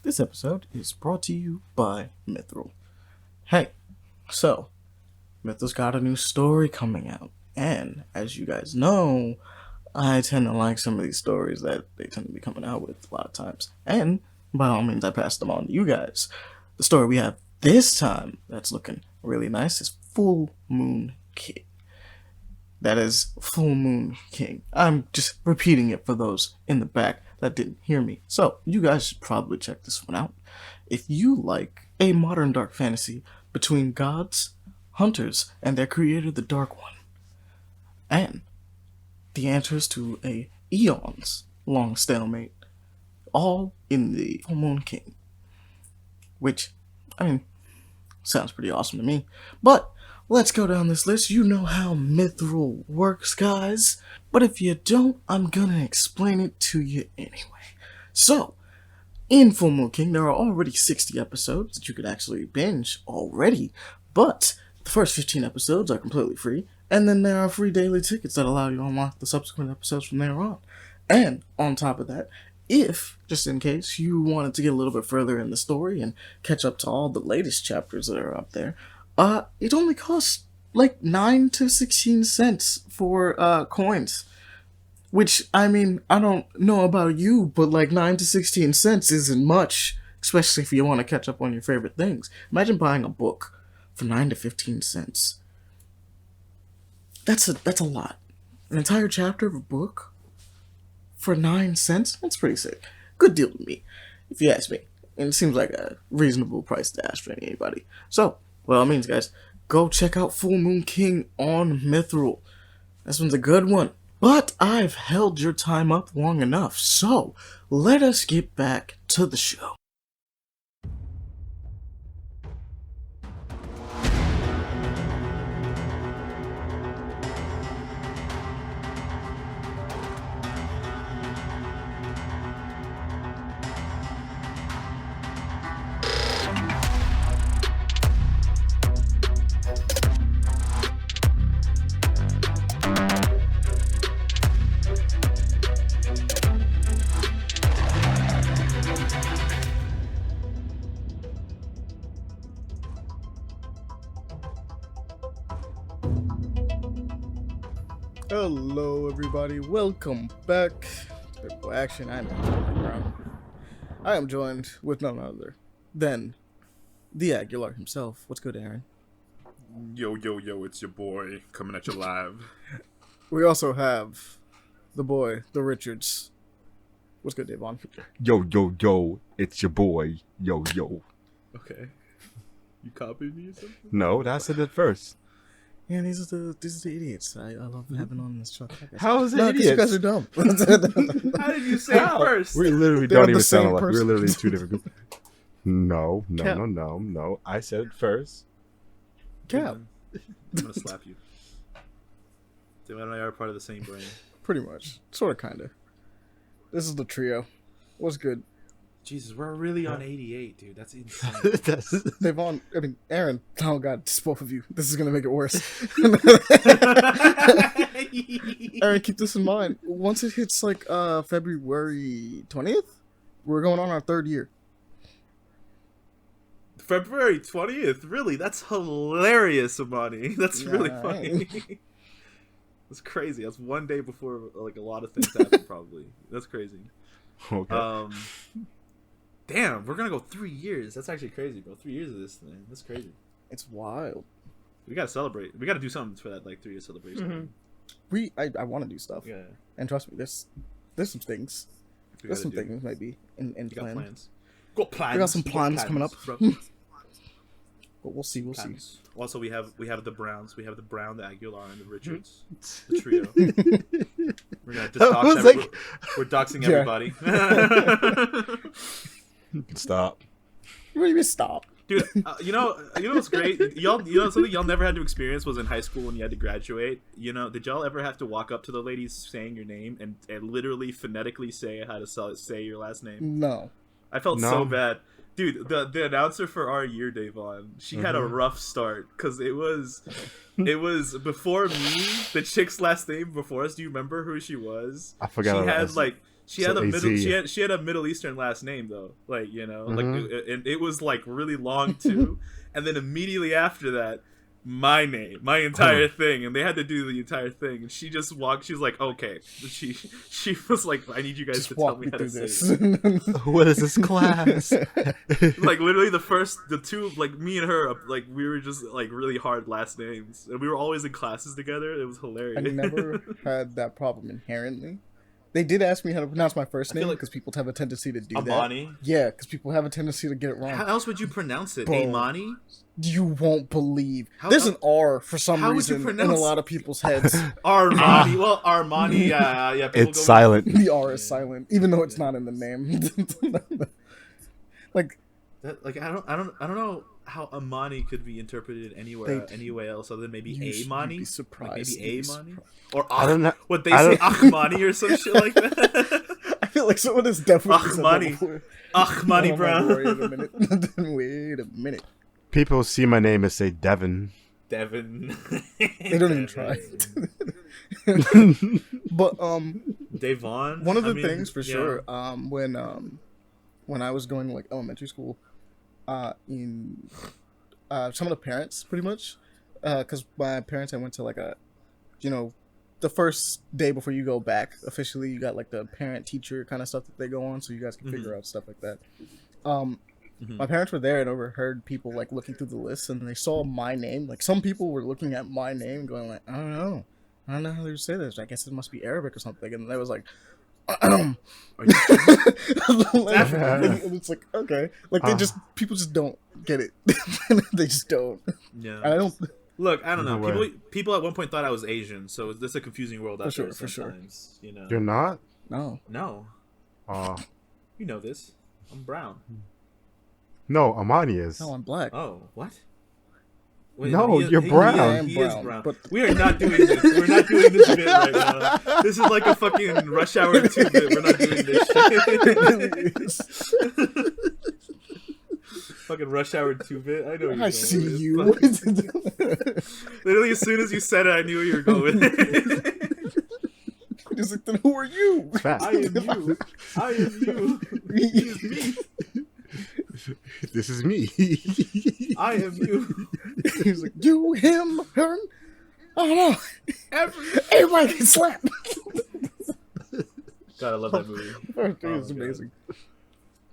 This episode is brought to you by Mithril. Hey, so, Mithril's got a new story coming out, and as you guys know, I tend to like some of these stories that they tend to be coming out with a lot of times, and by all means I pass them on to you guys. The story we have this time that's looking really nice is Full Moon King. That is Full Moon King. I'm just repeating it for those in the back that didn't hear me. So, you guys should probably check this one out. If you like a modern dark fantasy between gods, hunters, and their creator, the Dark One, and the answers to a eons long stalemate, all in the Full Moon King. Which, sounds pretty awesome to me. But let's go down this list. You know how Mithril works, guys. But if you don't, I'm gonna explain it to you anyway. So, in Full Moon King, there are already 60 episodes that you could actually binge already. But the first 15 episodes are completely free. And then there are free daily tickets that allow you to unlock the subsequent episodes from there on. And on top of that, if, just in case, you wanted to get a little bit further in the story and catch up to all the latest chapters that are up there, it only costs like 9 to 16 cents for coins. Which, I don't know about you, but like 9 to 16 cents isn't much, especially if you want to catch up on your favorite things. Imagine buying a book for 9 to 15 cents. That's a lot. An entire chapter of a book for 9 cents? That's pretty sick. Good deal to me, if you ask me. And it seems like a reasonable price to ask for anybody. So, by all means, guys, go check out Full Moon King on Mithril. This one's a good one. But I've held your time up long enough, so let us get back to the show. Hello, everybody. Welcome back. Well, actually, I am joined with none other than the Aguilar himself. What's good, Aaron? Yo, it's your boy coming at you live. We also have the boy, the Richards. What's good, Davon? Yo, it's your boy. Yo. Okay. You copied me or something? No, I said it first. Yeah, these are the idiots I love having on this truck. How is it idiots? You guys are dumb. How did you say it first? We literally They're don't the even same sound alike. person. We're literally two different groups. No. Cap. I said it first. Cap. I'm gonna slap you. Tim and I are part of the same brain. Pretty much. Sort of, kind of. This is the trio. What's good? Jesus, we're really on 88, dude. That's insane. Davon, Aaron. Oh, God, just both of you. This is going to make it worse. Aaron, keep this in mind. Once it hits, February 20th, we're going on our third year. February 20th? Really? That's hilarious, Amani. That's really funny. That's crazy. That's one day before, a lot of things happen, probably. That's crazy. Okay. Damn, we're gonna go 3 years. That's actually crazy, bro. 3 years of this thing. That's crazy. It's wild. We gotta celebrate. We gotta do something for that 3 year celebration. Mm-hmm. I want to do stuff. Yeah. And trust me, there's some things. There's some things maybe in got plan. plans. Got plans. We got some plans coming up. Bro. But we'll see. Also, we have the Browns. We have the Brown, the Aguilar, and the Richards. The trio. We're gonna just dox we're doxing everybody. Stop. What do you mean stop? Dude, you know what's great? Something y'all never had to experience was in high school when you had to graduate. Did y'all ever have to walk up to the ladies saying your name and literally phonetically say how to say your last name? No. I felt so bad. Dude, the announcer for our year, Davon, she had a rough start because it was before me. The chick's last name before us. Do you remember who she was? I forgot. She had She So had a middle. AZ. She had a Middle Eastern last name though. Like Mhm. and it was like really long too. And then immediately after that, my name, my entire thing, and they had to do the entire thing. And she just walked. She's like, okay. She was like, I need you guys Just to tell walk me me how through to say this. it. What is this class? Like literally the two, like me and her, like we were just like really hard last names, and we were always in classes together. It was hilarious. I never had that problem inherently. They did ask me how to pronounce my first name like because people have a tendency to do Amani. that. Yeah, because people have a tendency to get it wrong. How else would you pronounce it? Bro. Amani? You won't believe. How- There's an R for some how would you reason in a pronounce- lot of people's heads. Armani. Well, Armani. Yeah. People It's go silent. The R is silent, even though it's not in the name. Like, Like I don't know how Amani could be interpreted anywhere They- any way else other than maybe you'd Amani. be surprised. Like You'd maybe be Amani. surprised. Or I don't know. Would they I say don't- Achmani or some shit like that? I feel like someone has definitely said that Achmani. before. Achmani, Hold on, wait a bro. minute. Wait a minute. People see my name and say Devin. Devin. They don't even try. But Devon. one of the I mean, things for yeah. sure, when I was going like elementary school, in some of the parents pretty much, because my parents, I went to like a, the first day before you go back officially, you got like the parent teacher kind of stuff that they go on, so you guys can figure out stuff like that. My parents were there and overheard people like looking through the list, and they saw my name. Like some people were looking at my name, going like, I don't know how to say this. I guess it must be Arabic or something. And they was like, and it's like, okay, like people just don't get it. They just don't. Yeah. I don't. Look, I don't know. No way. People at one point thought I was Asian, so this is a confusing world out there For sure. sometimes. You know. You're not? No. No, Uh, you know this. I'm brown. no, Amani is. No, I'm black. Oh, what? No, you're brown. Yeah, I am He is brown, brown. but- We are not doing this. We're not doing this bit right now. This is like a fucking Rush Hour 2 bit. We're not doing this shit. Fucking Rush Hour 2 bit. I know where you're I going see with you. this. Literally, as soon as you said it, I knew where you were going with it. He's like, then who are you? Fat. I am you. I am you. He is me. This is me. I am you. He's like, you, him, her. I don't know. Everybody can slap. God, I love that movie. It's my God. amazing.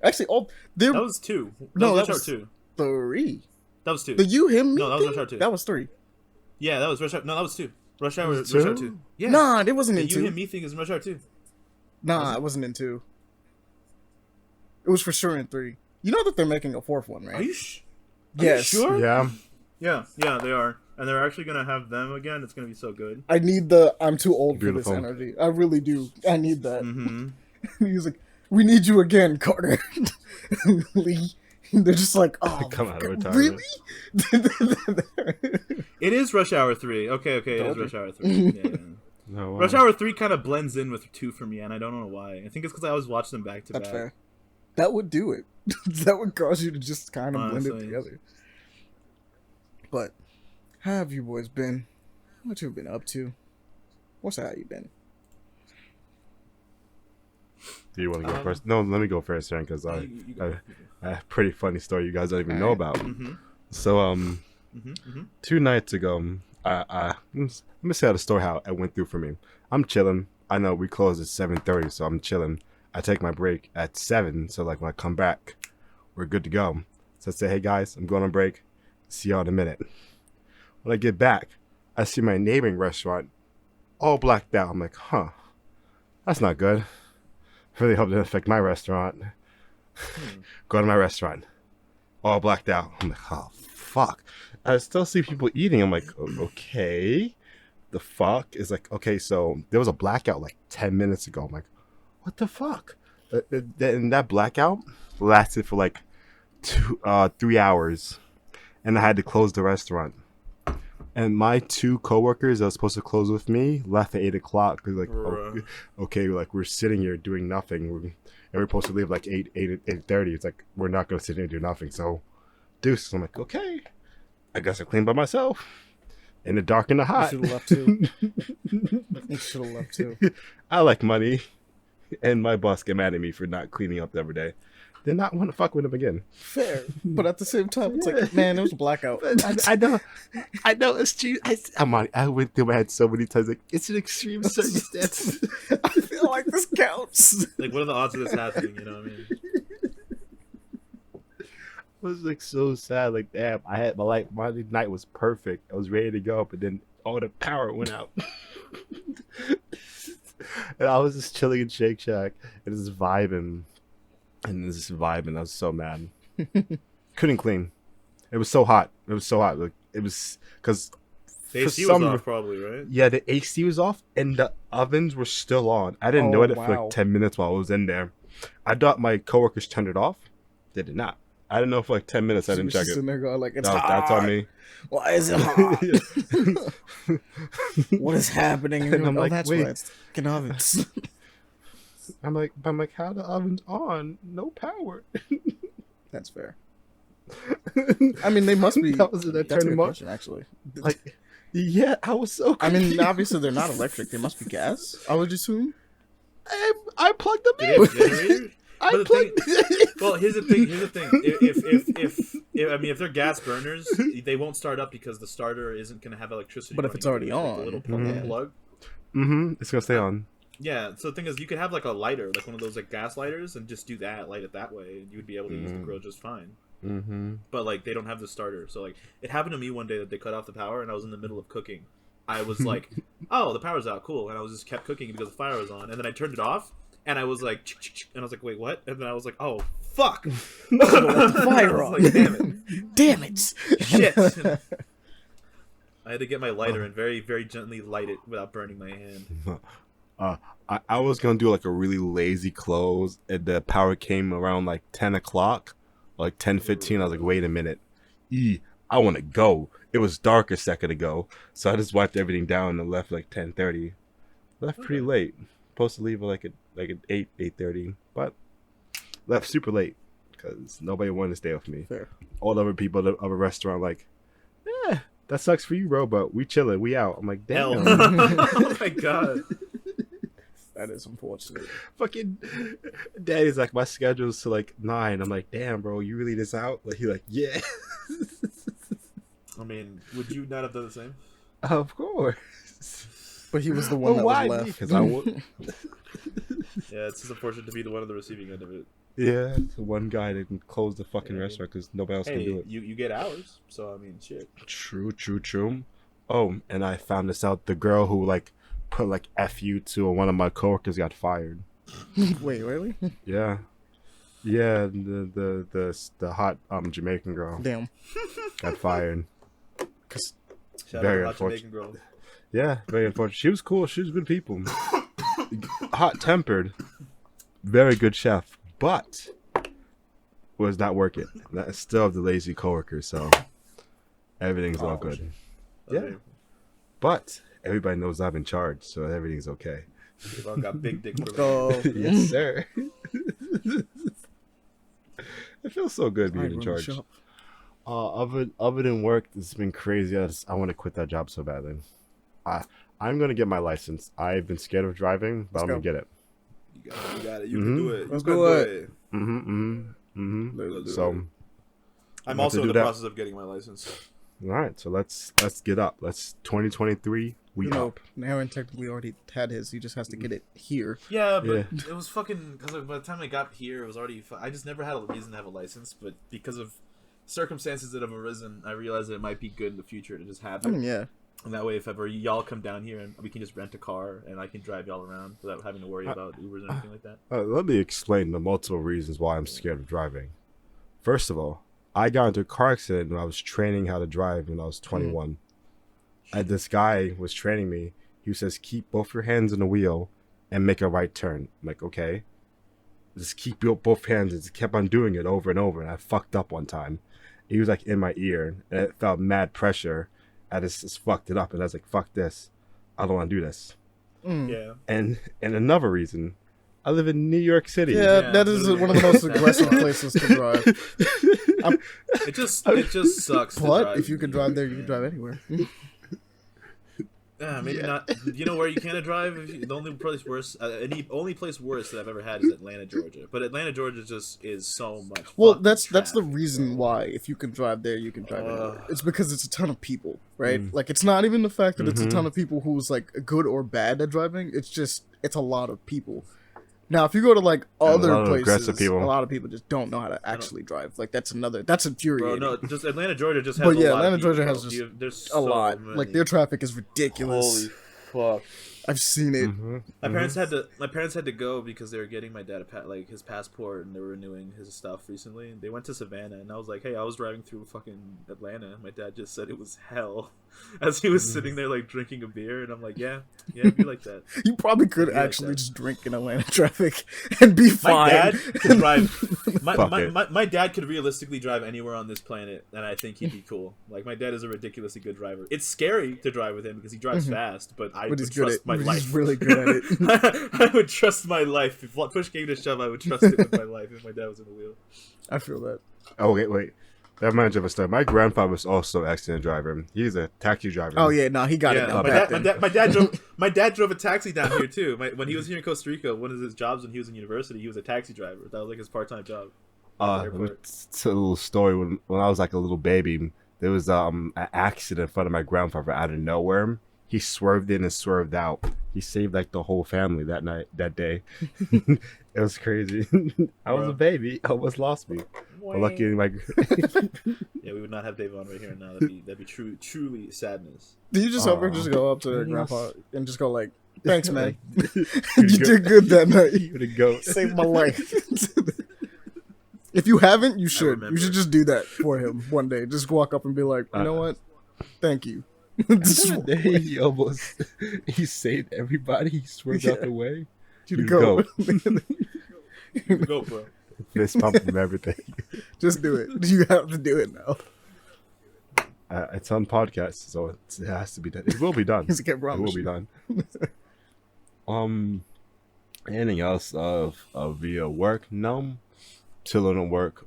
Actually, there That was 2. No, Rush that Hour was 2. 3. That was 2. The you, him, me. No, that was thing? Rush Hour 2. That was 3. Yeah, that was Rush Hour. No, that was 2. Rush Hour. Was Rush it Hour 2? 2. Yeah. Nah, it wasn't The in you 2. and me thing is Rush Hour 2. Nah, it wasn't in 2. It was for sure in 3. You know that they're making a 4th one, right? Are you Yes. sure? Yeah. Yeah, they are. And they're actually going to have them again. It's going to be so good. I need I'm too old for Beautiful. this energy. I really do. I need that. Mm-hmm. He's like, we need you again, Carter. Lee. They're just like, oh, Come out of really? It is Rush Hour 3. Okay, it is Rush Hour 3. Yeah. No, Rush Hour 3 kind of blends in with 2 for me, and I don't know why. I think it's because I always watch them back to That's back. fair. That would do it. That would cause you to just kind of blend it Honestly. together. But how have you boys been? What you been up to? What's how you been? Do you want to go first? No, let me go first, Aaron, because I have a pretty funny story you guys don't even know about. Mm-hmm. So, 2 nights ago, let me say how the story how it went through for me. I'm chilling. I know we close at 7:30, so I'm chilling. I take my break at 7, so like when I come back, we're good to go. So I say, hey guys, I'm going on break. See y'all in a minute. When I get back, I see my neighboring restaurant all blacked out. I'm like, huh, that's not good. Really hope it didn't affect my restaurant. Go to my restaurant, all blacked out. I'm like, oh fuck. I still see people eating. I'm like, okay. The fuck is like, okay, so there was a blackout like 10 minutes ago. I'm like, what the fuck? And that blackout lasted for like 3 hours, and I had to close the restaurant. And my 2 coworkers that was supposed to close with me left at 8 o'clock because like, okay, like we're sitting here doing nothing, and we're supposed to leave like 8:30. It's like we're not gonna sit here and do nothing. So, deuces. I'm like, okay, I guess I clean by myself in the dark and the hot. You should have left too. You should have left too. I like money. and my boss get mad at me for not cleaning up every day, then not want to fuck with him again. Fair, but at the same time, it's like, man, it was a blackout. I know it's true. I went through my head so many times. Like, it's an extreme circumstance. I feel like this counts. Like, what are the odds of this happening? You know what I mean? I was like so sad. Like, damn, I had my night was perfect. I was ready to go, but then all the power went out. And I was just chilling in Shake Shack and just vibing. I was so mad. Couldn't clean. It was so hot. Like, it was because the AC was off, probably, right? Yeah, the AC was off and the ovens were still on. I didn't know it for like 10 minutes while I was in there. I thought my coworkers turned it off. They did not. I didn't know for like 10 minutes. I didn't check it. Sitting there going like, it's hot. That's on me. Why is it hot? What is happening? And I'm like, like, that's wait. why it's fucking ovens. I'm like, how the oven's on? No power. That's fair. I mean, they must be. That's a good question, actually. Like, yeah, I was so confused. I mean, obviously they're not electric. They must be gas, I would assume. I plugged them Did they have a in. generator? Well, here's the thing. If they're gas burners, they won't start up because the starter isn't going to have electricity. But if it's already on, the little plug. It's gonna stay on. Yeah. So the thing is, you could have like a lighter, like one of those like gas lighters, and just do that, light it that way, and you would be able to use the grill just fine. But like they don't have the starter, so like it happened to me one day that they cut off the power, and I was in the middle of cooking. I was like, "Oh, the power's out, cool," and I was just kept cooking because the fire was on, and then I turned it off. And I was like, and I was like, wait, what? And then I was like, oh, fuck. The fire off. Like, damn it. Damn it. Shit. I had to get my lighter and very, very gently light it without burning my hand. I was going to do like a really lazy close, and the power came around like 10 o'clock, like 10:15. I was like, wait a minute. I want to go. It was dark a second ago. So I just wiped everything down and left like 10:30. Left pretty late. Supposed to leave at 8:30, but left super late because nobody wanted to stay with me. Fair. All the other people of a restaurant like, that sucks for you, bro, but we chilling, we out. I'm like, damn. Oh my god, that is unfortunate. Fucking daddy's like, my schedule's to like 9. I'm like, damn, bro, you really this out? Like, he like, yeah. I mean, would you not have done the same? Of course. But he was the one that was left. Because I would. Yeah, it's just unfortunate to be the one on the receiving end of it. Yeah, the one guy that can close the fucking restaurant because nobody else can do it. You get hours, so I mean, shit. True. Oh, and I found this out. The girl who like put like "F you" to one of my coworkers got fired. Wait, really? Yeah, the hot Jamaican girl. Damn. Got fired. Shout Very out to hot unfortunate. Jamaican girl. Yeah, very unfortunate. She was cool. She was good people. Hot tempered. Very good chef, but was not working. Still have the lazy coworker, so everything's all good. Yeah, but everybody knows I'm in charge, so everything's okay. We've all got big dick. Yes, sir. It feels so good being in charge. Other than work, it's been crazy. I want to quit that job so badly. I'm gonna get my license. I've been scared of driving, but I'm gonna get it. You got it. You can do it. Let's do it. So I'm also in the process of getting my license. All right, so let's get up. Let's 2023. We up. Aaron technically already had his. He just has to get it here. Yeah, but it was fucking because by the time I got here, it was already. I just never had a reason to have a license, but because of circumstances that have arisen, I realized that it might be good in the future to just have it. Yeah. And that way, if ever y'all come down here, and we can just rent a car, and I can drive y'all around without having to worry about Ubers or anything like that. Let me explain the multiple reasons why I'm scared of driving. First of all, I got into a car accident when I was training how to drive when I was 21. And this guy was training me. He says, keep both your hands on the wheel and make a right turn. I'm like, okay. Just keep both hands and just kept on doing it over and over. And I fucked up one time. He was like in my ear, and it felt mad pressure. I just fucked it up, and I was like, fuck this. I don't want to do this. Yeah. And another reason, I live in New York City. Yeah, that is one of the most aggressive places to drive. It just sucks. But if you can drive there, you can drive anywhere. Maybe not. You know where you can't drive? The only place worse, only place worse that I've ever had is Atlanta, Georgia. But Atlanta, Georgia just is so much. Well, that's the traffic, reason bro. why if you can drive there, you can drive anywhere. It's because it's a ton of people, right? Like it's not even the fact that it's a ton of people who's like good or bad at driving. It's a lot of people. Now, if you go to like other places, a lot of people just don't know how to actually drive. Like that's infuriating. Bro, no, just Atlanta, Georgia just has. But yeah, a lot Atlanta, of people, Georgia has bro. just There's a lot. many. Like their traffic is ridiculous. Holy fuck! I've seen it. My parents had to go because they were getting my dad his passport, and they were renewing his stuff recently. They went to Savannah, and I was like, "Hey, I was driving through fucking Atlanta." My dad just said it was hell, as he was sitting there like drinking a beer, and I'm like, "Yeah, it'd be like that." You probably could actually just drink in Atlanta traffic and be fine. My dad could drive. My dad could realistically drive anywhere on this planet, and I think he'd be cool. Like my dad is a ridiculously good driver. It's scary to drive with him because he drives fast, but I would trust my life. He's really good at it. I would trust my life. If push came to shove, I would trust it with my life if my dad was in the wheel. I feel that. Oh wait. That reminds me of a story. My grandfather was also an accident driver. He's a taxi driver. Oh yeah, no, he got it. My dad drove a taxi down here too. When he was here in Costa Rica, one of his jobs when he was in university, he was a taxi driver. That was like his part-time job. It's a little story. When I was like a little baby, there was an accident in front of my grandfather out of nowhere. He swerved in and swerved out. He saved like the whole family that day. It was crazy. I was a baby. I almost lost me. But lucky my yeah, we would not have Dave on right here now. That'd be truly sadness. Do you just ever just go up to grandpa and just go like, "Thanks, man. You did good that night. You're the goat. Saved my life." If you haven't, you should. You should just do that for him one day. Just walk up and be like, "You know what? Thank you." He saved everybody. He swerved out the way. You go. You go, bro. Fist pump from everything. Just do it. You have to do it now. It's on podcast, so it has to be done. It will be done. It will be done. Anything else via work? No. Chilling at work.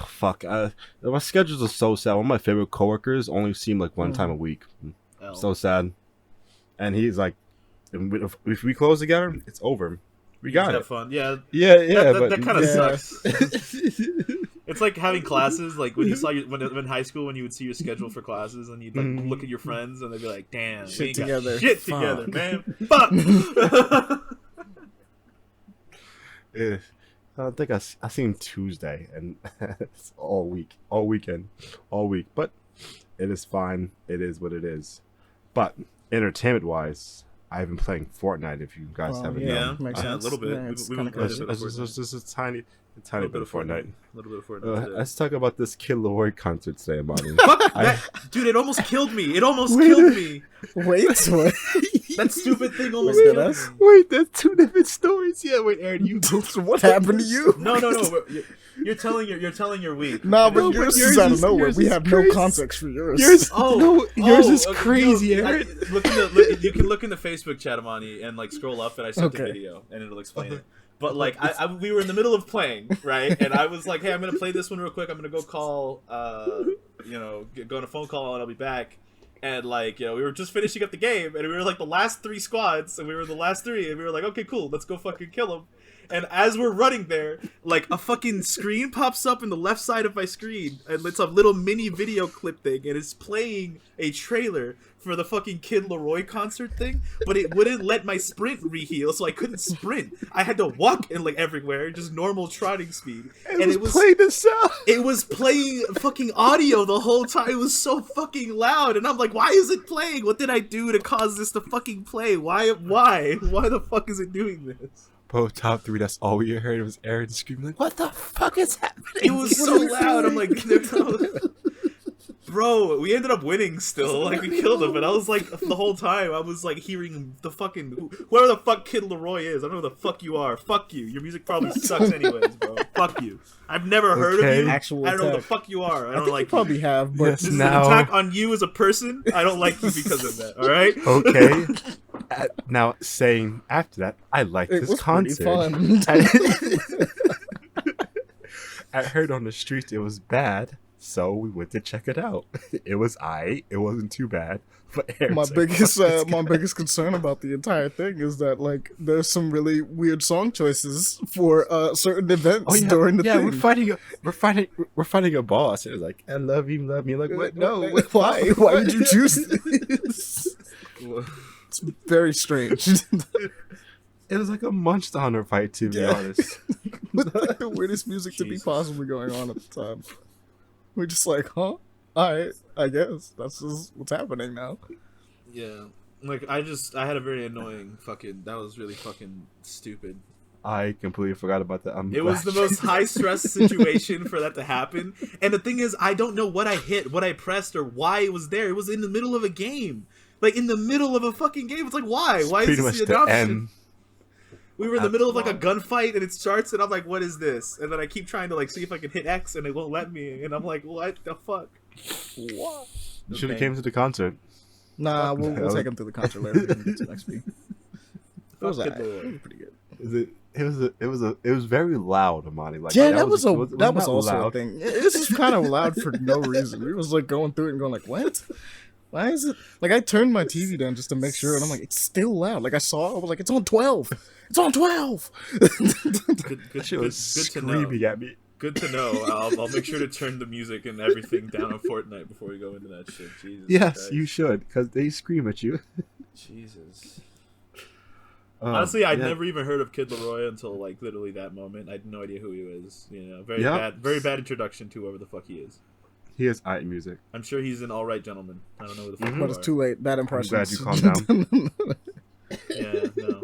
Fuck. My schedules are so sad. One of my favorite coworkers only see him like one time a week. So sad. And he's like, if we close together, it's over. We got it. Have fun. Yeah. That kind of sucks. It's like having classes. Like when you saw when in high school, when you would see your schedule for classes, and you'd like look at your friends, and they'd be like, "Damn, we ain't got shit together, man." Fuck. Yeah. I think I seen him Tuesday, and it's all weekend. But it is fine. It is what it is. But entertainment-wise, I've been playing Fortnite. If you guys haven't known, a little bit. We've been playing just a tiny bit of Fortnite. A little bit of Fortnite. Let's talk about this Kid Laroi concert today, Monty. Dude, it almost killed me. Killed me. Wait, what? That stupid thing almost killed me. Wait, that's two different stories. Yeah, wait, Aaron, what happened to you? No. You're telling your week. Nah, but yours is out of nowhere. We have no context for yours. Yours is crazy, Aaron. You can look in the Facebook chat, Amani, and like scroll up, and I sent the video, and it'll explain it. But like, we were in the middle of playing, right? And I was like, "Hey, I'm gonna play this one real quick. I'm gonna go call, go on a phone call, and I'll be back." And like, we were just finishing up the game, and we were like the last 3 squads, and we were the last 3, and we were like, "Okay, cool, let's go fucking kill them." And as we're running there, like a fucking screen pops up in the left side of my screen, and it's a little mini video clip thing, and it's playing a trailer for the fucking Kid Laroi concert thing, but it wouldn't let my sprint reheal, so I couldn't sprint. I had to walk in like everywhere, just normal trotting speed. And it was playing the sound. It was playing fucking audio the whole time. It was so fucking loud, and I'm like, why is it playing? What did I do to cause this to fucking play? Why the fuck is it doing this? Bro, top 3, that's all we heard was Aaron screaming like, "What the fuck is happening?" It was so loud. I'm like, bro, we ended up winning still. Like, we killed him, but I was like, the whole time, I was like hearing the fucking, whoever the fuck Kid Laroi is, I don't know who the fuck you are. Fuck you. Your music probably sucks anyways, bro. Fuck you. I've never heard of you. I don't know who the fuck you are. I don't like you. Probably have, but this is an attack on you as a person. I don't like you because of that, alright? Okay. Now, saying after that, I like this concert. I heard on the street it was bad. So we went to check it out. It was aight. It wasn't too bad. But Aaron's My like, biggest "Fuck this my guy." biggest concern about the entire thing is that like there's some really weird song choices for certain events during the thing. we're fighting a boss. It was like, I love you, love me. Like, what? No, Why? Why would you choose this? It's very strange. It was like a Monster Hunter fight, to be honest. With like the weirdest music to be Jesus. possibly going on at the time. We're just like, huh? Alright, I guess that's just what's happening now. Yeah. Like, I had a very annoying that was really fucking stupid. I completely forgot about that. It was the most high-stress situation for that to happen. And the thing is, I don't know what I hit, what I pressed, or why it was there. It was in the middle of a game. Like, in the middle of a fucking game. It's like, why? Why is this the option? We were in the middle of like a gunfight and it starts and I'm like, what is this? And then I keep trying to like see if I can hit X and it won't let me. And I'm like, what the fuck? What? You should have came to the concert. Nah, we'll take him through the concert later. We can get to next week. It was alright. It was pretty good. It was very loud, Amani. Like, Yeah, that was not also loud. a thing. This is kind of loud for no reason. We was like going through it and going like, what? Why is it? Like, I turned my TV down just to make sure, and I'm like, it's still loud. Like, I was like, it's on 12. It's on 12. Good She was screaming at me. Good to know. I'll make sure to turn the music and everything down on Fortnite before we go into that shit. Jesus Yes, Christ. you should, because they scream at you. Jesus. Honestly, I'd yeah. never even heard of Kid Laroi until like literally that moment. I had no idea who he was. You know, very bad introduction to whoever the fuck he is. He has aight music. I'm sure he's an alright gentleman. I don't know who the fuck. But it's too late. Bad impression. I'm glad you calmed down. Yeah, no.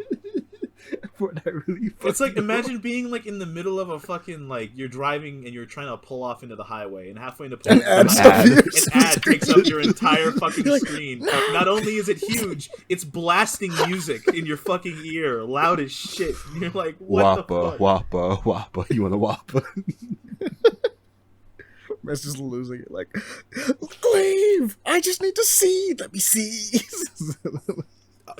Really It's like, imagine being like in the middle of a fucking like you're driving and you're trying to pull off into the highway and halfway into pulling An ad takes up your entire fucking screen. Not only is it huge, it's blasting music in your fucking ear, loud as shit. And you're like, what the fuck? Whopper. You want a Whopper? Man's just losing it. Like, leave! I just need to see. Let me see.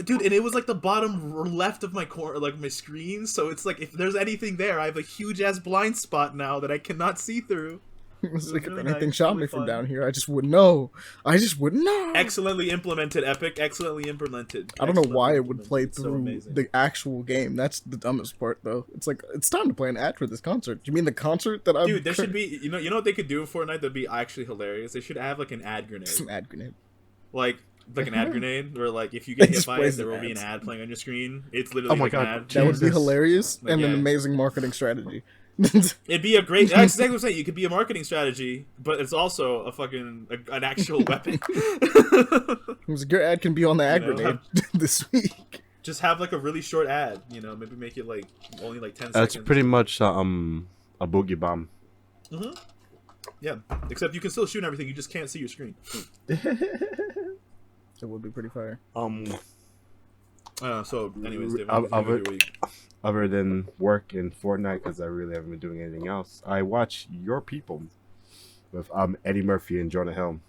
Dude, and it was like the bottom left of my corner, like my screen. So it's like if there's anything there, I have a huge ass blind spot now that I cannot see through. It was like, really if anything nice, shot really me from fun. down here, I just wouldn't know. I just wouldn't know. Excellently implemented, Epic. Excellently implemented. I don't know why Excellently it would play implemented. So through amazing. the actual game. That's the dumbest part, though. It's like, it's time to play an ad for this concert. You mean the concert that I'm... Dude, there should be, you know what they could do in Fortnite that'd be actually hilarious? They should have like an ad grenade. It's an ad grenade. Like an ad grenade where like if you get hit Just by plays it, there the will be an ads. ad playing on your screen. It's literally Oh my like God. an ad. That would be Jesus. hilarious Like, and an yeah. amazing marketing strategy. It'd be a great. That's exactly what I'm saying. You could be a marketing strategy, but it's also a fucking an actual weapon. Your ad can be on the ad You know, grenade this week. Just have like a really short ad. You know, maybe make it like only like 10 That's seconds. pretty much a boogie bomb. Yeah, except you can still shoot and everything. You just can't see your screen. It would be pretty fire. So, anyways, David, I've- how was your week? Other than work and Fortnite, because I really haven't been doing anything else, I watched Your People with Eddie Murphy and Jonah Hill.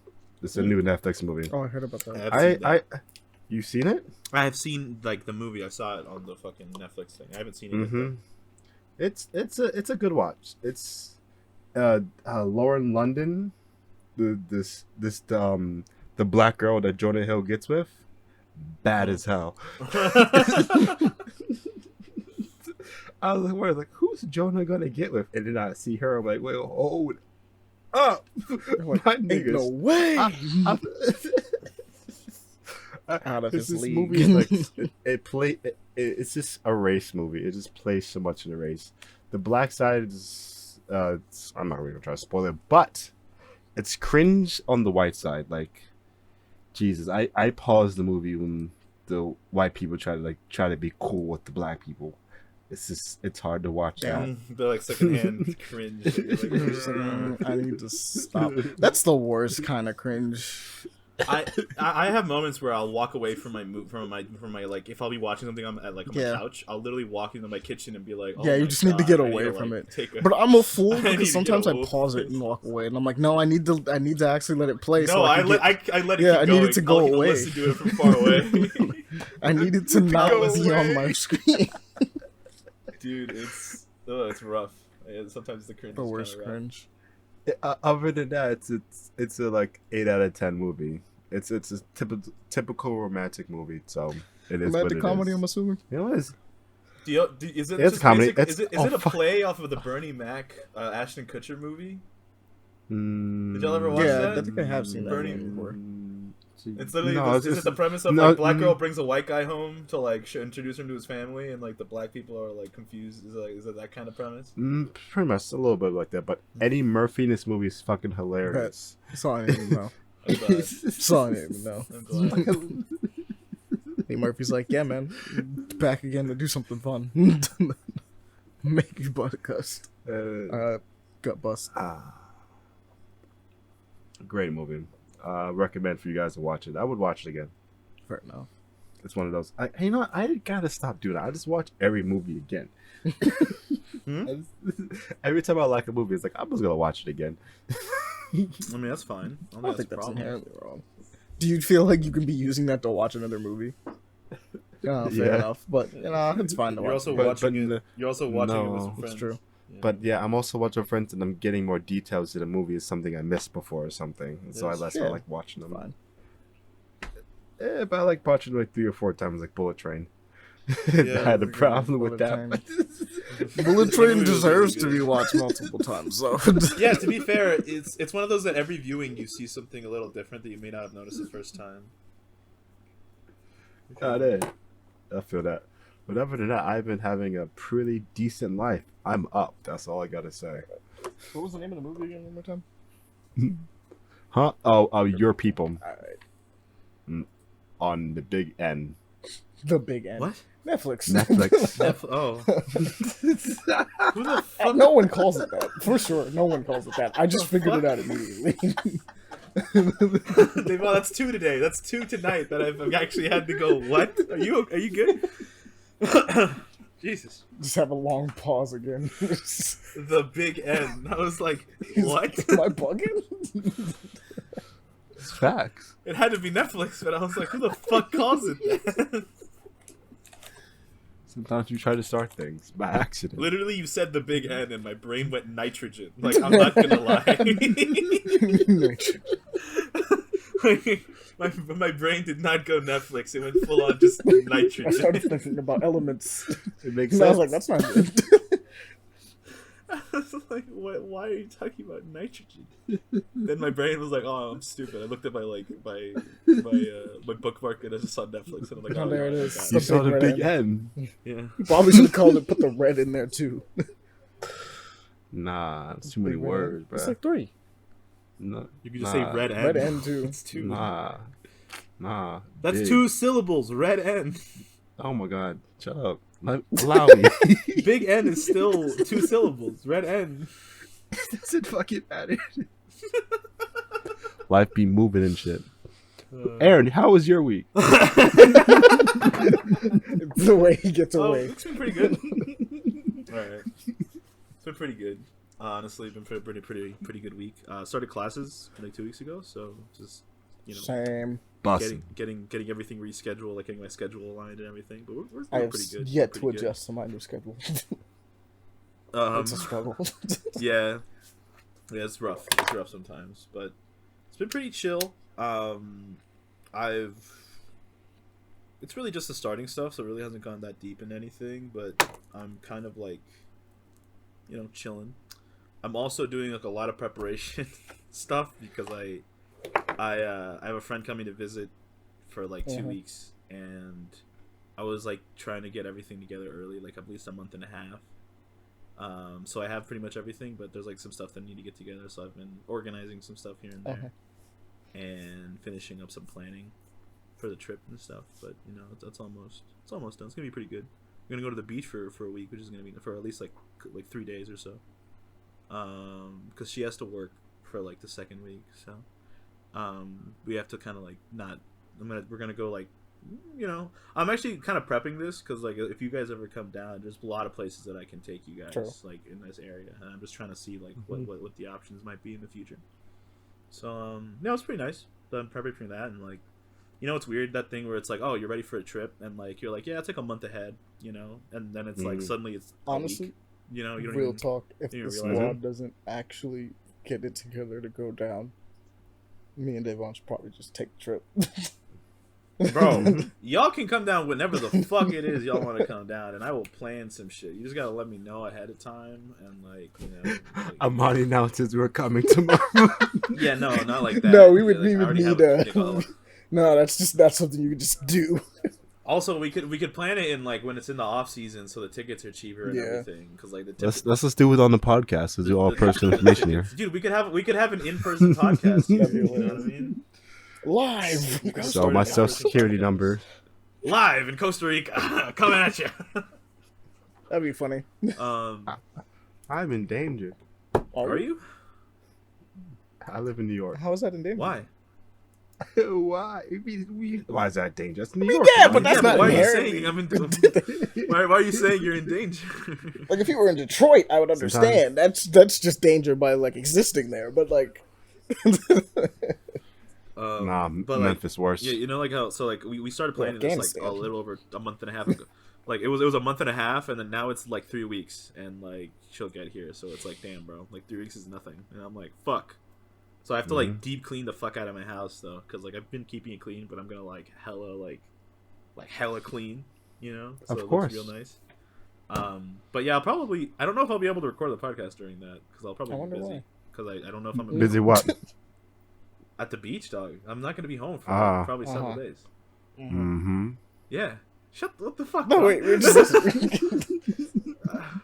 This is a new Netflix movie. Oh, I heard about that. have seen that. You seen it? I have seen like the movie. I saw it on the fucking Netflix thing. I haven't seen it. Yet, though. It's a good watch. It's Lauren London, the black girl that Jonah Hill gets with, bad as hell. I was like, who's Jonah gonna get with? And then I see her, I'm like, wait, hold up, Like, my ain't niggas. no way. Out of This his league. movie is like it's just a race movie. It just plays so much in the race. The black side is I'm not really gonna try to spoil it, but it's cringe on the white side. Like, Jesus, I paused the movie when the white people try to be cool with the black people. It's hard to watch that. They're like secondhand cringe. You're like, I'm just like, I need to stop. That's the worst kind of cringe. I have moments where I'll walk away from my like if I'll be watching something on my couch, I'll literally walk into my kitchen and be like, oh Yeah, you my just need to God, get I need away to, from like, it. take a- But I'm a fool I need to because get sometimes I away pause from it and walk away, and I'm like, no, I need to actually let it play. No, so I can let get- I let it. Yeah, keep I going. needed to go I'll away. Listen to it from far away. I needed to not go be on away. my screen. Dude, it's rough. Sometimes the cringe. The is worst kinda rough. cringe. Other than that, it's a like 8 out of 10 movie. It's a typical romantic movie. So it is Romantic what it comedy, is. I'm assuming. You know, it's Is it It's just comedy. Is it Oh, a fuck. play off of the Bernie Mac Ashton Kutcher movie? Did y'all ever Mm, watch Yeah, that? I think I have seen that Bernie- movie before. It's literally No, is it the premise of no, like black girl brings a white guy home to like introduce him to his family, and like the black people are like confused? Is it that kind of premise? Pretty much a little bit like that. But Eddie Murphy in this movie is fucking hilarious. Saw it, even know. I'm glad. Saw it, even know. I'm glad. Hey, Murphy's like, yeah, man, back again to do something fun. Make you butt cussed. Gut bust. Great movie. Recommend for you guys to watch it. I would watch it again. Fair enough. It's one of those. You know what? I gotta stop doing that. I just watch every movie again. Every time I like a movie, it's like I'm just gonna watch it again. I mean, that's fine. I don't think that's inherently wrong. Do you feel like you can be using that to watch another movie? Fair Yeah. enough. But you know, it's fine to You're watch. also But- watching but it. You're also watching it with some no, friends. It's true. Yeah. But yeah, I'm also watching friends, and I'm getting more details to the movie. Is something I missed before or something, and so Yes. that's Yeah. why I like watching them. Fine. Yeah, but I like watching like 3 or 4 times, like Bullet Train. Yeah, I had a Bullet problem with Train. that. Bullet Train movie was deserves really to be good. watched multiple times, though. Yeah, to be fair, it's one of those that every viewing you see something a little different that you may not have noticed the first time. Got it. I feel that. But other than that, I've been having a pretty decent life. I'm up. That's all I gotta say. What was the name of the movie again? One more time. Huh? Oh, Your People All right. on the Big N. The Big N. What? Netflix. Netflix. Oh. Who the fuck? No one calls it that. For sure. No one calls it that. I just figured it out immediately. Well, that's 2 today. That's 2 tonight that I've actually had to go. What? Are you good? Jesus. Just have a long pause again. The Big N. I was like, what? Am I bugging? It's facts. It had to be Netflix, but I was like, who the fuck calls it that? Sometimes you try to start things by accident. Literally, you said the Big N, and my brain went nitrogen. Like, I'm not gonna lie. my brain did not go Netflix. It went full on just I nitrogen. started thinking about elements. It makes And I was sense. like, that's not good. I was like, what? Why are you talking about nitrogen? Then my brain was like, oh, I'm stupid. I looked at my my bookmark and I just saw Netflix, and I'm like, Oh, oh, there it God, is. God. You The saw Big the Red Big N. Yeah. Probably should have called it, put the red in there too. Nah, it's too many Big Red. words, bro. It's like 3. No, You can just say red N. Red N too. It's 2. Nah. That's big. 2 syllables. Red N. Oh my god, shut up. Allow me. Big N is still 2 syllables. Red N. Doesn't fucking matter. Life be moving and shit. Uh, Aaron, how was your week? The way he gets Oh, away. it's been pretty good. Alright. It's been pretty good. Honestly, been pretty good week. Started classes like 2 weeks ago, so just Same. Bussin'. getting everything rescheduled, like getting my schedule aligned and everything. But we're I have pretty good. yet We're to pretty good. adjust to my new schedule. It's It's a struggle. yeah, it's rough. It's rough sometimes, but it's been pretty chill. It's really just the starting stuff, so it really hasn't gone that deep in anything. But I'm kind of like, chilling. I'm also doing like a lot of preparation stuff because I have a friend coming to visit for like 2 weeks, and I was like trying to get everything together early, like at least a month and a half. So I have pretty much everything, but there's like some stuff that I need to get together. So I've been organizing some stuff here and there, and finishing up some planning for the trip and stuff. But it's almost done. It's gonna be pretty good. We're gonna go to the beach for a week, which is gonna be for at least like 3 days or so. Because she has to work for like the second week, so we have to kind of like not. We're gonna go like. I'm actually kind of prepping this because like if you guys ever come down, there's a lot of places that I can take you guys. True. Like in this area, and I'm just trying to see like what the options might be in the future. So it's pretty nice. So I'm prepping for that, and like it's weird, that thing where it's like, oh, you're ready for a trip, and like you're like, yeah, it's like a month ahead, and then it's like suddenly it's Honestly, a week, you don't real even, talk. If you the didn't realize squad doesn't actually get it together to go down, me and Devon should probably just take a trip. Bro, y'all can come down whenever the fuck it is y'all want to come down, and I will plan some shit. You just gotta let me know ahead of time, and like, you know. Like, Amani announces we're coming tomorrow. yeah, no, not like that. No, we would like, need no, that's not something you could just do. Also, we could plan it in like when it's in the off season, so the tickets are cheaper and everything. Because like let's just do it on the podcast. Let's do all personal information here. Dude, we could have an in-person podcast. You know what I mean? Live. So my social security number. Live in Costa Rica, coming at you. That'd be funny. I'm in danger. Are you? I live in New York. How is that in danger? Why? Why? Why is that dangerous? New York. Yeah, but that's not why are you inherently. saying I'm in? Why are you saying you're in danger? Like if you were in Detroit, I would understand. That's just danger by like existing there. But like, nah, but Memphis like, worse. Yeah, you know, like how so like we started planning this like a little over a month and a half ago. Like it was a month and a half, and then now it's like 3 weeks, and like she'll get here, so it's like damn, bro, like 3 weeks is nothing, and I'm like fuck. So I have to like deep clean the fuck out of my house though, because like I've been keeping it clean, but I'm gonna like hella clean, you know. So of course. It looks real nice. But yeah, I don't know if I'll be able to record the podcast during that because I'll probably be busy. Because I don't know if I'm busy. What? At the beach, dog. I'm not gonna be home for probably several days. Mm-hmm. Yeah. What the fuck? No, wait, we're just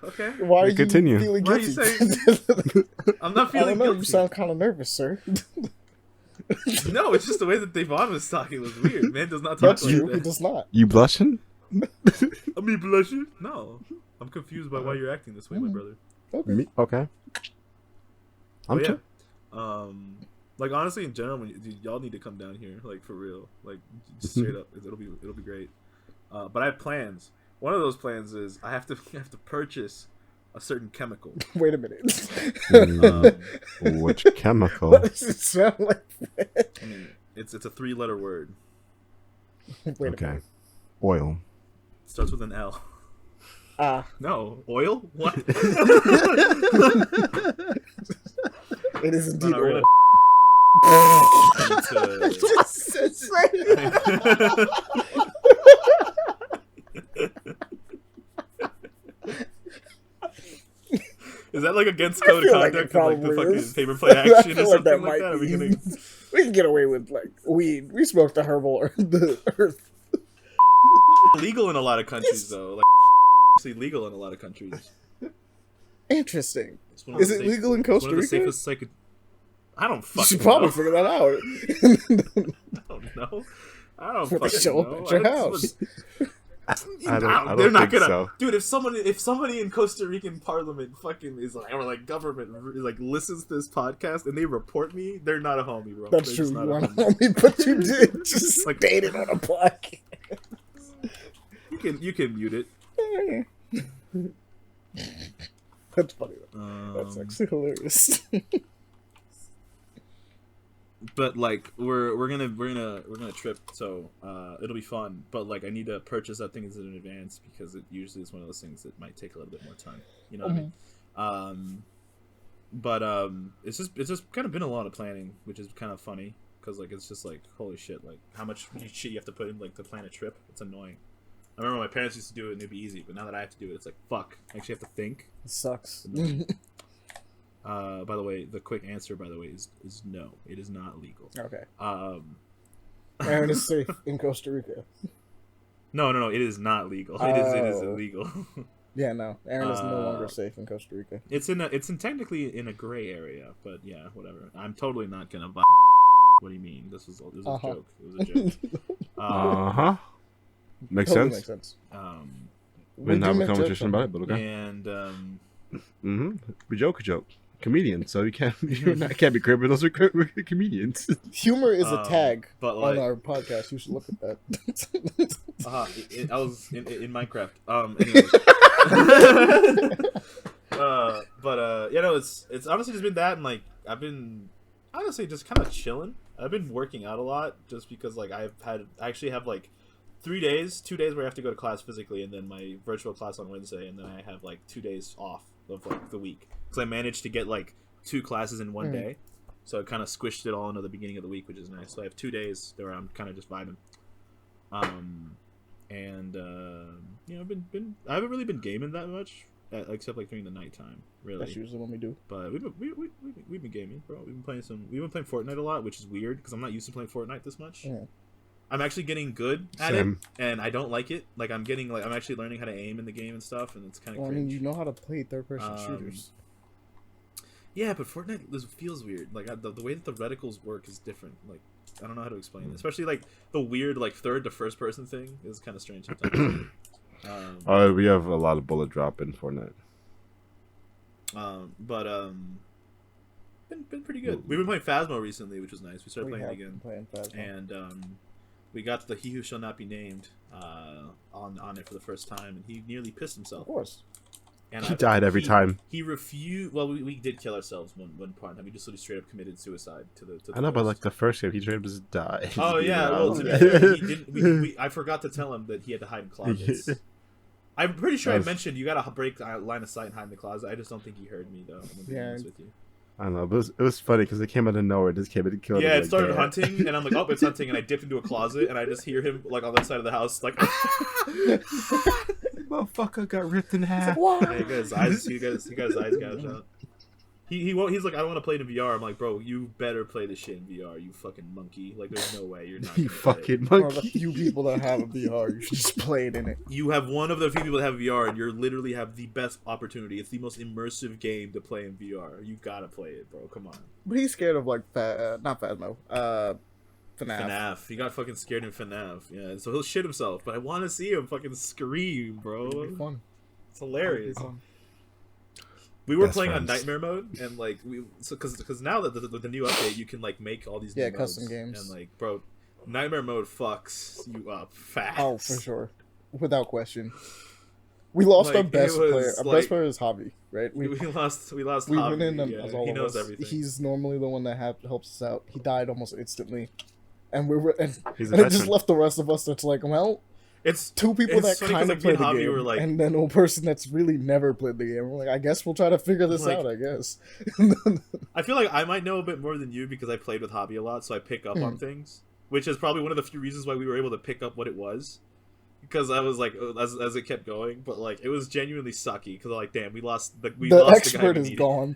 okay. Why are you continue. feeling Why are guilty? you saying? I'm not feeling guilty. You sound kind of nervous, sir. No, it's just the way that Devon was talking was weird. Man does not talk That's like true. that. He does not. You blushing? I mean, blushing? No. I'm confused by why you're acting this way, my brother. Okay. Me? Okay. I'm yeah. chill. Like honestly, in general, y'all need to come down here, like for real, like just straight up. It'll be great. But I have plans. One of those plans is I have to purchase a certain chemical. Wait a minute. Which chemical? What does it sound like? I mean, it's a 3-letter word. Wait a minute. Oil. It starts with an L. No, oil? What? It is indeed oil. Is that like against code of conduct, like like the fucking paper play action or something like that? We can get away with like weed. We smoke the herbal or the earth. Legal in a lot of countries, though. Like, actually legal in a lot of countries. Interesting. Is it legal in Costa Rica? I don't fucking know. You should probably figure that out. I don't know. I don't They fucking show up know. at your house. I don't They're not think gonna, so. dude. If somebody in Costa Rican Parliament fucking is like, or like government like listens to this podcast and they report me, they're not a homie, bro. That's true. You want a homie, but you did just like date it on a podcast. You can mute it. That's funny. That's actually hilarious. But like we're gonna trip, so it'll be fun. But like I need to purchase that thing in advance because it usually is one of those things that might take a little bit more time. You know what I mean? But it's just kind of been a lot of planning, which is kind of funny because like it's just like holy shit, like how much shit you have to put in like to plan a trip. It's annoying. I remember my parents used to do it and it'd be easy, but now that I have to do it, it's like fuck. I actually have to think. It sucks. By the way, the quick answer, by the way, is no. It is not legal. Okay. Aaron is safe in Costa Rica. No. It is not legal. It is illegal. Yeah, no. Aaron is no longer safe in Costa Rica. It's technically in a gray area, but yeah, whatever. I'm totally not gonna buy. What do you mean? This was a joke. It was a joke. Makes totally sense. Makes sense. We didn't have a conversation about it, but okay. And we joke. Comedian, so you can't be criminals. We're comedians. Humor is a tag like, on our podcast. You should look at that. I was in Minecraft. Anyways. It's honestly just been that, and like I've been honestly just kind of chilling. I've been working out a lot just because like I actually have like 2 days where I have to go to class physically, and then my virtual class on Wednesday, and then I have like 2 days off of like the week because I managed to get like 2 classes in one day, so it kind of squished it all into the beginning of the week, which is nice. So I have 2 days where I'm kind of just vibing. I haven't really been gaming that much, except like during the nighttime. Really, That's usually when we do. But we've been gaming, bro. We've been playing Fortnite a lot, which is weird because I'm not used to playing Fortnite this much. Yeah. I'm actually getting good at it, and I don't like it. Like I'm actually learning how to aim in the game and stuff, and it's kind of. Well, I mean, you know how to play third-person shooters. Yeah, but Fortnite feels weird. Like the way that the reticles work is different. Like I don't know how to explain it. Especially like the weird like third to first person thing is kind of strange sometimes. We have a lot of bullet drop in Fortnite. Been pretty good. We've been playing Phasmo recently, which was nice. We started playing it again, Phasmo. And we got the He Who Shall Not Be Named on it for the first time, and he nearly pissed himself. Of course. And he died every time. He refused. Well, we did kill ourselves one part. We just straight up committed suicide to the. I know, but like the first game, he straight up just died. Oh yeah, well, to be fair, he didn't. I forgot to tell him that he had to hide in closets. I'm pretty sure I mentioned you gotta break line of sight and hide in the closet. I just don't think he heard me though. I'm gonna be honest with you. I don't know, but it was funny because it came out of nowhere. It just came and killed him. Yeah, it started hunting, and I'm like, oh, it's hunting, and I dipped into a closet, and I just hear him like on the side of the house, like, motherfucker got ripped in half. Yeah, he got his eyes gouged out. He's like, I don't want to play it in VR. I'm like, bro, you better play this shit in VR, you fucking monkey. Like, there's no way you're not. You fucking monkey. One of the few people that have a VR, you should just play it in it. You have one of the few people that have VR, and you literally have the best opportunity. It's the most immersive game to play in VR. You gotta play it, bro. Come on. But he's scared of like not Phasmo. FNAF. He got fucking scared in FNAF. Yeah, so he'll shit himself. But I want to see him fucking scream, bro. It'll be fun. It's hilarious. We were playing on nightmare mode, and like because now that the new update, you can like make all these new custom modes, games, and like bro, nightmare mode fucks you up fast. Oh, for sure, without question. We lost like, our best player. Our best player is Javi, right? We lost. We Javi, went in and he knows everything. He's normally the one that helps us out. He died almost instantly, and it just left the rest of us that's like, well. It's 2 people that kind of play the game, like, and then 1 person that's really never played the game. We're like, I guess we'll try to figure this out, I guess. I feel like I might know a bit more than you because I played with Hobby a lot, so I pick up on things, which is probably one of the few reasons why we were able to pick up what it was. Because I was like, as it kept going, but like it was genuinely sucky. Because like, damn, we lost the expert is gone,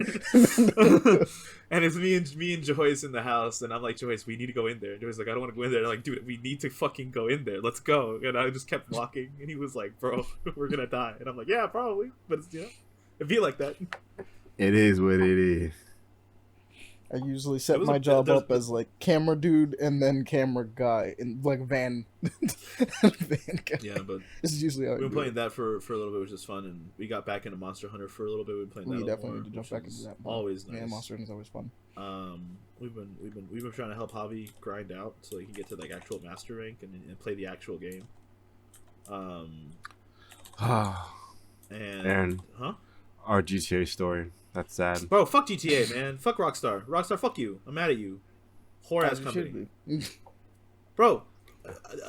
and it's me and Joyce in the house, and I'm like, Joyce, we need to go in there. And Joyce's like, I don't want to go in there. And I'm like, dude, we need to fucking go in there. Let's go. And I just kept walking, and he was like, bro, we're gonna die. And I'm like, yeah, probably, but it's, it'd be like that. It is what it is. I usually set my job up as like camera dude and then camera guy and like van guy. Yeah, but this is usually how we've been playing that for a little bit, which is fun, and we got back into Monster Hunter for a little bit. We've been playing that. We definitely need to jump back into that. Always nice. Yeah, Monster Hunter is always fun. We've been trying to help Javi grind out so he can get to like actual master rank and play the actual game. And our GTA story. That's sad. Bro, fuck GTA, man. Fuck Rockstar. Rockstar, fuck you. I'm mad at you. Whore-ass company. Bro,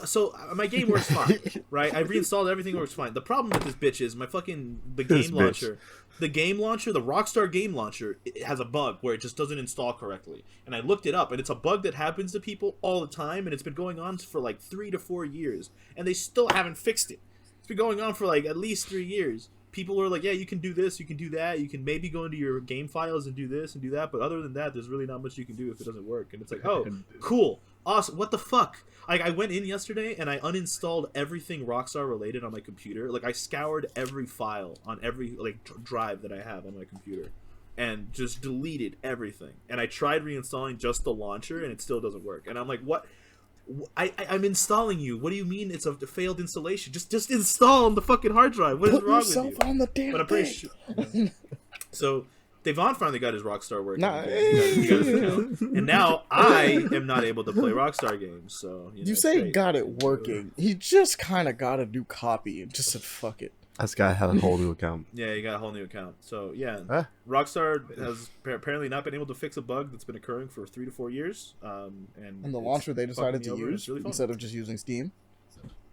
so my game works fine, right? I reinstalled everything, works fine. The problem with this bitch is the game launcher. The game launcher, the Rockstar game launcher, it has a bug where it just doesn't install correctly. And I looked it up, and it's a bug that happens to people all the time, and it's been going on for like 3 to 4 years, and they still haven't fixed it. It's been going on for like at least 3 years. People are like, yeah, you can do this, you can do that, you can maybe go into your game files and do this and do that, but other than that, there's really not much you can do if it doesn't work. And it's like, oh, cool, awesome, what the fuck? Like, I went in yesterday and I uninstalled everything Rockstar related on my computer. Like, I scoured every file on every like drive that I have on my computer and just deleted everything. And I tried reinstalling just the launcher and it still doesn't work. And I'm like, what? I'm installing you. What do you mean it's a failed installation? Just install on the fucking hard drive. What is wrong with you? On the damn but I'm pretty sure. So Devon finally got his Rockstar working. Nah. He got his account. And now I am not able to play Rockstar games. So you say he got it working. He just kind of got a new copy and just said fuck it. This guy had a whole new account. Yeah, he got a whole new account. So yeah, Rockstar has apparently not been able to fix a bug that's been occurring for 3 to 4 years. And the launcher they decided to use instead of just using Steam.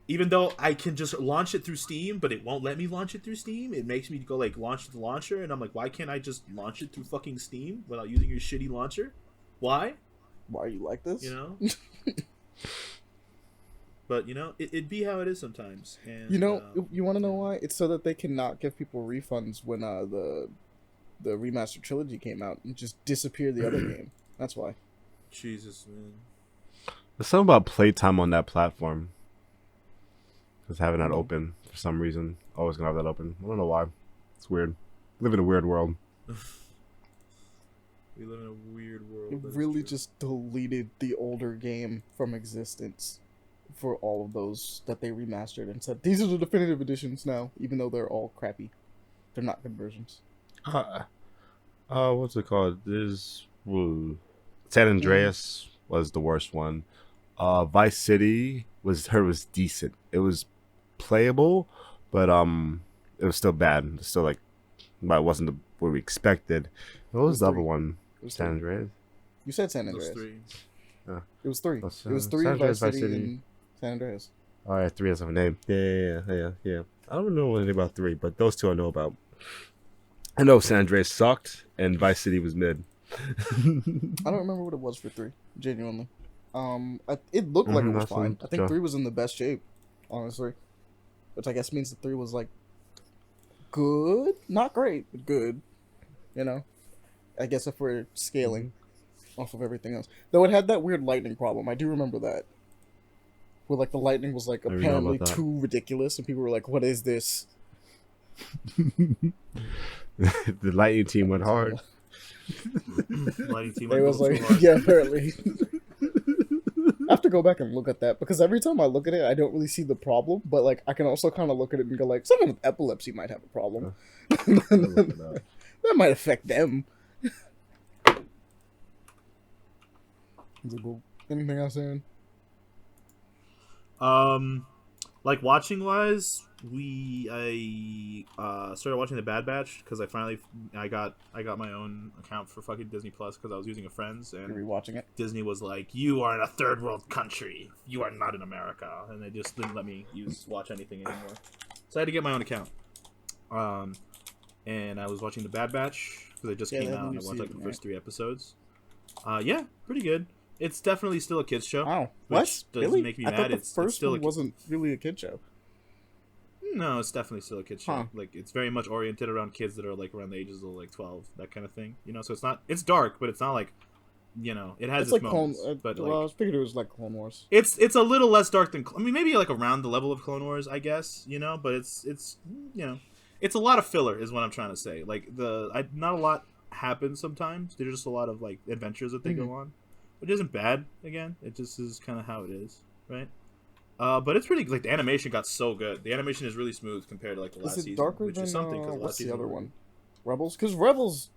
even though I can just launch it through Steam, but it won't let me launch it through Steam. It makes me go like launch the launcher, and I'm like, why can't I just launch it through fucking Steam without using your shitty launcher? Why? Why are you like this? You know. But you know, it be how it is sometimes. And you know, you want to know why? It's so that they cannot give people refunds when the remastered trilogy came out and just disappear the other game. That's why. Jesus, man. There's something about playtime on that platform. Just having that open for some reason. Always gonna have that open. I don't know why. It's weird. We live in a weird world. We live in a weird world. It really just deleted the older game from existence for all of those that they remastered and said, these are the definitive editions now, even though they're all crappy. They're not good versions. What's it called? San Andreas was the worst one. Vice City was decent. It was playable, but it was still bad. It was still like, but it wasn't what we expected. What was the other one? San Andreas. You said San Andreas. Those three. It was three. It was three. Vice City and San Andreas. All right, 3 has a name. Yeah. I don't know anything about 3, but those 2 I know about. I know San Andreas sucked and Vice City was mid. I don't remember what it was for 3. Genuinely. It looked like it was fine. I think 3 was in the best shape, honestly. Which I guess means that 3 was like good, not great, but good. You know, I guess if we're scaling off of everything else, though it had that weird lightning problem. I do remember that, where like the lightning was like apparently too ridiculous, and people were like, "What is this?" The lightning team went hard. Lighting team It was like, yeah, apparently. I have to go back and look at that because every time I look at it, I don't really see the problem. But like, I can also kind of look at it and go like, someone with epilepsy might have a problem. That might affect them. Anything else, Aaron? Like watching wise, I started watching The Bad Batch because I got my own account for fucking Disney Plus because I was using a friend's and You're rewatching it. Disney was like, "You are in a third world country. You are not in America," and they just didn't let me watch anything anymore. So I had to get my own account. And I was watching The Bad Batch because it just came out and I watched like the first 3 episodes. Yeah, pretty good. It's definitely still a kids show. Wow, which doesn't really? make me I mad. thought the It's first still one wasn't really a kid show. No, it's definitely still a kids show. Huh. Like it's very much oriented around kids that are like around the ages of like 12, that kind of thing. You know, so it's dark, but it's not like, you know, it has It's its like moments. Clone. But Well, I like, figured it was like Clone Wars. it's a little less dark than I mean maybe like around the level of Clone Wars, I guess. You know, but it's you know, it's a lot of filler is what I'm trying to say. Like not a lot happens sometimes. There's just a lot of like adventures that they go on, which isn't bad. Again, it just is kind of how it is, right? But it's pretty like the animation got so good. The animation is really smooth compared to like the last season, darker which than is something. Because what's the other was- one? Rebels, because Rebels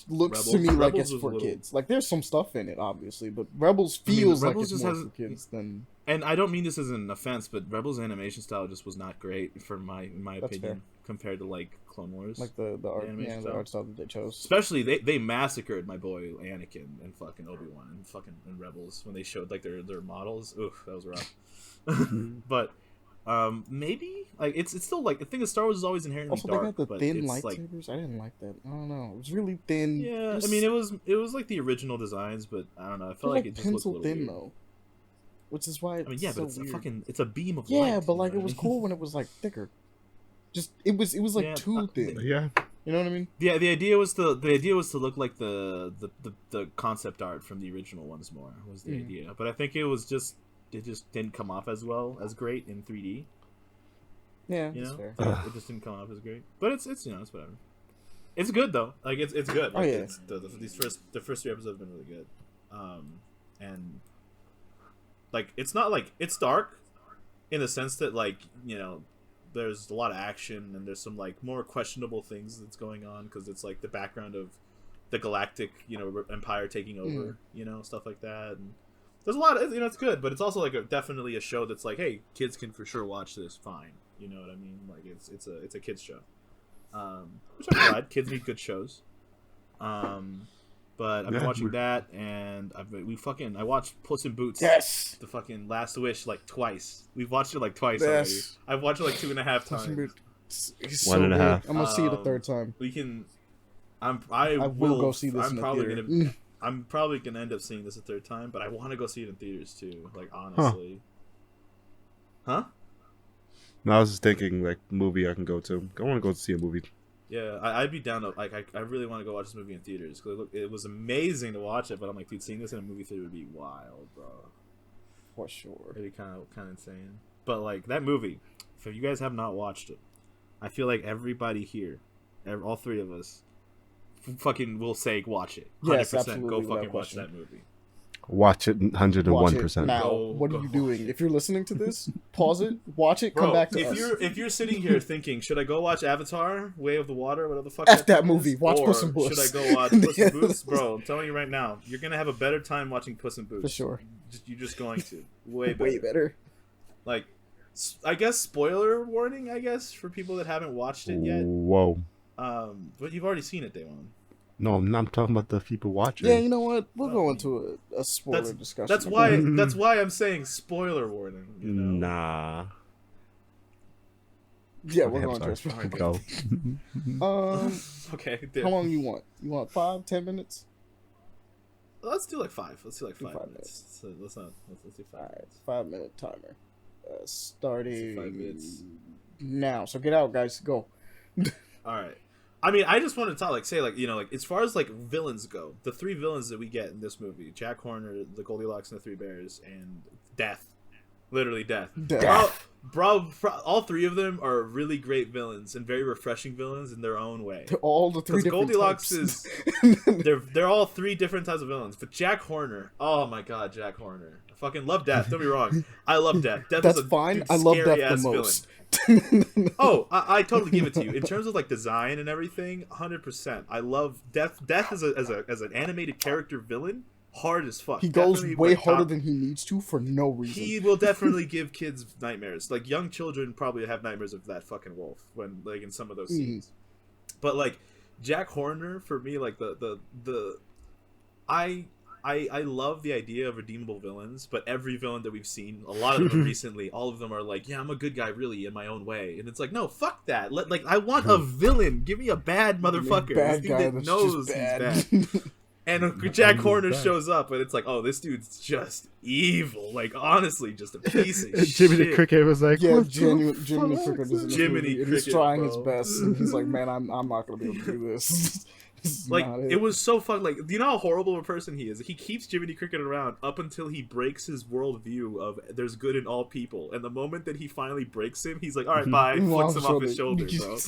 looks to me like it's for kids. Like there's some stuff in it, obviously, but Rebels feels like it's more for kids than. And I don't mean this as an offense, but Rebels' animation style just was not great for in my opinion, compared to like Clone Wars. Like the art, the art style that they chose. Especially they massacred my boy Anakin and fucking Obi-Wan and Rebels when they showed like their models. Oof, that was rough. But maybe like it's still like the thing is Star Wars is always inherently also, dark. They got the but thin it's lightsabers. I didn't like that. I don't know. It was really thin. Yeah, I mean it was like the original designs, but I don't know. I felt like it just looked a little thin weird. though. Which is why it's but so it's weird. it's a beam of light. Yeah, but like it was cool when it was like thicker. Just it was like too thin. Yeah. You know what I mean? Yeah, the idea was to look like the concept art from the original ones more was the idea. But I think it just didn't come off as great in 3D. Yeah, You that's know, fair. it just didn't come off as great. But it's it's whatever. It's good though. Like it's good. Like, yeah. The first 3 episodes have been really good. And like it's not like it's dark in the sense that like, you know, there's a lot of action and there's some like more questionable things that's going on because it's like the background of the galactic, you know, empire taking over, you know, stuff like that. And there's a lot of, you know, it's good, but it's also like definitely a show that's like, hey, kids can for sure watch this fine. You know what I mean? Like it's a kids show. Which I'm glad kids need good shows. But I've been Yeah. watching that, and I watched Puss in Boots. Yes. The fucking Last Wish like twice. We've watched it like twice Yes. already. I've watched it like 2.5 times. It's One and a good. half. I'm gonna see it a third time. We can. I will go see this in the theater. I'm probably gonna end up seeing this a third time, but I want to go see it in theaters too. Like honestly. Huh? No, I was just thinking like movie I can go to. I want to go see a movie. Yeah, I'd be down to like I really want to go watch this movie in theaters because it was amazing to watch it. But I'm like, dude, seeing this in a movie theater would be wild, bro. For sure. It'd be kind of insane. But like that movie, if you guys have not watched it, I feel like everybody here, all three of us, fucking will say watch it. 100%. Yes, absolutely, Go without fucking watch question. that movie. Watch it Watch it 101%. now. Go- What go are you watch doing? it. If you're listening to this, pause it, watch it, Bro, come back to us. if you're sitting here thinking, should I go watch Avatar, Way of the Water, whatever the fuck? F that thing movie. is? Watch Or Puss in Boots. Should I go watch Puss in Boots, bro? I'm telling you right now, you're gonna have a better time watching Puss in Boots. For sure. You're just going to way better. Way better. Like, I guess spoiler warning. I guess for people that haven't watched it yet. Whoa. But you've already seen it, Day One. No, I'm talking about the people watching. Yeah, you know what? We'll go into a spoiler discussion. That's why. That's why I'm saying spoiler warning. You know. Nah. Yeah, Okay, we're I'm going to a sorry. spoiler. Go. Okay. How long you want? You want 5, 10 minutes? Let's do like 5. Let's do like 5 5 minutes. So let's do 5 Alright, minutes. 5-minute timer. Starting 5 minutes. now. So get out, guys. Go. All right. I mean, I just want to talk, like, say, like, you know, like, as far as, like, villains go, the 3 villains that we get in this movie, Jack Horner, the Goldilocks and the 3 Bears, and Death. Literally Death. Death. Bro, all 3 of them are really great villains and very refreshing villains in their own way. All the 3 Because different Goldilocks types. is... they're all 3 different types of villains. But Jack Horner, oh my god, Jack Horner. I fucking love Death, don't be wrong. I love Death. Death That's is a fine. dude, I love Death the scary-ass most. Oh, I totally give it to you. In terms of like design and everything, 100%. I love Death. Death as an animated character villain, hard as fuck. He goes Definitely, way like, harder top- than he needs to for no reason. He will definitely give kids nightmares. Like young children probably have nightmares of that fucking wolf when like in some of those scenes. But like Jack Horner for me, like I love the idea of redeemable villains, but every villain that we've seen, a lot of them recently, all of them are like, yeah, I'm a good guy really in my own way. And it's like, no, fuck that. I want a villain. Give me a bad motherfucker. Bad This guy dude that that's knows just he's bad. bad. And Jack Horner shows up, and it's like, oh, this dude's just evil. Like, honestly, just a piece of shit. Jimmy the Cricket was like, Yeah, what Jiminy the Cricket is in this Jiminy movie, and he's Cricket, trying bro. his best, and he's like, man, I'm not gonna be able to do this. This is Like, not it was so fun. Like, do you know how horrible of a person he is? He keeps Jiminy Cricket around up until he breaks his worldview of there's good in all people. And the moment that he finally breaks him, he's like, all right, bye. Flicks him off his shoulder, bro.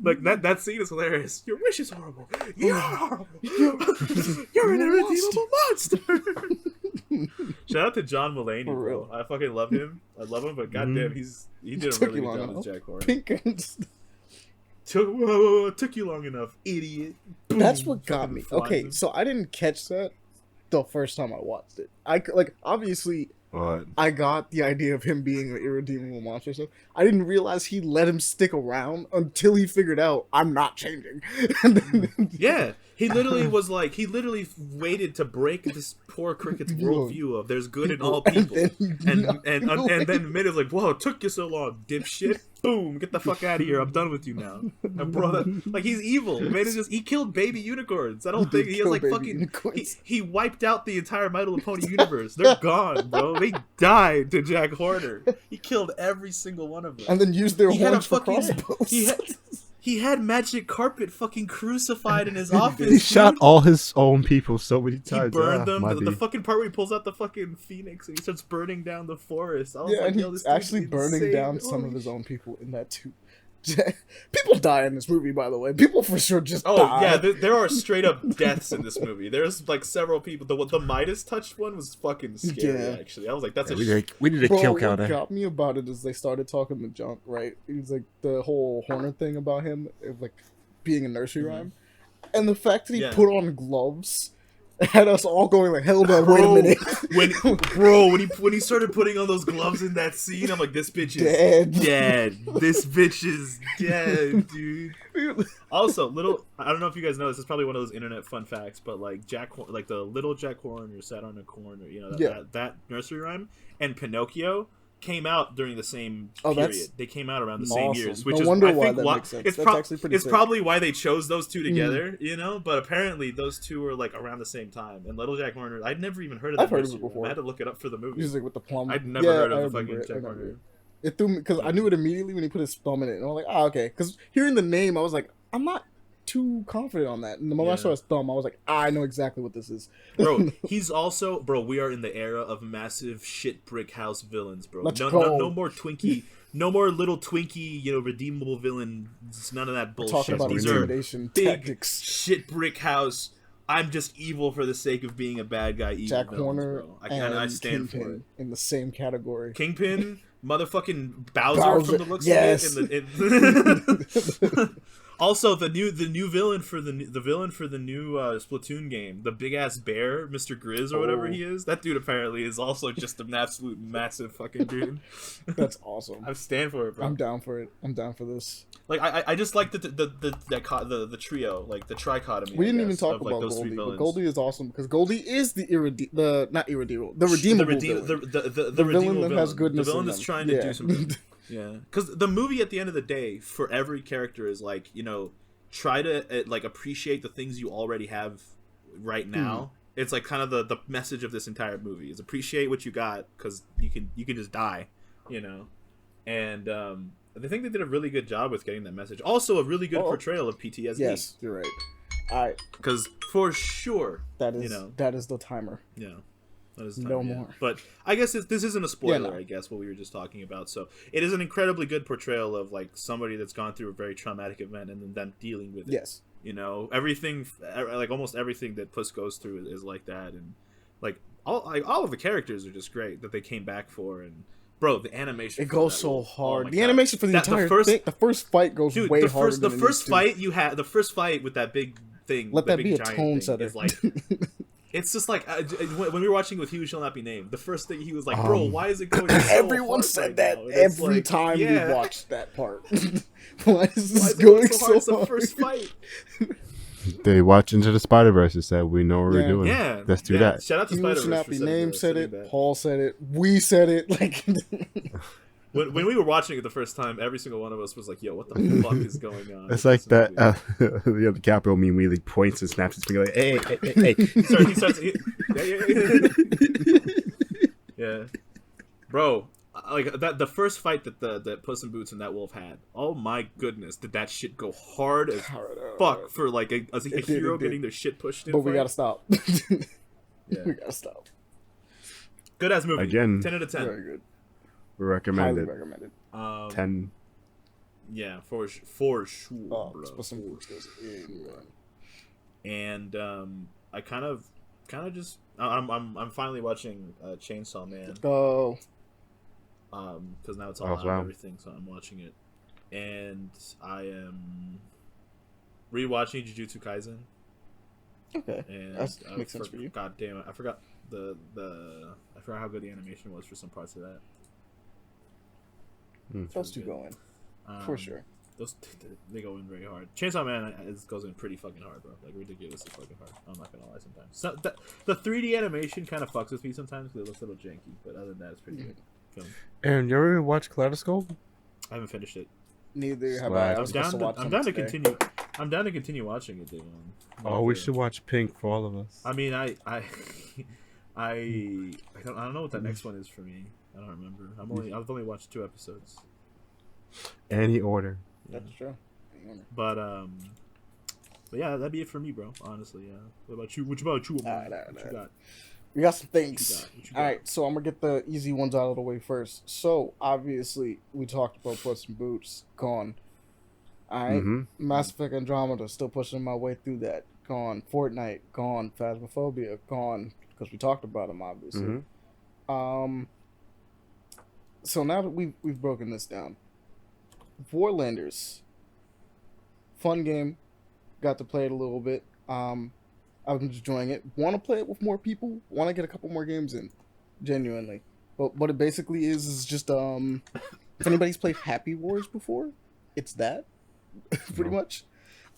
Like, that scene is hilarious. Your wish is horrible. You're horrible. You're an irredeemable monster. Shout out to John Mulaney, For bro. real. I fucking love him. I love him, but goddamn, he did a Took really you good long job as enough. Jack Horner. Pink. Took you long enough, idiot. Boom, That's what got fucking me. flies Okay, him. so I didn't catch that the first time I watched it. Obviously, What? I got the idea of him being an irredeemable monster. So I didn't realize he let him stick around until he figured out I'm not changing. And then- Yeah, he literally was like, he literally waited to break this poor cricket's worldview of there's good in all people, and then made it like, whoa, it took you so long, dipshit. Boom, get the fuck out of here. I'm done with you now. And bro, like he's evil. Man, it's just he killed baby unicorns. I don't think he has kill like baby fucking. unicorns. He wiped out the entire My Little Pony universe. They're gone, bro. They died to Jack Horner. He killed every single one of them. and then used their He had a horns for fucking. crossbows. He had Magic Carpet fucking crucified in his office. He shot dude. all his own people so many He times. burned Ah, them. might The be. fucking part where he pulls out the fucking phoenix and he starts burning down the forest. I was Yeah, like, and yo, this he's dude's actually burning insane. down some Holy of his own people in that too. People die in this movie, by the way. People for sure just Oh die. yeah, there are straight up deaths in this movie. There's like several people. The Midas touched one was fucking scary. Yeah. Actually, I was like, that's Yeah, a we need a Bro, kill what counter. got me about it is they started talking the junk, right? It was like the whole Horner thing about him, of like being a nursery rhyme, and the fact that he Yeah. put on gloves had us all going like, "Hold on, wait a minute." When he started putting on those gloves in that scene, I'm like, this bitch is Dead. dead. This bitch is dead, dude. Also, I don't know if you guys know this. It's probably one of those internet fun facts, but like like the little Jack Horner sat on a corner, you know, that nursery rhyme, and Pinocchio came out during the same period. They came out around the same years, which is I think makes sense. That's actually pretty sick. Probably why they chose those two together, you know. But apparently those two were like around the same time. And Little Jack Horner, I'd never even heard of that. I've heard of it before. I had to look it up for the movie. Music with the plum. I'd never heard of the fucking Jack Horner. It threw me because I knew it immediately when he put his thumb in it, and I was like, okay. Because hearing the name, I was like, I'm not too confident on that. And the moment I saw his thumb, I was like, I know exactly what this is. Bro, he's also we are in the era of massive shit brick house villains, bro. No more Twinkie, no more little Twinkie, you know, redeemable villain. None of that bullshit. We're talking about These intimidation are tactics. Big shit brick house. I'm just evil for the sake of being a bad guy. Jack Horner and I stand Kingpin for it. in the same category. Kingpin, motherfucking Bowser from the looks of it. Also, the new villain for the new Splatoon game, the big ass bear, Mr. Grizz or whatever he is. That dude apparently is also just an absolute massive fucking dude. That's awesome. I stand for it, bro. I'm down for it. I'm down for this. Like I just like the trio, like the trichotomy. We didn't even talk about Goldie, but Goldie is awesome because Goldie is the redeemable the villain that has goodness. The villain that's trying to do something. Yeah, because the movie at the end of the day, for every character, is like, you know, try to like appreciate the things you already have right now. It's like kind of the message of this entire movie is appreciate what you got because you can just die, you know. And I think they did a really good job with getting that message. Also, a really good portrayal of PTSD. Yes, you're right. All right, because for sure that is the timer. Yeah. No more. But I guess this isn't a spoiler, I guess, what we were just talking about. So it is an incredibly good portrayal of like somebody that's gone through a very traumatic event and then them dealing with it. Yes. You know, everything, like almost everything that Puss goes through is like that. And like all of the characters are just great that they came back for. And bro, the animation. It goes so hard. The animation for the entire thing, the first fight goes way harder than the first fight you had, the first fight with that big thing. Let that be a tone setter. Is like, it's just like when we were watching with He Who Shall Not Be Named, the first thing he was like, "Bro, why is it going?" So everyone said that every time we watched that part. Why is this going so hard? It's hard? the first fight. They watched Into the Spider-Verse and said, "We know what we're doing. Yeah, let's do that." Shout out to He Who Spider-Verse. Shall Not Be Named said it. Paul said it. We said it. Like. When we were watching it the first time, every single one of us was like, "Yo, what the fuck is going on?" It's like that. The DiCaprio meme where he points and snaps his finger like, "Hey!" He starts. Yeah, bro. Like that. The first fight that Puss in Boots and that wolf had. Oh my goodness, did that shit go hard as fuck for like a hero getting their shit pushed in? But we gotta stop. Yeah, we gotta stop. Good ass movie. Again, 10 out of 10. Very good. Recommended. Highly recommended. 10. Yeah, for sure, bro. And I kind of just I'm finally watching Chainsaw Man. Oh. Because now it's all out and everything, so I'm watching it, and I am rewatching Jujutsu Kaisen. Okay, and that makes sense for you. God damn it, I forgot I forgot how good the animation was for some parts of that. Those two go in for sure. They go in very hard. Chainsaw Man goes in pretty fucking hard, bro. Like ridiculously fucking hard. I'm not gonna lie. Sometimes the 3D animation kind of fucks with me sometimes because it looks a little janky, but other than that, it's pretty good. Film. Aaron, you ever watch Kaleidoscope? I haven't finished it. Neither have I. I'm down to continue. I'm down to continue watching it, Devon. Oh, we should watch Pink for all of us. I mean, I don't know what that next one is for me. I don't remember. I've only watched 2 episodes. Any order. That's true. But yeah, that'd be it for me, bro. Honestly, yeah. What about you? What you got? We got some things. All right, so I'm gonna get the easy ones out of the way first. So obviously, we talked about Puss in Boots, gone. All right, Mass Effect Andromeda, still pushing my way through that, gone. Fortnite, gone. Phasmophobia, gone, because we talked about them obviously. So now that we've broken this down, Warlanders, fun game, got to play it a little bit. I I'm enjoying it. Want to play it with more people. Want to get a couple more games in, genuinely. But what it basically is just if anybody's played Happy Wars before, it's that pretty much.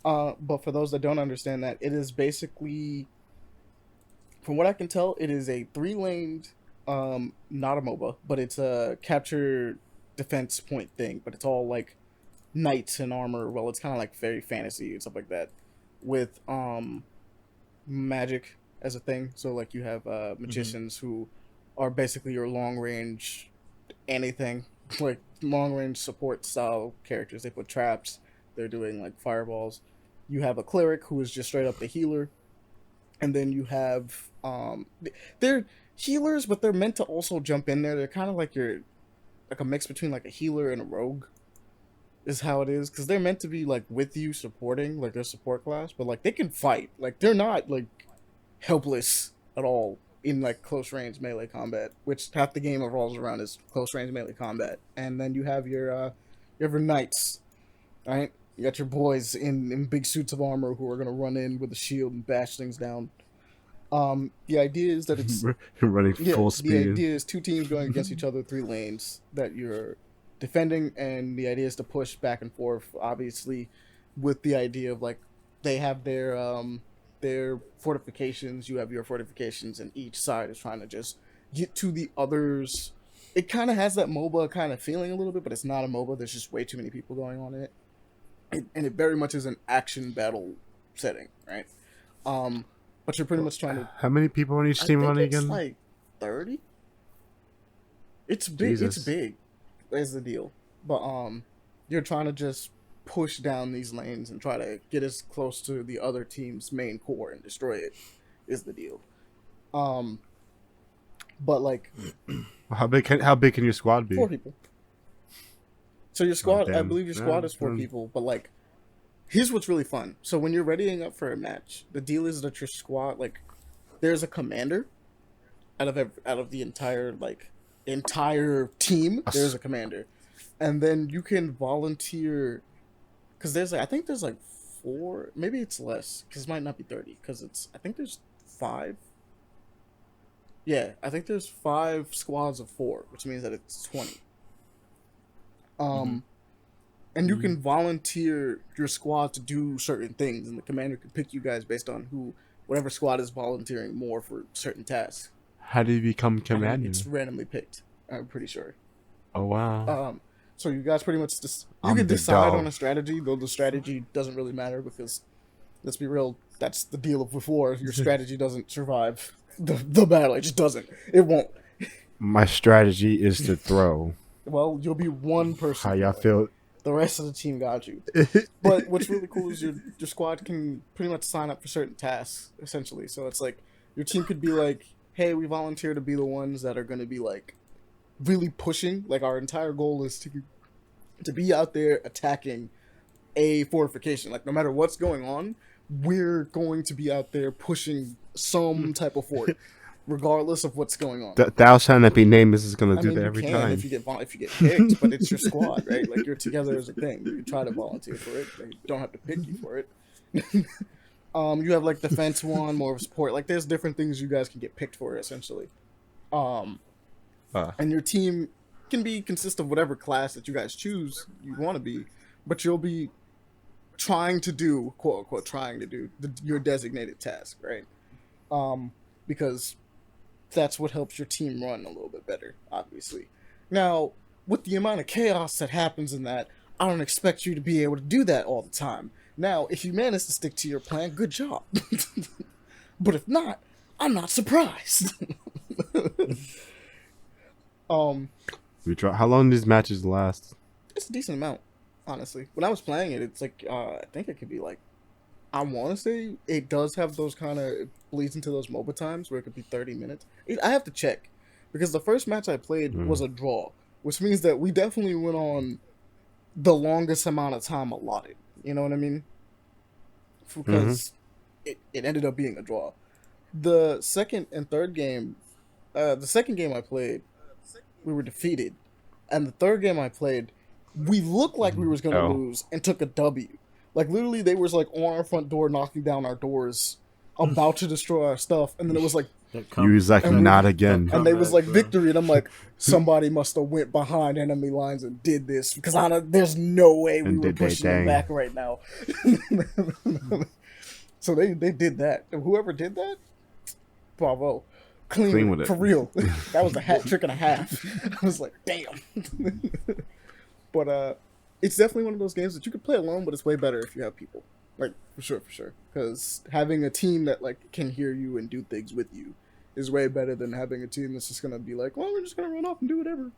But for those that don't understand that, it is basically, from what I can tell, it is a 3-laned, not a MOBA, but it's a capture defense point thing. But it's all like knights in armor. Well, it's kind of like very fantasy and stuff like that, with magic as a thing. So like you have magicians who are basically your long range anything, like long range support style characters. They put traps. They're doing like fireballs. You have a cleric who is just straight up the healer, and then you have they're healers, but they're meant to also jump in there. They're kind of like like a mix between like a healer and a rogue, is how it is, because they're meant to be like with you supporting, like their support class, but like they can fight. Like they're not like helpless at all in like close range melee combat, which half the game revolves around is close range melee combat. And then you have your knights, right? You got your boys in big suits of armor who are gonna run in with a shield and bash things down. The idea is that it's running full speed. The idea is 2 teams going against each other, 3 lanes that you're defending, and the idea is to push back and forth, obviously, with the idea of like they have their fortifications, you have your fortifications, and each side is trying to just get to the others. It kind of has that MOBA kind of feeling a little bit, but it's not a MOBA. There's just way too many people going on in it. And it very much is an action battle setting, right? But you're pretty much trying to... How many people on each team running again? It's like 30? It's big. Jesus. It's big. Is the deal. But you're trying to just push down these lanes and try to get as close to the other team's main core and destroy it, is the deal. But like, how big can your squad be? 4 people. So your squad, Oh, I believe your squad is 4 damn. people. But like, here's what's really fun. So when you're readying up for a match, the deal is that your squad, like, there's a commander out of the entire team. There's a commander, and then you can volunteer, because I think there's like 4, maybe it's less, because it might not be 30, because I think there's 5. Yeah, I think there's 5 squads of 4, which means that it's 20. And you can volunteer your squad to do certain things, and the commander can pick you guys based on whatever squad is volunteering more for certain tasks. How do you become commander? It's randomly picked, I'm pretty sure. Oh wow. So you guys pretty much just I'm can the decide dog. on a strategy, though the strategy doesn't really matter, because let's be real, that's the deal of before. Your strategy doesn't survive the battle. It just doesn't. It won't. My strategy is to throw. Well, you'll be one person. How y'all feel? The rest of the team got you. But what's really cool is your squad can pretty much sign up for certain tasks, essentially. So it's like your team could be like, hey, we volunteer to be the ones that are going to be like really pushing. Like our entire goal is to be out there attacking a fortification. Like no matter what's going on, we're going to be out there pushing some type of fort, regardless of what's going on. Thou shalt not be named. This is gonna do that every time. If you get picked, but it's your squad, right? Like you're together as a thing. You can try to volunteer for it. They don't have to pick you for it. You have like defense one, more of support. Like there's different things you guys can get picked for, essentially. And your team can consist of whatever class that you guys choose you want to be, but you'll be trying to do, quote unquote, your designated task, right? Because that's what helps your team run a little bit better, obviously. Now, with the amount of chaos that happens in that, I don't expect you to be able to do that all the time. Now, if you manage to stick to your plan, good job. But if not, I'm not surprised. How long do these matches last? It's a decent amount, honestly. When I was playing it, it's like, I think it could be like, I want to say it does have those kind of, it bleeds into those MOBA times where it could be 30 minutes. I have to check, because the first match I played was a draw, which means that we definitely went on the longest amount of time allotted. You know what I mean? Because it ended up being a draw. The second and third game, the second game I played, we were defeated. And the third game I played, we looked like we was going to lose and took a W. Like, literally, they was, like, on our front door, knocking down our doors, about to destroy our stuff, and then it was like, You was like, not again. and they was like bro. victory, and I'm like, somebody must have went behind enemy lines and did this because there's no way we And were did they pushing them thing. back right now. So they did that. And whoever did that, bravo, clean with it. for real. That was a hat trick and a half. I was like, damn. But it's definitely one of those games that you could play alone, but it's way better if you have people. Like, for sure. Because having a team that, like, can hear you and do things with you is way better than having a team that's just going to be like, well, we're just going to run off and do whatever.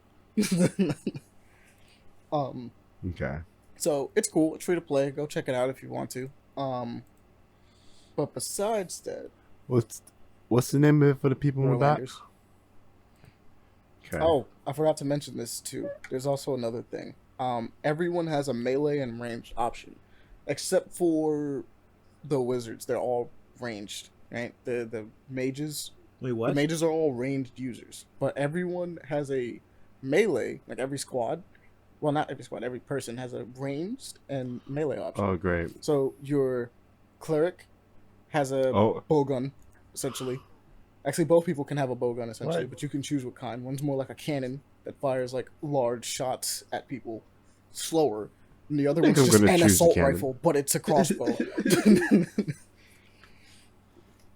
Okay. So, it's cool. It's free to play. Go check it out if you want to. But besides that... What's the name of it for the people in the back? Warlanders. Okay. Oh, I forgot to mention this, too. There's also another thing. Everyone has a melee and ranged option. Except for the wizards. They're all ranged, right? The mages... Wait, what? The mages are all ranged users. But everyone has a melee, like every squad. Well, not every squad. Every person has a ranged and melee option. Oh, great. So your cleric has a bowgun, essentially. Actually, both people can have a bowgun, essentially, but you can choose what kind. One's more like a cannon that fires like large shots at people, slower. And the other one's just an assault rifle, but it's a crossbow.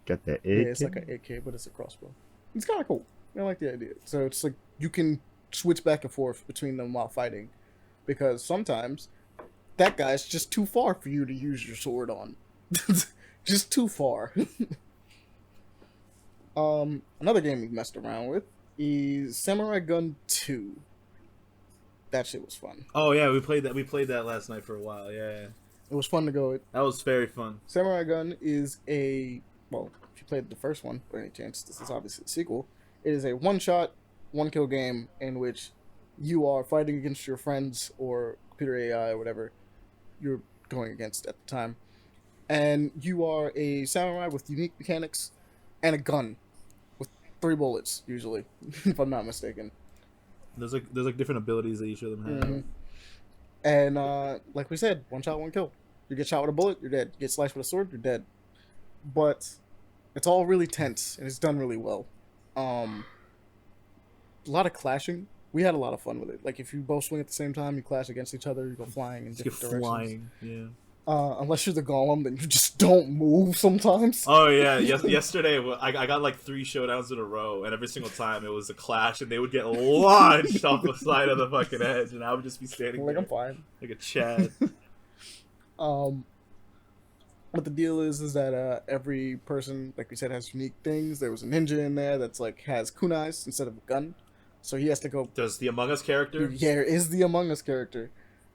Got that AK? Yeah, it's like an AK, but it's a crossbow. It's kind of cool. I like the idea. So it's like you can switch back and forth between them while fighting, because sometimes that guy's just too far for you to use your sword on. Just too far. Another game we've messed around with is Samurai Gun 2. That shit was fun. Oh yeah, we played that last night for a while. Yeah. It was fun to go. That was very fun. Samurai Gun is well, if you played the first one, by any chance, this is obviously the sequel. It is a one-shot, one-kill game in which you are fighting against your friends or computer AI or whatever you're going against at the time. And you are a samurai with unique mechanics and a gun with 3 bullets, usually, if I'm not mistaken. There's like different abilities that each of them have. Mm-hmm. And like we said, one shot, one kill. You get shot with a bullet, you're dead. You get sliced with a sword, you're dead. But it's all really tense, and it's done really well. A lot of clashing. We had a lot of fun with it. Like, if you both swing at the same time, you clash against each other, you go flying in different directions. Flying, yeah. Unless you're the golem, then you just don't move sometimes. Oh yeah, yesterday I got like 3 showdowns in a row, and every single time it was a clash, and they would get launched off the side of the fucking edge, and I would just be standing Like, there I'm fine. like a Chad. What the deal is that every person, like we said, has unique things. There was a ninja in there that's like has kunais instead of a gun, so he has to go. Does the Among Us character? Yeah, there is the Among Us character.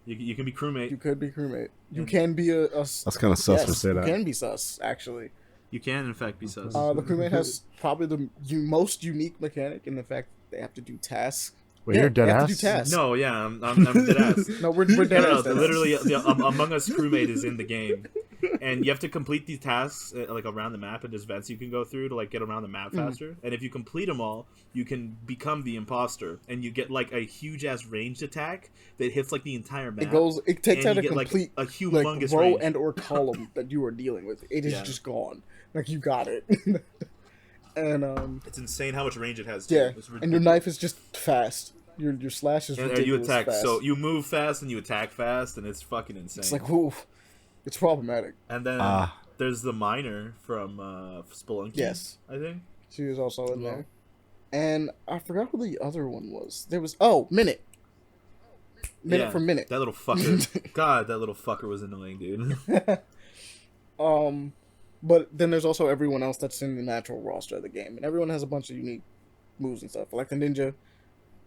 You can be crewmate. You could be crewmate. You can be a That's kind of sus to say that. You can be sus, actually. You can, in fact, be sus. The crewmate has probably the most unique mechanic in the fact that they have to do tasks. Wait, you're dead they have ass? to do tasks. No, yeah, I'm dead ass. No, we're dead ass. Literally, the Among Us crewmate is in the game, and you have to complete these tasks like around the map, and there's vents you can go through to like get around the map faster. And if you complete them all, you can become the imposter, and you get like a huge ass ranged attack that hits like the entire map. It takes out a complete like, a humongous row range. and or column that you are dealing with. It is just gone. Like, you got it. And it's insane how much range it has. Too. Yeah, and your knife is just fast. Your slash is ridiculous. And you attack, fast. so you move fast and you attack fast, and it's fucking insane. It's like, ooh, it's problematic. And then there's the miner from Spelunky. Yes, I think she was also in there. And I forgot who the other one was. There was Minute for Minute. That little fucker. God, that little fucker was annoying, dude. But then there's also everyone else that's in the natural roster of the game, and everyone has a bunch of unique moves and stuff. I like the ninja.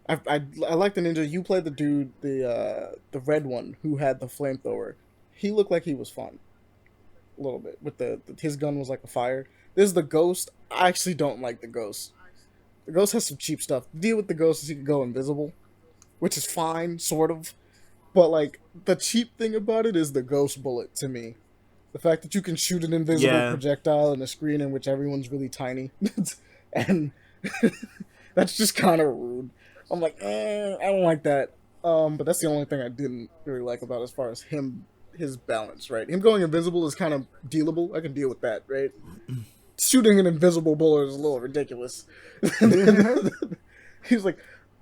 I like the ninja. You played the dude, the red one who had the flamethrower. He looked like he was fun, a little bit. With his gun was like a fire. There's the ghost. I actually don't like the ghost. The ghost has some cheap stuff. The deal with the ghost is he can go invisible, which is fine, sort of. But like the cheap thing about it is the ghost bullet to me. The fact that you can shoot an invisible projectile in a screen in which everyone's really tiny. And that's just kind of rude. I'm like, I don't like that. But that's the only thing I didn't really like about as far as his balance, right? Him going invisible is kind of dealable. I can deal with that, right? shooting an invisible bullet is a little ridiculous. He's like,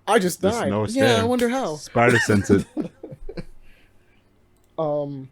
I just There's died. no Yeah, I stare. wonder how. Spider sense. And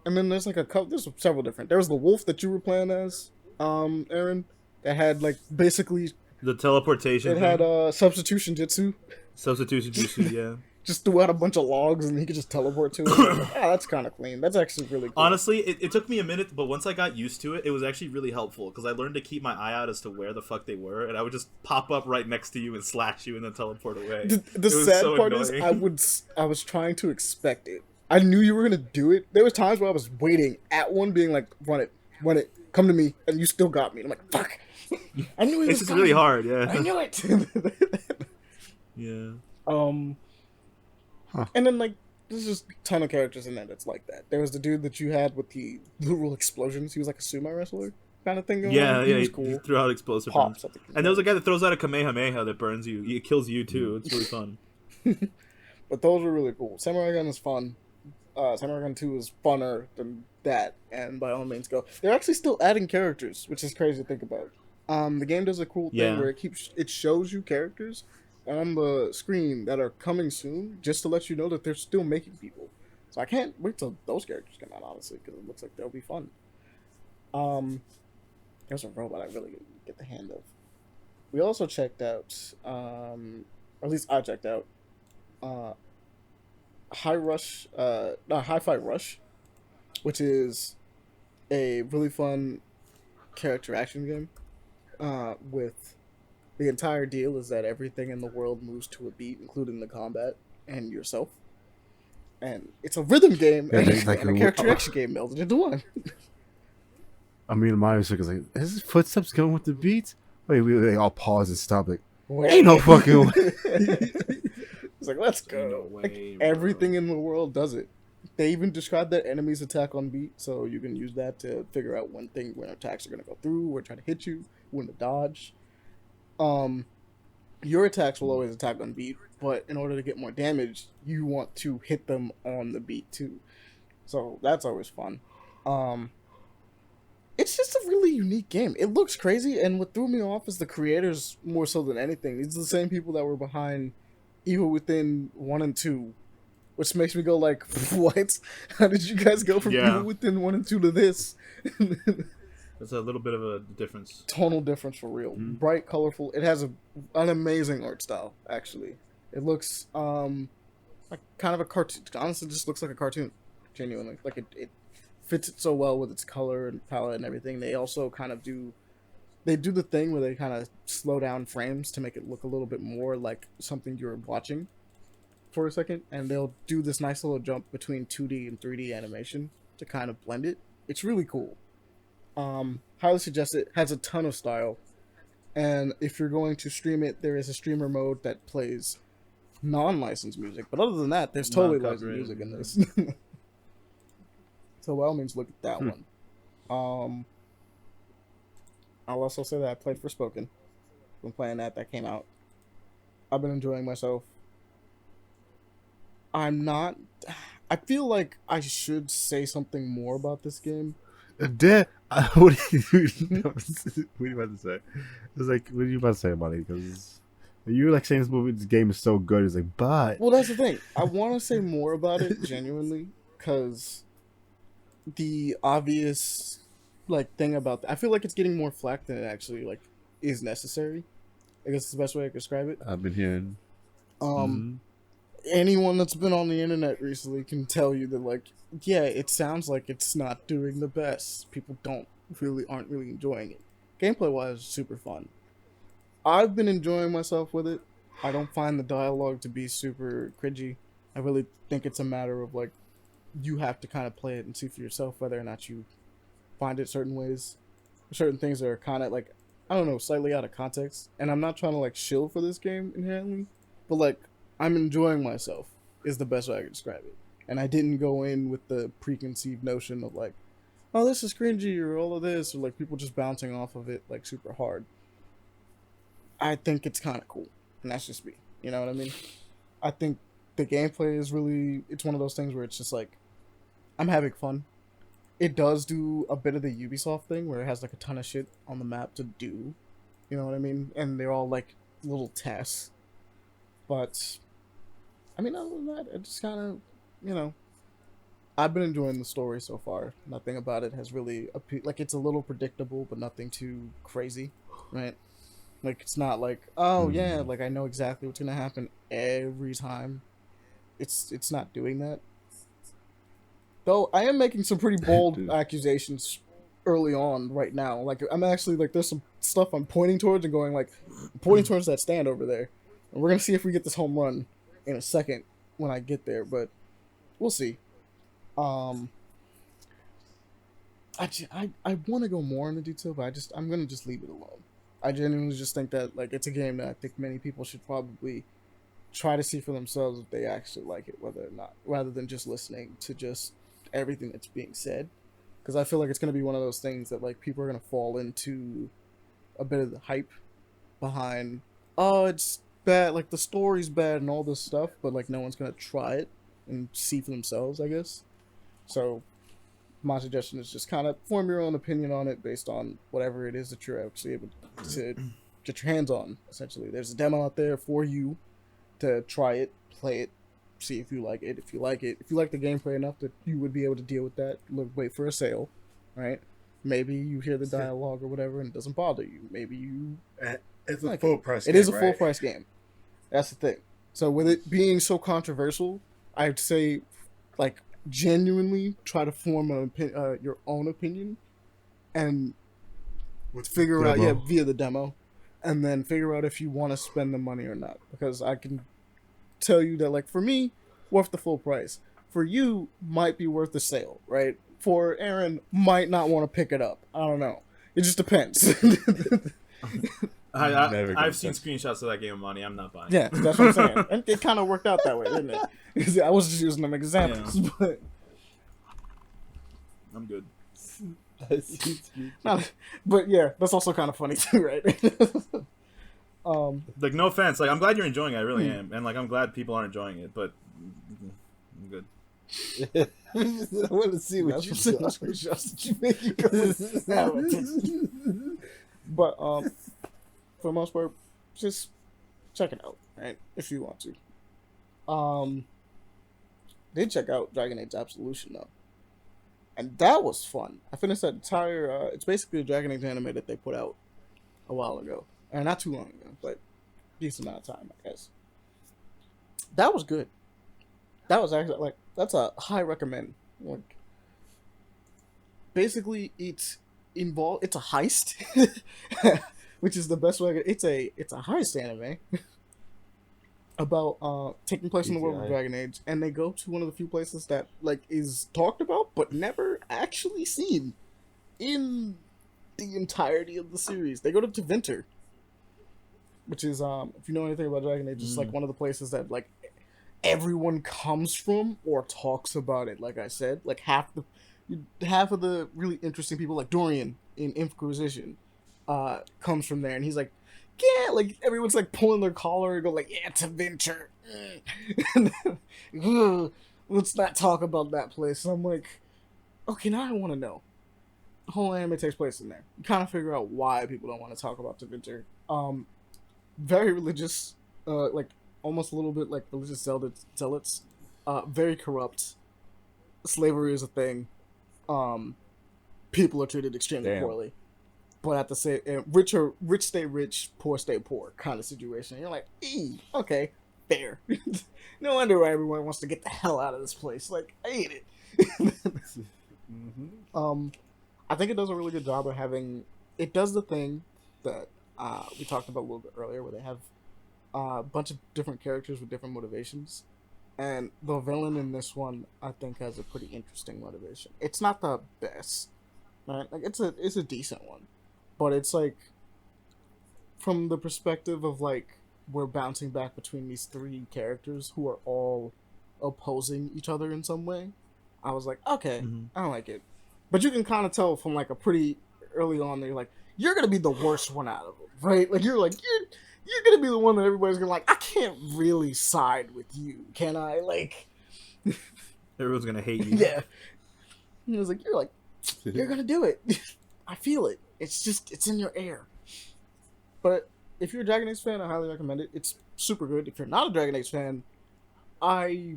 then there's like there's several different. There was the wolf that you were playing as, Aaron, that had like basically The teleportation. it had substitution jutsu. Substitution jutsu, yeah. Just threw out a bunch of logs and he could just teleport to it. Like, that's kind of clean. That's actually really cool. Honestly, it took me a minute, but once I got used to it, it was actually really helpful because I learned to keep my eye out as to where the fuck they were, and I would just pop up right next to you and slash you and then teleport away. The sad so part annoying. is I was trying to expect it. I knew you were gonna do it. There was times where I was waiting at one, being like, "Run it, come to me," and you still got me. And I'm like, "Fuck!" I knew it was It's just really hard, yeah. I knew it. Yeah. And then like there's just a ton of characters in there that's like that. There was the dude that you had with the literal explosions. He was like a sumo wrestler kind of thing going Yeah, on. yeah, He was he cool. threw out explosive Pops, bombs. I think. And there was a guy that throws out a Kamehameha that burns you. It kills you too. It's really fun. But those were really cool. Samurai Gun is fun. Samurai Gun 2 is funner than that, and by all means go. They're actually still adding characters, which is crazy to think about. The game does a cool thing Yeah. where it shows you characters on the screen that are coming soon, just to let you know that they're still making people. So I can't wait till those characters come out, honestly, because it looks like they'll be fun. There's a robot I really get the hand of. We also checked out, or at least I checked out, Hi-Fi Rush, which is a really fun character action game. With the entire deal is that everything in the world moves to a beat, including the combat and yourself. And it's a rhythm game Yeah, and, it's like and a character action game melded into one. I mean, Mario was like, is his footsteps going with the beats? Wait, they all pause and stop. Like, Wait. ain't no fucking way. It's like, let's go. No way, Like, bro. everything in the world does it. They even describe that enemies attack on beat, so you can use that to figure out when attacks are gonna go through, or try to hit you, when to dodge. Your attacks will always attack on beat, but in order to get more damage, you want to hit them on the beat too. So that's always fun. It's just a really unique game. It looks crazy, and what threw me off is the creators more so than anything. These are the same people that were behind Evil Within 1 and 2, which makes me go like, what? How did you guys go from Yeah. Evil Within 1 and 2 to this? That's a little bit of a difference. Tonal difference for real. Bright, colorful. It has an amazing art style, actually. It looks like kind of a cartoon. Honestly, it just looks like a cartoon. Genuinely. Like it fits it so well with its color and palette and everything. They also kind of do the thing where they kind of slow down frames to make it look a little bit more like something you're watching for a second, and they'll do this nice little jump between 2D and 3D animation to kind of blend it. It's really cool. Highly suggest it. Has a ton of style, and if you're going to stream it, there is a streamer mode that plays non-licensed music, but other than that, there's totally licensed music in this. So by all means, look at that one. I'll also say that I played Forspoken. Been playing that came out. I've been enjoying myself. I feel like I should say something more about this game. What are you about to say? It's like, what are you about to say about it? Because you were like saying this game is so good. It's like, but Well, that's the thing. I want to say more about it genuinely, because the obvious thing about I feel like it's getting more flack than it actually is necessary. I guess it's the best way I can describe it. I've been hearing. Anyone that's been on the internet recently can tell you that yeah, it sounds like it's not doing the best. People aren't really enjoying it. Gameplay wise, super fun. I've been enjoying myself with it. I don't find the dialogue to be super cringy. I really think it's a matter of you have to kind of play it and see for yourself whether or not you find it certain ways. Certain things are kind of I don't know, slightly out of context. And I'm not trying to shill for this game inherently, but I'm enjoying myself is the best way I can describe it. And I didn't go in with the preconceived notion of oh, this is cringy or all of this, or people just bouncing off of it super hard. I think it's kind of cool, and that's just me. You know what I mean? I think the gameplay is really, it's one of those things where it's just I'm having fun. it does do a bit of the Ubisoft thing where it has like a ton of shit on the map to do. You know what I mean? And they're all like little tests. But I mean, other than that, it just kind of, you know, I've been enjoying the story so far. Nothing about it has really like it's a little predictable, but nothing too crazy, right? Like it's not like, oh yeah, like I know exactly what's gonna happen every time. It's not doing that. Though I am making some pretty bold accusations early on right now. Like I'm actually like there's some stuff I'm pointing towards and going like I'm pointing towards that stand over there. And we're gonna see if we get this home run in a second when I get there, but we'll see. I want to go more into detail, but I'm gonna just leave it alone. I genuinely just think that like it's a game that I think many people should probably try to see for themselves if they actually like it, whether or not, rather than just listening to just everything that's being said. Because I feel like it's gonna be one of those things that like people are gonna fall into a bit of the hype behind. Oh, it's bad. Like the story's bad and all this stuff, but like no one's gonna try it and see for themselves, I guess. So my suggestion is just kind of form your own opinion on it based on whatever it is that you're actually able to get your hands on, essentially. There's a demo out there for you to try it, play it, see if you like it. If you like the gameplay enough that you would be able to deal with that, wait for a sale, right? Maybe you hear the dialogue or whatever and it doesn't bother you. Maybe you... It's a full price game, It is a full price game. That's the thing. So with it being so controversial, I'd say, like, genuinely try to form your own opinion and figure out via the demo, and then figure out if you want to spend the money or not, because I can tell you that like for me worth the full price, for you might be worth the sale, right? For Aaron might not want to pick it up. I don't know, it just depends. I've seen screenshots of that game of money. I'm not buying. Yeah, that's what I'm saying. And it kind of worked out that way, didn't it? I was just using them examples, but I'm good. But yeah, that's also kind of funny too, right? Like, no offense. Like, I'm glad you're enjoying it. I really am, and like, I'm glad people are enjoying it. But I'm good. I want to see what you saw. But for the most part, just check it out, right? If you want to. Did check out Dragon Age Absolution though, and that was fun. I finished that entire. It's basically a Dragon Age anime that they put out a while ago, and not too long ago, but decent amount of time, I guess. That was good. That was actually like that's a high recommend. Like, basically, it's involved. It's a heist, which is the best way. It's a heist anime about taking place in the world of Dragon Age, and they go to one of the few places that like is talked about but never actually seen in the entirety of the series. They go to Tevinter, which is if you know anything about Dragon Age, it's like one of the places that like everyone comes from or talks about it. Like I said, like half of the really interesting people, like Dorian in Inquisition, comes from there, and he's like, yeah, like everyone's like pulling their collar and go like, yeah, Tevinter. Let's not talk about that place. And I'm like, okay, now I want to know. The whole anime takes place in there. You kind of figure out why people don't want to talk about Tevinter. Very religious, like almost a little bit like religious zealots. Very corrupt. Slavery is a thing. People are treated extremely poorly. But at the same, rich stay rich, poor stay poor kind of situation. You're like, okay, fair. No wonder why everyone wants to get the hell out of this place. Like, I hate it. I think it does a really good job of having. It does the thing that we talked about a little bit earlier, where they have a bunch of different characters with different motivations, and the villain in this one, I think, has a pretty interesting motivation. It's not the best, right? Like it's a decent one. But it's like, from the perspective of like, we're bouncing back between these three characters who are all opposing each other in some way. I was like, okay, I don't like it. But you can kind of tell from like a pretty early on that you're like, you're going to be the worst one out of them, right? Like, you're going to be the one that everybody's going to like, I can't really side with you, can I? Like, everyone's going to hate you. Yeah. And it was like, you're gonna do it. I feel it. It's in your air. But if you're a Dragon Age fan, I highly recommend it. It's super good. If you're not a Dragon Age fan, I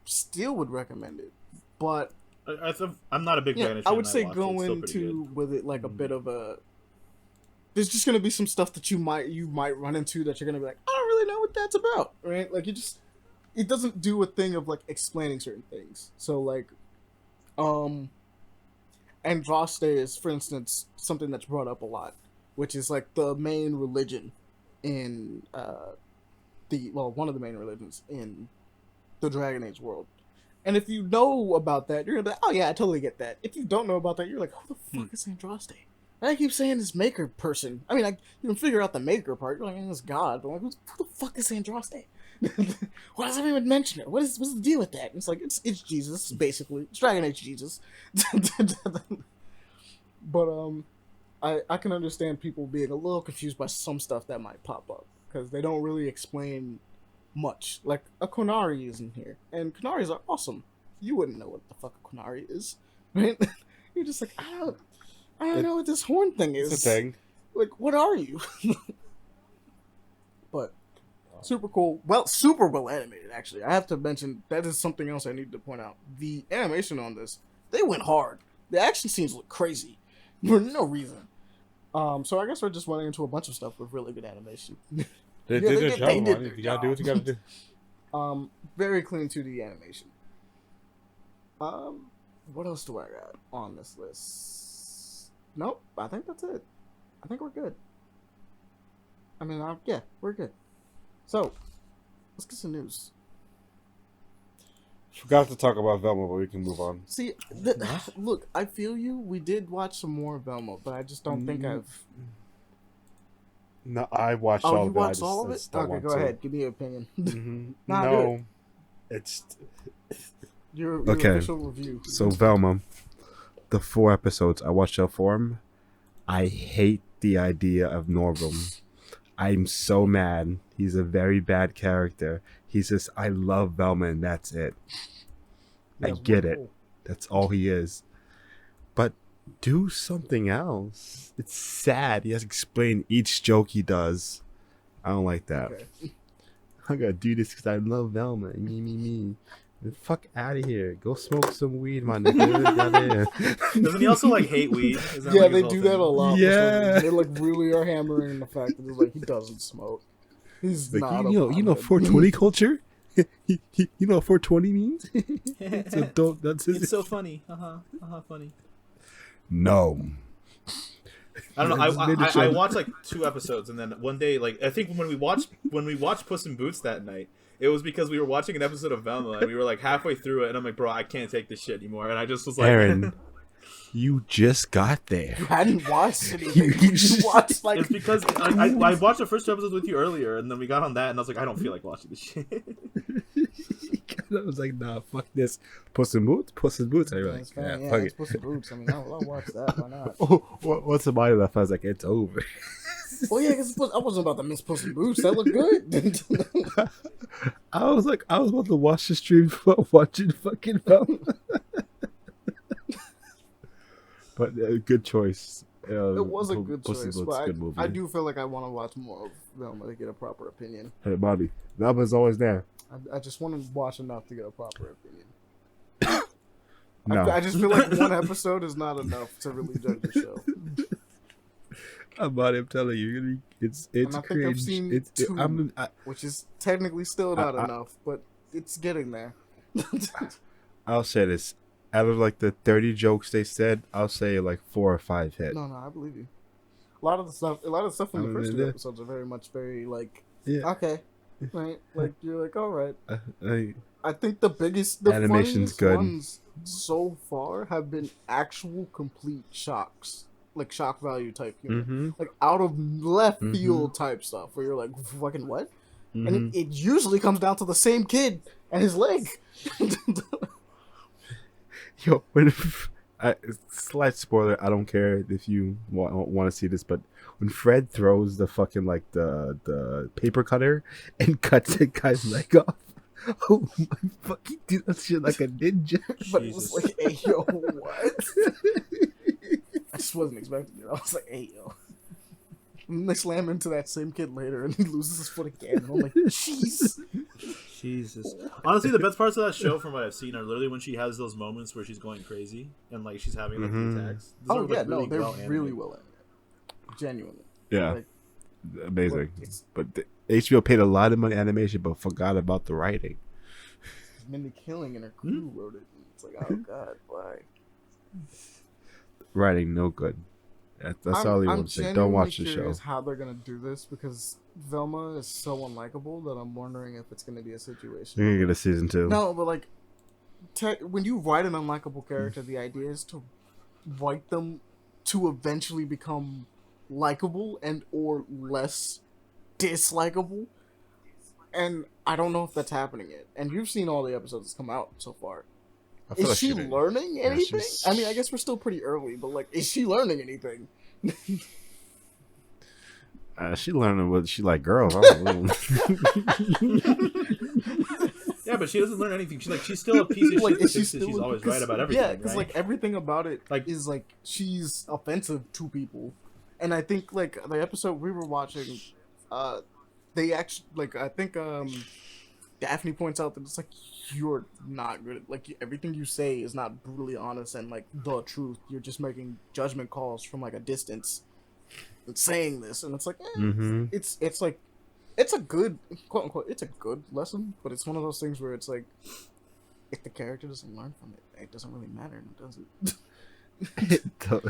still would recommend it. But I'm not a big Dragon Age fan. I would say watched it. go It's still pretty into good. with it like a bit of a. There's just gonna be some stuff that you might run into that you're gonna be like, I don't really know what that's about, right? Like it doesn't do a thing of like explaining certain things. So like, Andraste is, for instance, something that's brought up a lot, which is like the main religion in one of the main religions in the Dragon Age world. And if you know about that, you're gonna be like, oh yeah, I totally get that. If you don't know about that, you're like, who the fuck is Andraste? And I keep saying this maker person. I mean, you can figure out the maker part. You're like, it's God. But I'm like, who the fuck is Andraste? Why does everyone mention it? What's the deal with that? And it's like, it's Jesus, basically. It's Dragon Age Jesus. But I can understand people being a little confused by some stuff that might pop up. Because they don't really explain much. Like, a Konari is in here. And Konaris are awesome. You wouldn't know what the fuck a Konari is. Right? You're just like, I don't know what this horn thing is. It's a thing. Like, what are you? But super cool. Well, super well animated, actually. I have to mention, that is something else I need to point out. The animation on this, they went hard. The action scenes look crazy for no reason. So I guess we're just running into a bunch of stuff with really good animation. They did their job. You gotta do what you gotta do. Very clean 2D animation. What else do I got on this list? Nope, I think that's it. I think we're good. I mean, yeah, we're good. So, let's get some news. Forgot to talk about Velma, but we can move on. See, look, I feel you. We did watch some more of Velma, but I just don't think I've... No, I watched Oh, all you of it. watched all of it? Okay, go ahead. Give me your opinion. Nah, No, it's... Your Okay. official review. So Velma, the 4 episodes I watched out for him, I hate the idea of Norville. I'm so mad. He's a very bad character. He's just, I love Velma and that's it. I get it. That's all he is. But do something else. It's sad. He has to explain each joke he does. I don't like that. Okay. I gotta do this because I love Velma. Me. The fuck out of here. Go smoke some weed, my nigga. Doesn't he also like hate weed? Isn't that, Yeah, like, they his whole do thing? that a lot. Yeah. They like really are hammering the fact that it's like he doesn't smoke. He's Like, not. you know 420 culture? you know what 420 means? So that's his. It's so funny. Funny. No. I don't know. Just made a I show. watched like 2 episodes, and then one day, like I think when we watched Puss in Boots that night, it was because we were watching an episode of Velma, and we were like halfway through it, and I'm like, bro, I can't take this shit anymore, and I just was like, Aaron, you just got there. You hadn't watched anything. You watched like it's because I watched the first 2 episodes with you earlier, and then we got on that, and I was like, I don't feel like watching this shit. I was like, nah, fuck this. Puss in Boots? And you're like, It's fine, yeah, fuck it's it. Puss in Boots. I mean, I'll watch that. Why not? What's the body left? I was like, it's over. Well, yeah, because I wasn't about to miss Puss in Boots. That looked good. I was about to watch the stream while watching fucking Velma. But good choice. It was a good Puss in choice, Boots, but good movie. I do feel like I want to watch more of Velma to get a proper opinion. Hey, Bobby, Velma's always there. I just want to watch enough to get a proper opinion. No. I just feel like one episode is not enough to really judge the show. I'm telling you, it's And I think I've cringe. seen 2, which is technically still not enough, but it's getting there. I'll say this. Out of like the 30 jokes they said, I'll say like 4 or 5 hit. No, I believe you. A lot of the stuff in the first 2 episodes are very like, Yeah. okay, right? Like you're like, all right. I think the Animation's funniest good. ones so far have been actual complete shocks, like shock value type humor, like out of left field type stuff, where you're like, fucking what? And it usually comes down to the same kid and his leg. Yo, slight spoiler. I don't care if you want to see this, but when Fred throws the fucking like the paper cutter and cuts the guy's leg off, oh my fucking dude, that shit like a ninja. But it was like, hey, yo, what? just wasn't expecting it. I was like, hey, yo. And they slam into that same kid later, and he loses his foot again. And I'm like, jeez. Jesus. Honestly, the best parts of that show, from what I've seen, are literally when she has those moments where she's going crazy and like she's having like the attacks. Those are, like, no, they're well really well animated. Genuinely. Yeah, Like, amazing. But HBO paid a lot of money animation, but forgot about the writing. Mindy Kaling and her crew wrote it. And it's like, oh god, why? Writing no good. That's all he wants to say. Don't watch the show. I'm curious how they're gonna do this because Velma is so unlikable that I'm wondering if it's gonna be a situation. You're gonna get a season 2. No, but like, when you write an unlikable character, the idea is to write them to eventually become likable and or less dislikable. And I don't know if that's happening yet. And you've seen all the episodes that's come out so far. Is she learning anything? I mean, I guess we're still pretty early, but like, is she learning anything? She learning what she like girls. I don't know. Yeah, but she doesn't learn anything. She's still a piece of like, shit. She's always right about everything. Yeah, because right? like everything about it like, is like she's offensive to people, and I think like the episode we were watching, they actually like I think Daphne points out that it's like you're not good. Like everything you say is not brutally honest and like the truth. You're just making judgment calls from like a distance, and saying this, and it's like it's like it's a good quote unquote it's a good lesson, but it's one of those things where it's like if the character doesn't learn from it, it doesn't really matter, does it?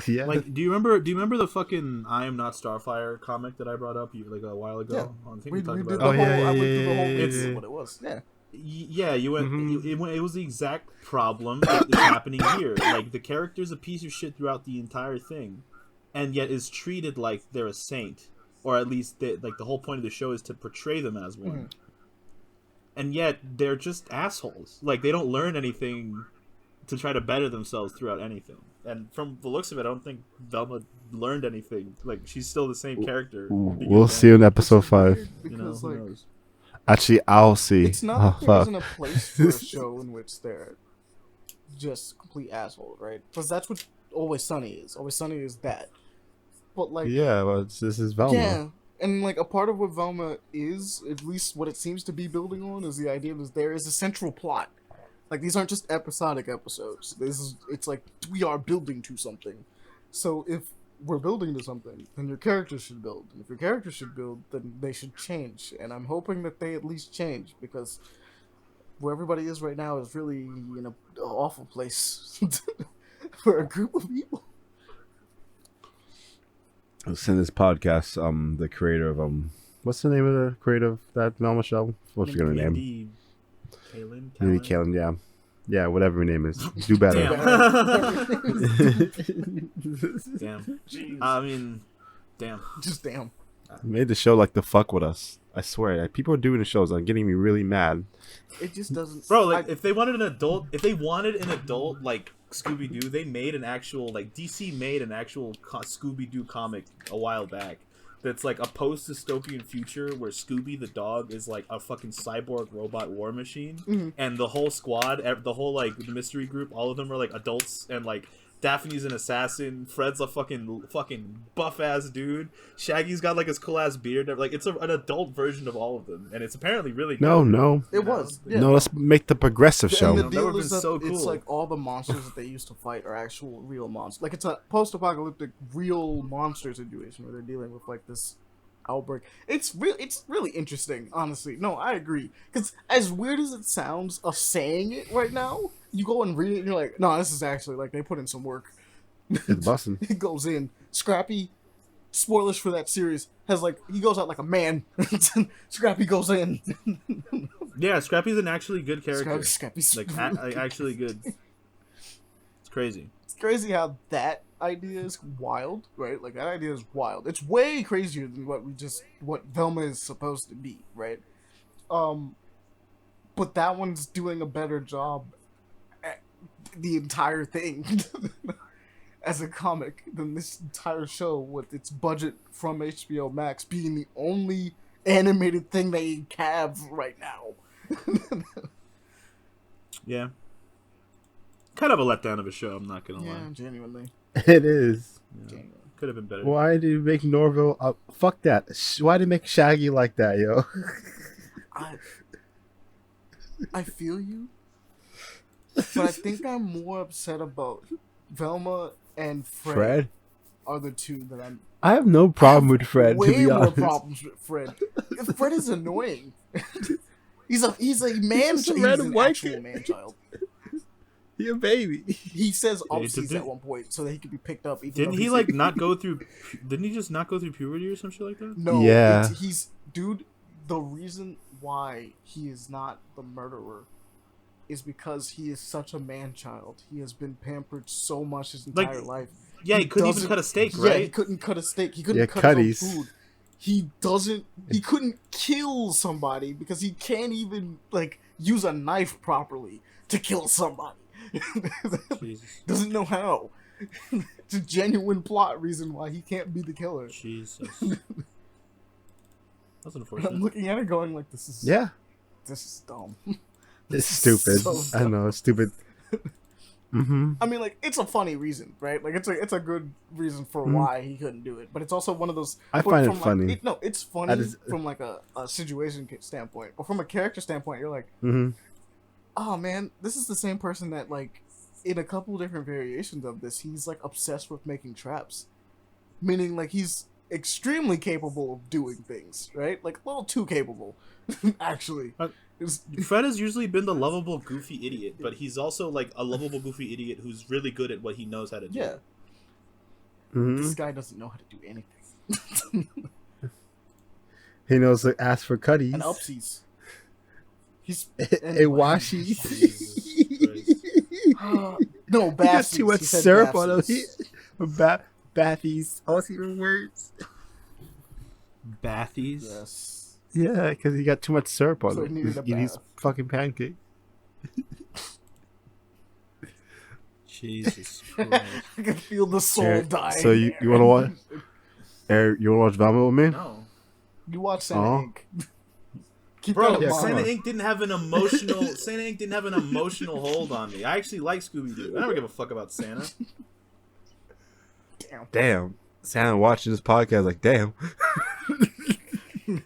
Yeah. Like, do you remember the fucking I Am Not Starfire comic that I brought up like a while ago? Yeah. I think we talked about it. I went through the whole it's what it was. Yeah. Yeah, you went. It was the exact problem that is happening here. Like the character's a piece of shit throughout the entire thing, and yet is treated like they're a saint, or at least like the whole point of the show is to portray them as one. And yet they're just assholes. Like they don't learn anything to try to better themselves throughout anything. And from the looks of it, I don't think Velma learned anything. Like she's still the same character. We'll see in episode 5. Because who like. knows? Actually, I'll see. It's not that there isn't a place for a show in which they're just complete assholes, right? Because that's what Always Sunny is. Always Sunny is that. But like, yeah, well, this is Velma. Yeah, and like a part of what Velma is, at least what it seems to be building on, is the idea that there is a central plot. Like these aren't just episodic episodes. It's like we are building to something. So if we're building to something, then your characters should build. And if your characters should build, then they should change. And I'm hoping that they at least change, because where everybody is right now is really in an awful place for a group of people. I'll send this podcast, the creator of, what's the name of the creator of that Velma show? What's she gonna name? Mindy Kaling, yeah. Yeah, whatever her name is. Do better. Damn. I mean, damn. Just damn. Made the show like the fuck with us. I swear. Like, people are doing the shows and getting me really mad. It just doesn't. Bro, like if they wanted an adult like Scooby-Doo, they made an actual like DC made an actual Scooby-Doo comic a while back. That's like a post-dystopian future where Scooby the dog is like a fucking cyborg robot war machine, and the whole squad, the whole like mystery group, all of them are like adults, and like Daphne's an assassin, Fred's a fucking buff ass dude, Shaggy's got like his cool ass beard, like it's an adult version of all of them, and it's apparently really good. No, it was. Yeah. No, let's make the progressive show. And the deal That is that so cool. it's like all the monsters that they used to fight are actual real monsters. Like it's a post-apocalyptic real monster situation where they're dealing with like this outbreak. It's really interesting, honestly. No, I agree. Because as weird as it sounds of saying it right now, you go and read it and you're like, no, this is actually like they put in some work. It's busting. It goes in. Scrappy, spoilers for that series, has like he goes out like a man. Scrappy goes in. Yeah, Scrappy's an actually good character. Scrappy's like really actually good. It's crazy. It's crazy how that idea is wild, right? Like that idea is wild. It's way crazier than what Velma is supposed to be, right? But that one's doing a better job at the entire thing as a comic than this entire show with its budget from HBO Max being the only animated thing they have right now. Yeah. Kind of a letdown of a show, I'm not gonna lie. Yeah, genuinely. It is. Yeah. Could have been better. Why did you make Norville? Fuck that. Why did you make Shaggy like that, yo? I feel you, but I think I'm more upset about Velma and Fred. Are the two that I have no problem with Fred. Way to be more honest. problems with Fred. Fred is annoying. he's a man. He's an actual man child. He a baby. He says upsies at one point so that he could be picked up. Didn't he like not go through? Didn't he just not go through puberty or some shit like that? No. Yeah. Dude. The reason why he is not the murderer is because he is such a man child. He has been pampered so much his entire life. Yeah, he couldn't even cut a steak, right? Yeah, he couldn't cut a steak. He couldn't cut his own food. He couldn't kill somebody because he can't even like use a knife properly to kill somebody. Doesn't know how. It's a genuine plot reason why he can't be the killer. Jesus. That's unfortunate. I'm looking at it going like, this is dumb. It's stupid. So I know, it's stupid. Mm-hmm. I mean, like, it's a funny reason, right? Like, it's a good reason for why he couldn't do it, but it's also one of those. I find it funny. It's funny from like a situation standpoint, but from a character standpoint, you're like, oh man, this is the same person that like, in a couple different variations of this, he's like obsessed with making traps, meaning like he's extremely capable of doing things, right? Like a little too capable, actually. Fred has usually been the lovable, goofy idiot, but he's also like a lovable, goofy idiot who's really good at what he knows how to do. Yeah. This guy doesn't know how to do anything. He knows to ask for cutties. And upsies. He's a washies. No, bathies. He got too much syrup on him. Bathies. All even words. Bathies? Yes. Yeah, because he got too much syrup on So him. he needed a He's bath. fucking pancake. Jesus Christ. I can feel the soul dying. So you want to watch? Eric, you want to watch Velma with me? No. You watch Santa Inc. Keep Bro, that in mind. Santa Inc. didn't have an emotional hold on me. I actually like Scooby-Doo. I never give a fuck about Santa. Damn. Santa watching this podcast like, damn.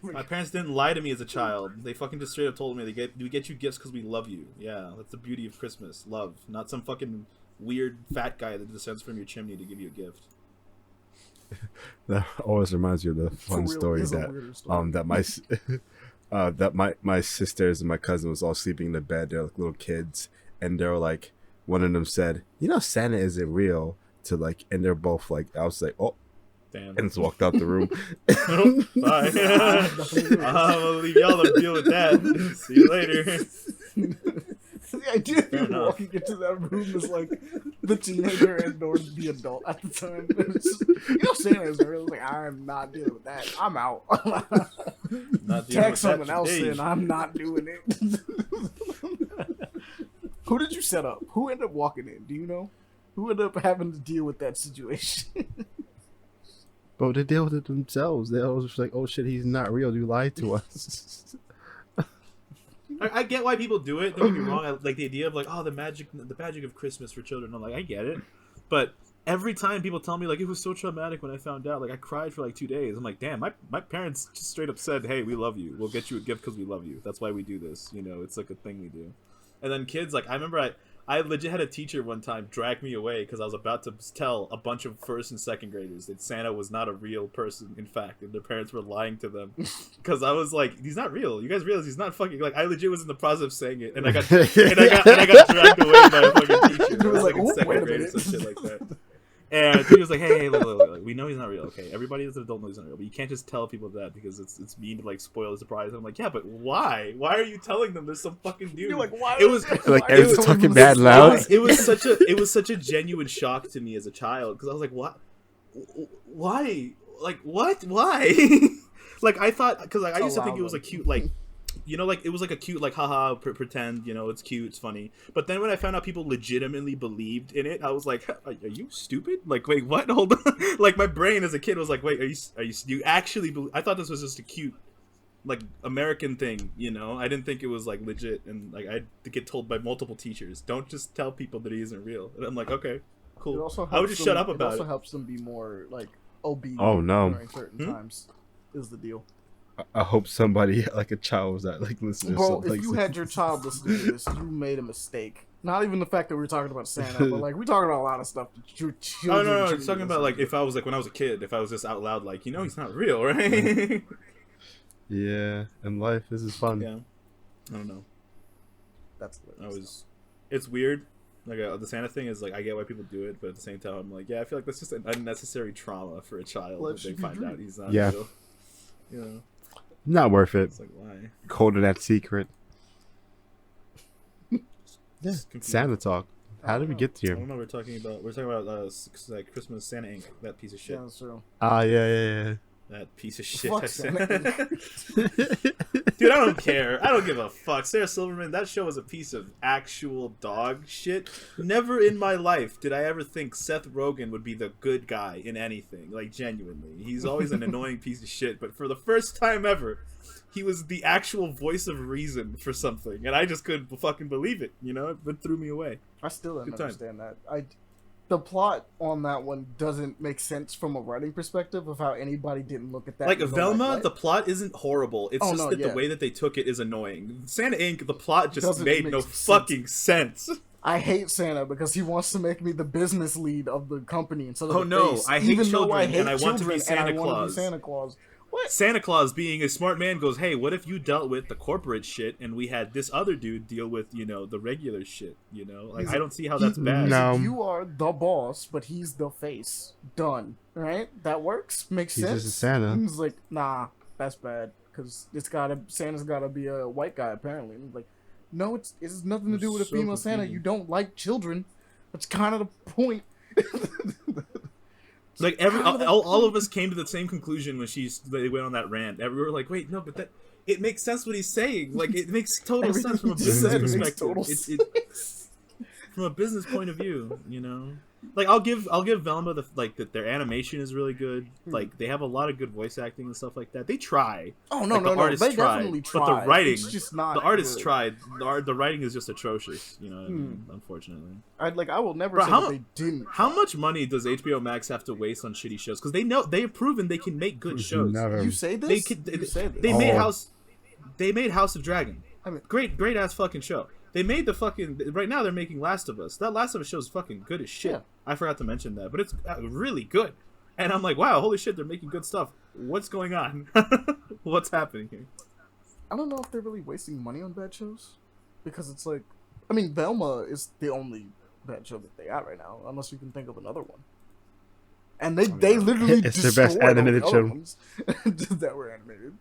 My parents didn't lie to me as a child. They fucking just straight up told me we get you gifts because we love you. Yeah, that's the beauty of Christmas. Love. Not some fucking weird fat guy that descends from your chimney to give you a gift. That always reminds me of the fun story that my sisters and my cousin was all sleeping in the bed. They're like little kids, and they're like, one of them said, "You know, Santa isn't real." To like, and they're both like, I was like, oh. Damn. And just walked out the room. Bye. I'll leave y'all to deal with that. See you later. The idea of you walking into that room is like the teenager and or the adult at the time. You know, Santa is real. Like, I'm not dealing with that. I'm out. Tag someone else in. I'm not doing it. Who did you set up? Who ended up walking in? Do you know? Who ended up having to deal with that situation? But they deal with it themselves. They're always just like, oh shit, he's not real. You lied to us. I get why people do it. Don't get me wrong. I like the idea of like, oh, the magic of Christmas for children. I'm like, I get it. But every time people tell me like, it was so traumatic when I found out, like I cried for like 2 days. I'm like, damn, my parents just straight up said, hey, we love you. We'll get you a gift because we love you. That's why we do this. You know, it's like a thing we do. And then kids, like I remember I legit had a teacher one time drag me away because I was about to tell a bunch of first and second graders that Santa was not a real person, in fact, and their parents were lying to them. Because I was like, he's not real. You guys realize he's not fucking, like, I legit was in the process of saying it, and I got dragged away by a fucking teacher. It was like in second grade or some shit like that. And he was like, hey, look, we know he's not real, okay? Everybody as an adult knows he's not real, but you can't just tell people that because it's mean to like spoil the surprise. And I'm like, yeah, but why? Why are you telling them there's some fucking dude? You're like, why? It was talking bad loud. It was such a genuine shock to me as a child because I was like, what? Why? Like what? Why? Like I thought because like I used to think it was a cute like. You know, like, it was like a cute, like, haha, pretend, you know, it's cute, it's funny. But then when I found out people legitimately believed in it, I was like, are you stupid? Like, wait, what? Hold on. Like, my brain as a kid was like, wait, you actually believe? I thought this was just a cute, like, American thing, you know? I didn't think it was, like, legit. And, like, I had to get told by multiple teachers, don't just tell people that he isn't real. And I'm like, okay. cool. Also I would just shut up it about also it. helps them be more like obedient. Oh, no. During certain times is the deal. I hope somebody like a child was that like listening. Bro, to if like, you had your child listening to this, you made a mistake. Not even the fact that we were talking about Santa, but like we're talking about a lot of stuff that your Oh children. no, shouldn't it's be talking about like listening if I was like when I was a kid, if I was just out loud like he's not real, right? yeah, and life this is fun. Yeah, I don't know. to. That's It's weird. Like the Santa thing is like I get why people do it, but at the same time I'm like, yeah, I feel like that's just an unnecessary trauma for a child Life if they should be find dream. out he's not Yeah. real. You know, Not worth it. it's like why? Holding that secret. Yeah, Just confused. Santa talk. How did we get I here? don't know. We're talking about like Christmas Santa Inc. That piece of shit. Yeah, that's true. Ah, yeah. That piece of shit. Fuck I said. Santa. Dude, I don't care. I don't give a fuck. Sarah Silverman, that show was a piece of actual dog shit. Never in my life did I ever think Seth Rogen would be the good guy in anything. Like, genuinely. He's always an annoying piece of shit, but for the first time ever, he was the actual voice of reason for something, and I just couldn't fucking believe it, It threw me away. I still don't Good time. understand that. The plot on that one doesn't make sense from a writing perspective of how anybody didn't look at that. Like, and go Velma, what? the plot isn't horrible. It's just that the way that they took it is annoying. Santa Inc., the plot just Doesn't made make no sense. fucking sense. I hate Santa because he wants to make me the business lead of the company instead of Oh, the no, face. I hate Even though children, I hate and I want to be children, Santa and I want to Claus. be Santa Claus. What? Santa Claus, being a smart man, goes, hey, what if you dealt with the corporate shit and we had this other dude deal with, the regular shit, Like, I don't see how that's bad. No. You are the boss, but he's the face. Done. Right? That works? Makes He's sense? just a Santa. He's like, nah, that's bad. Because Santa's gotta be a white guy, apparently. And I'm like, no, it has nothing to do with a So female Santa. confusing. You don't like children. That's kind of the point. Like, all of us came to the same conclusion when they went on that rant. We were like, wait, no, but it makes sense what he's saying. Like, it makes total sense from a Everything you business said makes perspective. total It's from a business point of view, Like, I'll give Velma that their animation is really good. Like, they have a lot of good voice acting and stuff like that. They try. Oh, no, Like, no, the no. artists They tried, definitely but tried. the writing, It's just not the artists good. tried. The writing is just atrocious. You know what I mean? Unfortunately. I will never Bro, say how that they didn't. How much money does HBO Max have to waste on shitty shows? Because they've proven they can make good shows. Never. You say this? You say this. They Oh. made House of Dragon. I mean- great ass fucking show. They made right now they're making Last of Us. That Last of Us show is fucking good as shit. Yeah. I forgot to mention that, but it's really good. And I'm like, wow, holy shit, they're making good stuff. What's going on? What's happening here? I don't know if they're really wasting money on bad shows. Because it's like, I mean, Velma is the only bad show that they got right now, unless you can think of another one. And they literally It's their best destroyed all the animated other show. ones that were animated.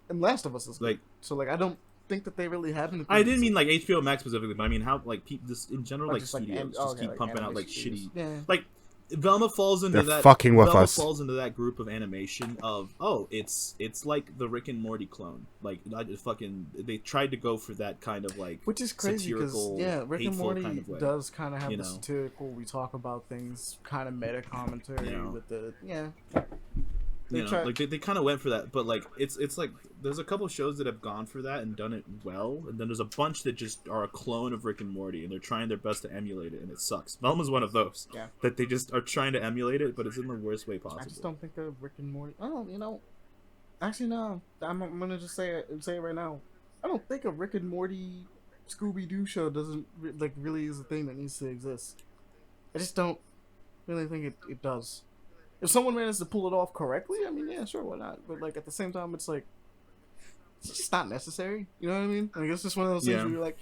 And Last of Us is Like, good. So like, I don't think that they really have anything. I didn't mean like HBO Max specifically, but I mean how like people just in general, like just studios just keep pumping out like shitty. Yeah. Like Velma falls into They're that. fucking with Velma us. falls into that group of animation of it's like the Rick and Morty clone. Like I just fucking they tried to go for that kind of like Which is crazy because satirical, Rick and hateful Morty kind of way. does kind of have you the know? satirical. We talk about things, kind of meta commentary Yeah. with the You They know, try- like they kind of went for that, but like it's like there's a couple shows that have gone for that and done it well, and then there's a bunch that just are a clone of Rick and Morty, and they're trying their best to emulate it, and it sucks. Velma's one of those that they just are trying to emulate it, but it's in the worst way possible. I just don't think that Rick and Morty. Actually, no. I'm gonna just say it right now. I don't think a Rick and Morty Scooby Doo show really is a thing that needs to exist. I just don't really think it does. If someone manages to pull it off correctly, I mean, yeah, sure, why not? But like at the same time, it's like it's just not necessary. You know what I mean? Like it's just one of those things where you're like,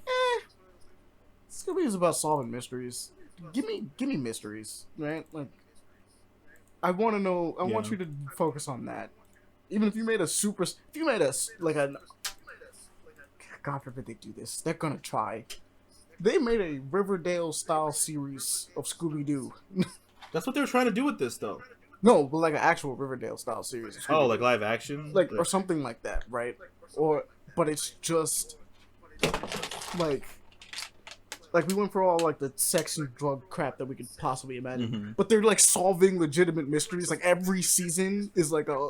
Scooby is about solving mysteries. Give me mysteries, right? Like I want to know. I want you to focus on that. Even if you made God forbid they do this. They're gonna try. They made a Riverdale style series of Scooby Doo. That's what they were trying to do with this, though. No, but like an actual Riverdale style series. Of Oh, Scooby-Doo. like live action, or something like that, right? But it's just like we went for all like the sex and drug crap that we could possibly imagine. But they're like solving legitimate mysteries. Like every season is like a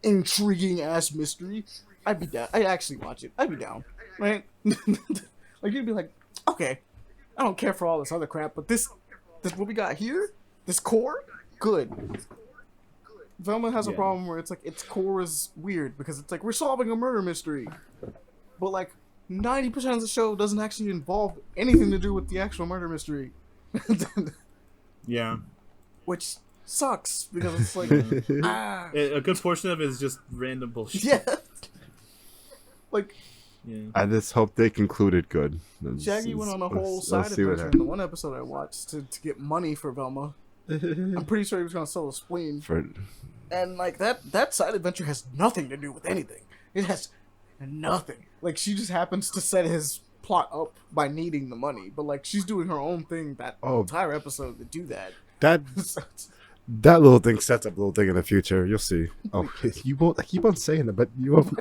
intriguing ass mystery. I'd be down. I'd actually watch it. I'd be down, right? Like you'd be like, okay, I don't care for all this other crap, but this This what we got here? This core? Good. Velma has a problem where it's like its core is weird because it's like we're solving a murder mystery, but like 90% of the show doesn't actually involve anything to do with the actual murder mystery. Yeah. Which sucks because it's like A good portion of it is just random bullshit. yeah. Like I just hope they concluded good. Shaggy went on a whole side let's see what adventure in the one episode I watched to get money for Velma. I'm pretty sure he was gonna sell a spleen. And like that side adventure has nothing to do with anything. It has nothing. Like she just happens to set his plot up by needing the money, but like she's doing her own thing that entire episode to do that. That little thing sets up a little thing in the future. You'll see. Oh, you won't. I keep on saying it, but you won't.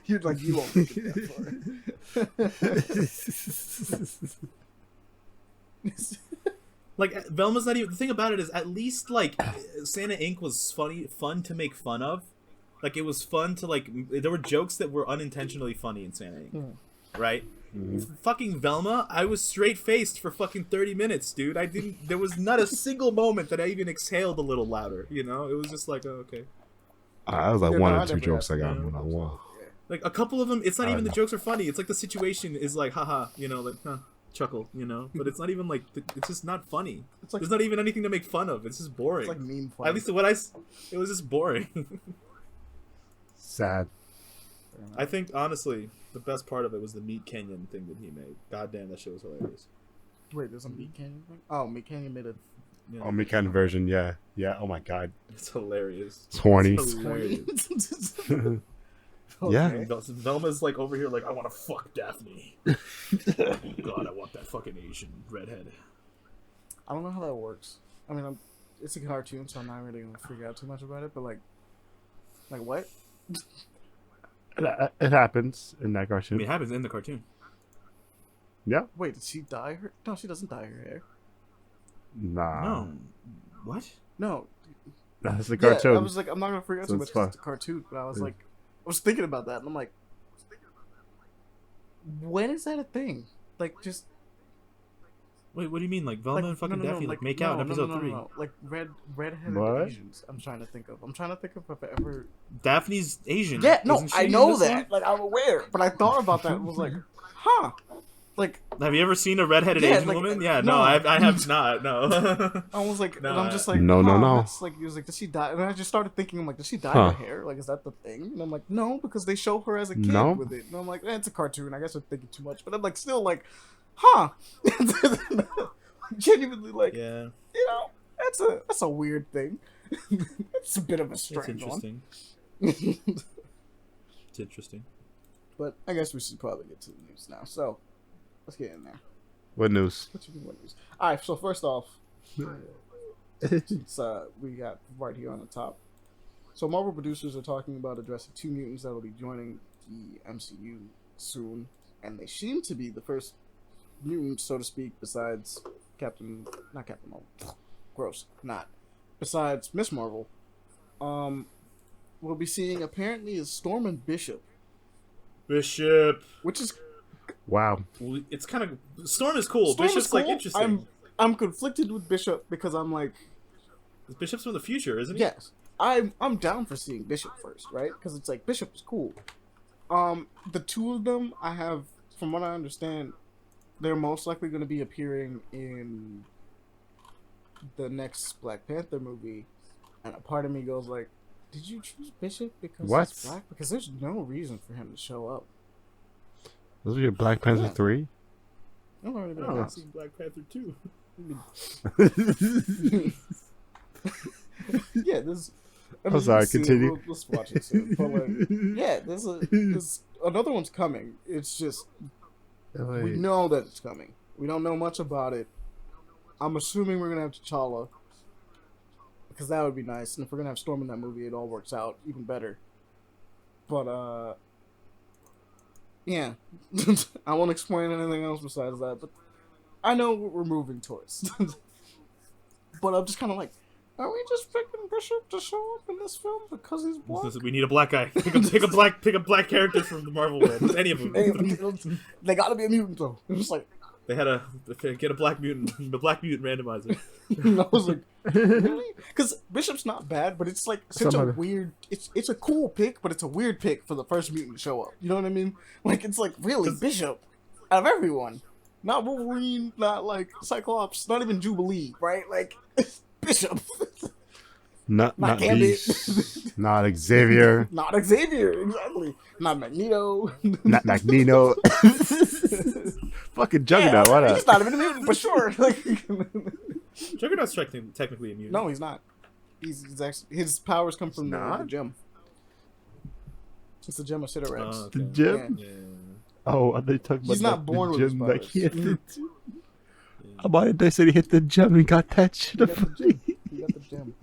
You're like you won't make it that far. Like Velma's not even. The thing about it is, at least like Santa Inc. was fun to make fun of. Like it was fun to like. There were jokes that were unintentionally funny in Santa Inc. Right? Fucking Velma, I was straight faced for fucking 30 minutes, dude. I didn't. There was not a single moment that I even exhaled a little louder. You know, it was just like, oh, okay. I was like one or two jokes I got one on one. Like a couple of them, it's not even the jokes are funny. It's like the situation is like, haha, you know, like chuckle, you know. But it's not even like it's just not funny. It's like, there's not even anything to make fun of. It's just boring. It's like meme funny. At least it was just boring. Sad. I think honestly, the best part of it was the Meat Canyon thing that he made. God damn, that shit was hilarious. Wait, there's a Meat Canyon thing? Oh, Meat Canyon made a... Yeah. Oh, Meat Canyon version, yeah. Oh my god. It's hilarious. It's horny. It's hilarious. Yeah. Velma's like over here like, I want to fuck Daphne. God, I want that fucking Asian redhead. I don't know how that works. I mean, it's a cartoon, so I'm not really going to figure out too much about it, but like what? It happens in that cartoon. I mean, it happens in the cartoon. Yeah. Wait, did she dye her? No, she doesn't dye her hair. Nah. No. What? No. That's the cartoon. Yeah, I was like, I'm not gonna figure out So too much because it's a cartoon, but I was like, I was thinking about that, and I'm like, when is that a thing? Like, just Wait, what do you mean? Like Velma and fucking Daphne like make out in episode 3? No. Like redheaded Asians. I'm trying to think of if I've ever. Daphne's Asian. Yeah, no, Isn't she I in know this that. one? Like I'm aware, but I thought about that and was like, huh. Like, have you ever seen a redheaded Asian woman? Yeah, no, I have not. No. I was like, No, and I'm just like, no. That's like, he was like, does she dye? And I just started thinking, I'm like, does she dye her hair? Like, is that the thing? And I'm like, no, because they show her as a kid with it. And I'm like, it's a cartoon. I guess I'm thinking too much. But I'm like, still like, huh? Genuinely, like, yeah, you know, that's a weird thing. It's a bit of a strange interesting. one. It's interesting. But I guess we should probably get to the news now. So let's get in there. What news? What news? All right. So first off, it's, we got right here on the top. So Marvel producers are talking about addressing 2 mutants that will be joining the MCU soon, and they seem to be the first mutants, so to speak, besides not Captain Marvel. Gross. Not. Besides Miss Marvel. We'll be seeing apparently is Storm and Bishop. Which is wow. Well, it's kind of Storm is cool. Storm Bishop's is cool. like interesting. I'm conflicted with Bishop because I'm like, Bishop's from the future, isn't he? Yes. I'm down for seeing Bishop first, right? Because it's like Bishop is cool. The 2 of them I have, from what I understand, they're most likely going to be appearing in the next Black Panther movie, and a part of me goes like, did you choose Bishop because he's black? Because there's no reason for him to show up. Those are your Black Panther 3? I've already been I've seen Black Panther 2. Yeah, there's. I'm sorry, continue. Let's watch it soon. But like, yeah, there's another one's coming. It's just we know that it's coming. We don't know much about it. I'm assuming we're gonna have T'Challa because that would be nice. And if we're gonna have Storm in that movie, it all works out even better. But yeah, I won't explain anything else besides that. But I know what we're moving towards. But I'm just kind of like, are we just picking Bishop to show up in this film because he's black? We need a black guy. Pick a black character from the Marvel world. Any of them. They gotta be a mutant though. It's just like, They had get a black mutant, the black mutant randomizer. And I was like, really? Because Bishop's not bad, but it's like such a Somebody- weird. It's a cool pick, but it's a weird pick for the first mutant to show up. You know what I mean? Like it's like really Bishop out of everyone, not Wolverine, not like Cyclops, not even Jubilee, right? Like Bishop, Not Gambit. Beast, not Xavier, not Xavier, exactly, not Magneto, not Magneto. Fucking Juggernaut, why He's not? not even a mutant, but sure. Like, Juggernaut's technically immune. no, he's not. He's actually his powers come from the gem. It's the gem of Cigarettes. Oh, okay. The gym? Yeah. Oh, are they talking about He's not like, born the with his gym? Like, powers. he hit the... About they said he hit the gym and got that shit. He got the gem. He got the gem.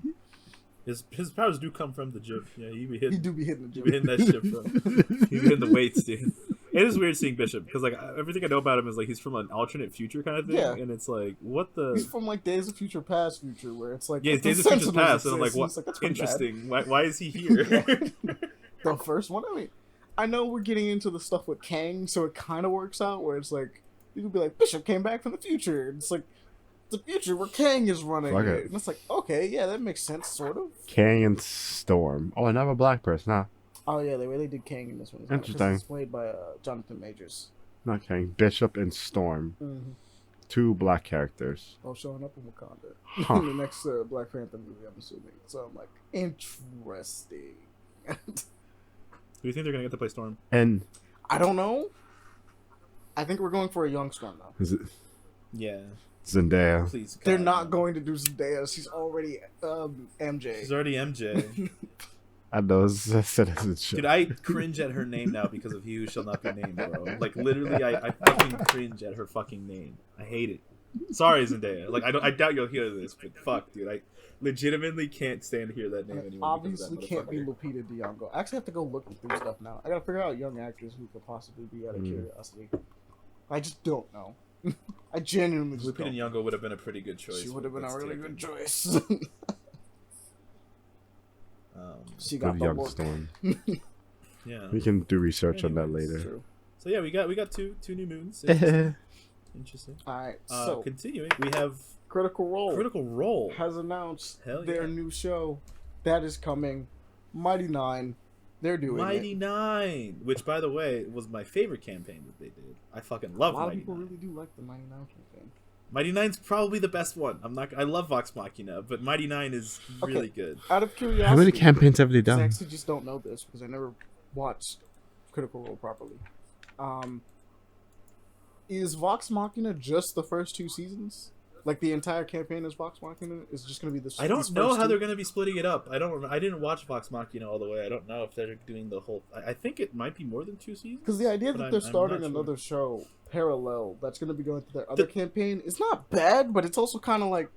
His powers do come from the gym. Yeah, he be He hitting. do be hitting the He be gem. hitting that shit, bro. He be hitting the weights, dude. It is weird seeing Bishop because like everything I know about him is like he's from an alternate future kind of thing, Yeah. and it's like what the. He's from like Days of Future Past future, where it's like Yeah, the Days of Future Sentinels Past, and I'm like, exist, what? and it's that's pretty bad. Interesting. Why is he here? The first one, I mean, I know we're getting into the stuff with Kang, so it kind of works out where it's like you could be like Bishop came back from the future. It's like the future where Kang is running Fuck it. it. And it's like, okay, yeah, that makes sense, sort of. Kang and Storm. Oh, another black person, huh? Oh yeah, they really did Kang in this one. It's not- 'cause Interesting. It's played by Jonathan Majors. Not Kang. Bishop and Storm. Mm-hmm. Two black characters. All showing up in Wakanda Huh. in the next Black Panther movie, I'm assuming. So I'm like, interesting. Who do you think they're gonna get to play Storm? And I don't know. I think we're going for a young Storm though. is it Yeah, Zendaya? please. They're God, not no. going to do Zendaya. She's already MJ. She's already MJ. I know it's citizenship. Dude, I cringe at her name now because of He Who Shall Not Be Named, bro. Like literally, I fucking cringe at her fucking name. I hate it. Sorry, Zendaya. Like I doubt you'll hear this, but fuck, dude, I legitimately can't stand to hear that name And anymore. obviously can't be Lupita Nyong'o. I actually have to go look through stuff now. I gotta figure out young actors who could possibly be out of curiosity. I just don't know. I genuinely just Lupita don't. Nyong'o would have been a pretty good choice. She would have been a Let's really take good it. choice. She got Good the young work. Storm. Yeah. We can do research on that Anyways, later. True. So yeah, we got two new moons. Interesting. Interesting. All right. So Continuing, we have Critical Role Critical Role. has announced Hell their yeah. new show that is coming. Mighty Nine. They're doing Mighty it. Nine, which by the way was my favorite campaign that they did. I fucking A love lot of Mighty people Nine. really do like the Mighty Nine campaign. Mighty Nine's probably the best one. I love Vox Machina, but Mighty Nine is really good. Out of curiosity, How many campaigns have they I done? actually just don't know this because I never watched Critical Role properly. Is Vox Machina just the first 2 seasons? Like the entire campaign is Vox Machina? Is just going to be the? I don't these know first how two? they're going to be splitting it up. I didn't watch Vox Machina all the way. I don't know if they're doing the whole. I think it might be more than 2 seasons. Because the idea but that I'm they're not starting sure. another show parallel that's going to be going through their other campaign is not bad, but it's also kind of like,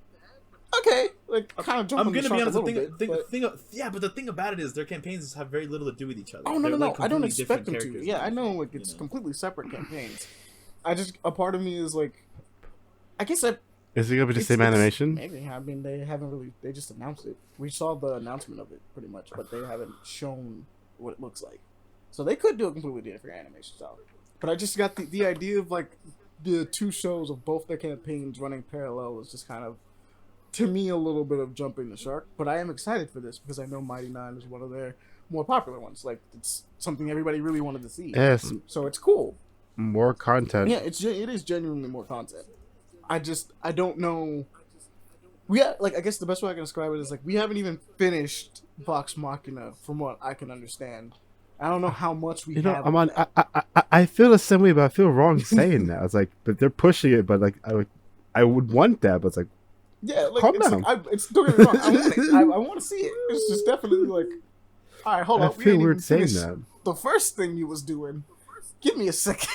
okay, like kind of jumping I'm the gonna be shark honest. a little bit. But- But the thing about it is their campaigns have very little to do with each other. Oh no, They're, no, no! like, I don't completely expect them different to. characters Yeah, I and know, everything, like it's you know? completely separate campaigns. A part of me is like, I guess Is it gonna be the same it's- animation? Maybe. I mean, they haven't really. They just announced it. We saw the announcement of it pretty much, but they haven't shown what it looks like. So they could do a completely different animation style. But I just got the idea of like the 2 shows of both their campaigns running parallel is just kind of, to me, a little bit of jumping the shark. But I am excited for this because I know Mighty Nine is one of their more popular ones. Like it's something everybody really wanted to see. Yes, So it's cool. more content. Yeah, it is genuinely more content. I don't know. I guess the best way I can describe it is like we haven't even finished Vox Machina from what I can understand. I don't know how much we You know, have. I'm on. I feel the same way, but I feel wrong saying that. It's like, but they're pushing it, but like I would want that, but it's like, yeah, like calm it's down. like, it's don't get me wrong. I want it. I want to see it. It's just definitely like, all right, hold I on. we feel ain't weird even saying finished that. The first thing you was doing. Give me a second.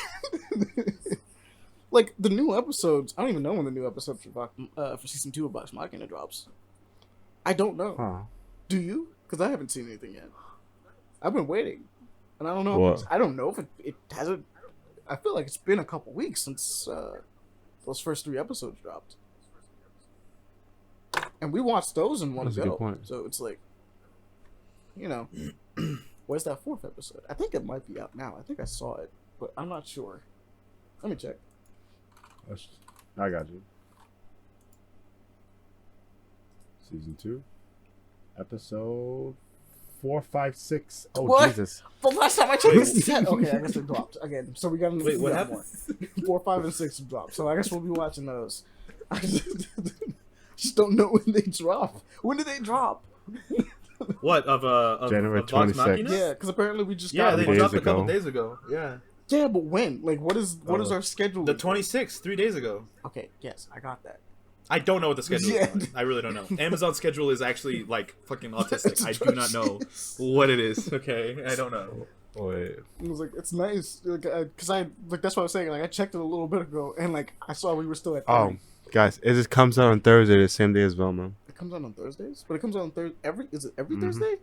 Like the new episodes, I don't even know when the new episodes for season 2 of Vox Machina drops. I don't know. Huh. Do you? Because I haven't seen anything yet. I've been waiting, and I don't know. What? I don't know if it hasn't. I feel like it's been a couple weeks since those first 3 episodes dropped, and we watched those in one That's a good go. point. So it's like, you know, where's that 4th episode? I think it might be out now. I think I saw it, but I'm not sure. Let me check. I got you. Season 2, episode 456. Oh What? Jesus! The last time I checked, Wait. this said okay. I guess they dropped again. So we got Wait, what got happened? more. 4, 5, and 6 dropped. So I guess we'll be watching those. I just don't know when they drop. When did they drop? What of January of Vox 26th. Machina? Yeah, because apparently we just Yeah, got they one. dropped a ago. couple days ago. Yeah, Yeah, but when? Like, what is our schedule? the 26th, 3 days ago. Okay, yes, I got that. I don't know what the schedule Yeah. is. I really don't know. Amazon's schedule is actually like fucking autistic. I do not know what it is. Okay, I don't know. Wait. It was like it's nice, because I like that's what I was saying. Like I checked it a little bit ago, and like I saw we were still at 30. Oh, guys, it just comes out on Thursday, the same day as Velma. It comes out on Thursdays, but it comes out on Is it every Mhm. Thursday?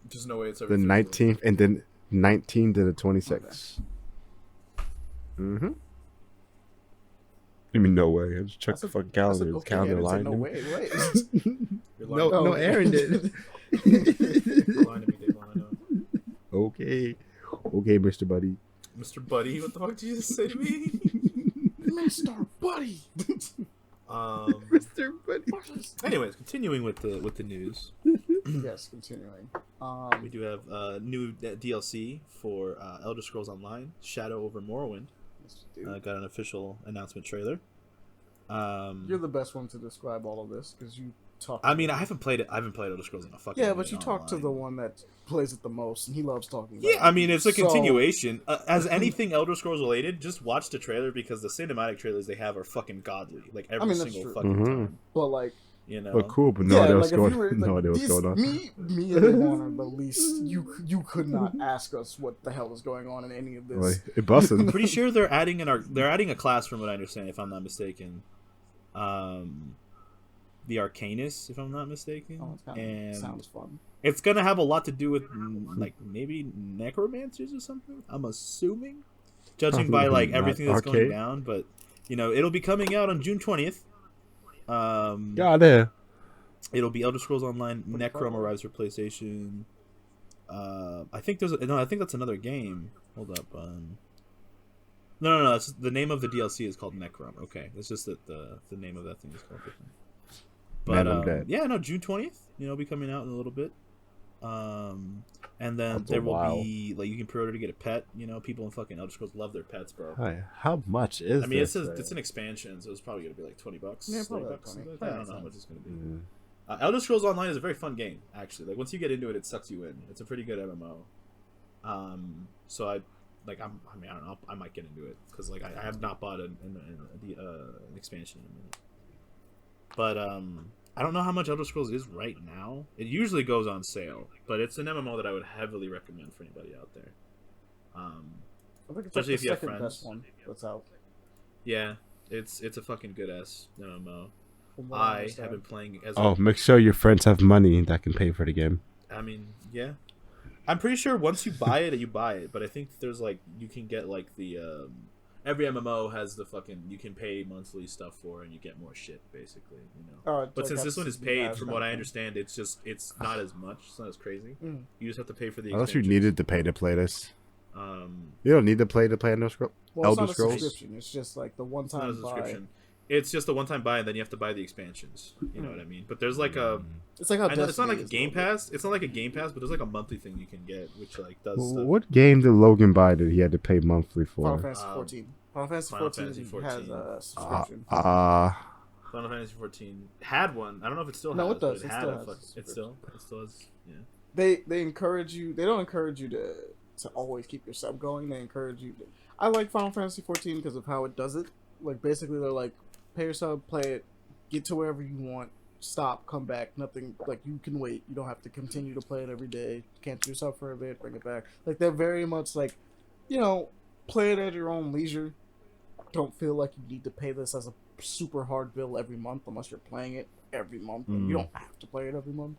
There's no way it's The every 19th, and then 19 to the 26th. Mm-hmm. I mean, no way. I just checked the fucking calendar. The calendar line. line. No way, right? You're No, lying. no, Aaron did. You're lying to me, Dave. I know. Okay, Mr. Buddy. Mr. Buddy, what the fuck did you just say to me? Mr. Buddy. Mr. Buddy. Anyways, continuing with the news, Yes, continuing. we do have new DLC for Elder Scrolls Online: Shadow over Morrowind. Got an official announcement trailer. You're the best one to describe all of this because you talk. I mean, I haven't played it. I haven't played Elder Scrolls in a fucking. Yeah, minute but you talk to online. the one that plays it the most, and he loves talking. About Yeah, I it. mean, it's a So- continuation. As anything Elder Scrolls related, just watch the trailer because the cinematic trailers they have are fucking godly. Like every mean, that's single true. fucking Mhm. time. But like, You know. But cool, but no yeah, idea like what's if going you were on. like, No idea what's these- going on. Me and Devon are the least. You could not ask us what the hell is going on in any of this. Like, it busted. I'm pretty sure they're adding they're adding a class from what I understand, if I'm not mistaken. The Arcanist, if I'm not mistaken. Oh, it and sounds fun. it's gonna have a lot to do with like maybe necromancers or something. I'm assuming, judging by like Not everything that's going arcade. down. But you know, it'll be coming out on June 20th. God there. It'll be Elder Scrolls Online. Necrom arrives for PlayStation. I think I think that's another game. Hold up. No. It's the name of the DLC is called Necrom. Okay, it's just that the name of that thing is called different. But Man, I'm dead. yeah, no, June 20th. You know, it'll be coming out in a little bit. And then That's there a will while. be like you can pre-order to get a pet. You know, people in fucking Elder Scrolls love their pets, bro. Hi, how much is I mean, this? it's an expansion, so it's probably gonna be like $20. Yeah, $30 probably like something 20. like that. I don't know how much it's gonna be. Mm. Elder Scrolls Online is a very fun game, actually. Like once you get into it, it sucks you in. It's a pretty good MMO. So I don't know. I might get into it because like I have not bought an expansion in a minute. But I don't know how much Elder Scrolls is right now. It usually goes on sale, but it's an MMO that I would heavily recommend for anybody out there. I think it's Especially like if the you have second friends. best one that's out. Yeah, it's a fucking good ass MMO. from what I understand. have been playing as Oh, make sure your friends have money that can pay for the game. I mean, yeah. I'm pretty sure once you buy it, you buy it. But I think there's like you can get like the every MMO has the fucking you can pay monthly stuff for and you get more shit basically. You know. Oh, it's But like since that this one is season paid, pass from kind what of I thing. understand, it's not as much. It's not as crazy. Mm. You just have to pay for the. Unless you expansions. needed to pay to play this. Um, You don't need to play Elder Scrolls. Well, it's Elder not a Scrolls? subscription. It's just like the it's not a one-time buy. subscription. It's just a one-time buy, and then you have to buy the expansions. You know what I mean? But there's like a. It's like how I know it's not Destiny like a is Game little bit. Pass. It's not like a Game Pass, but there's like a monthly thing you can get, which like does stuff. What game did Logan buy that he had to pay monthly Final for? Fantasy 14. Final Fantasy Final 14 Fantasy has 14. a subscription. Final Fantasy 14 had one. I don't know if it still No, has. it does. But It had still a has fuck- a it still has. Yeah. They encourage you. They don't encourage you to always keep your sub going. They encourage you to. I like Final Fantasy 14 because of how it does it. Like basically, they're like, pay your sub, play it, get to wherever you want, stop, come back. Nothing like you can wait. You don't have to continue to play it every day. Cancel your sub for a bit, bring it back. Like they're very much like, you know, play it at your own leisure. Don't feel like you need to pay this as a super hard bill every month unless you're playing it every month. And you don't have to play it every month.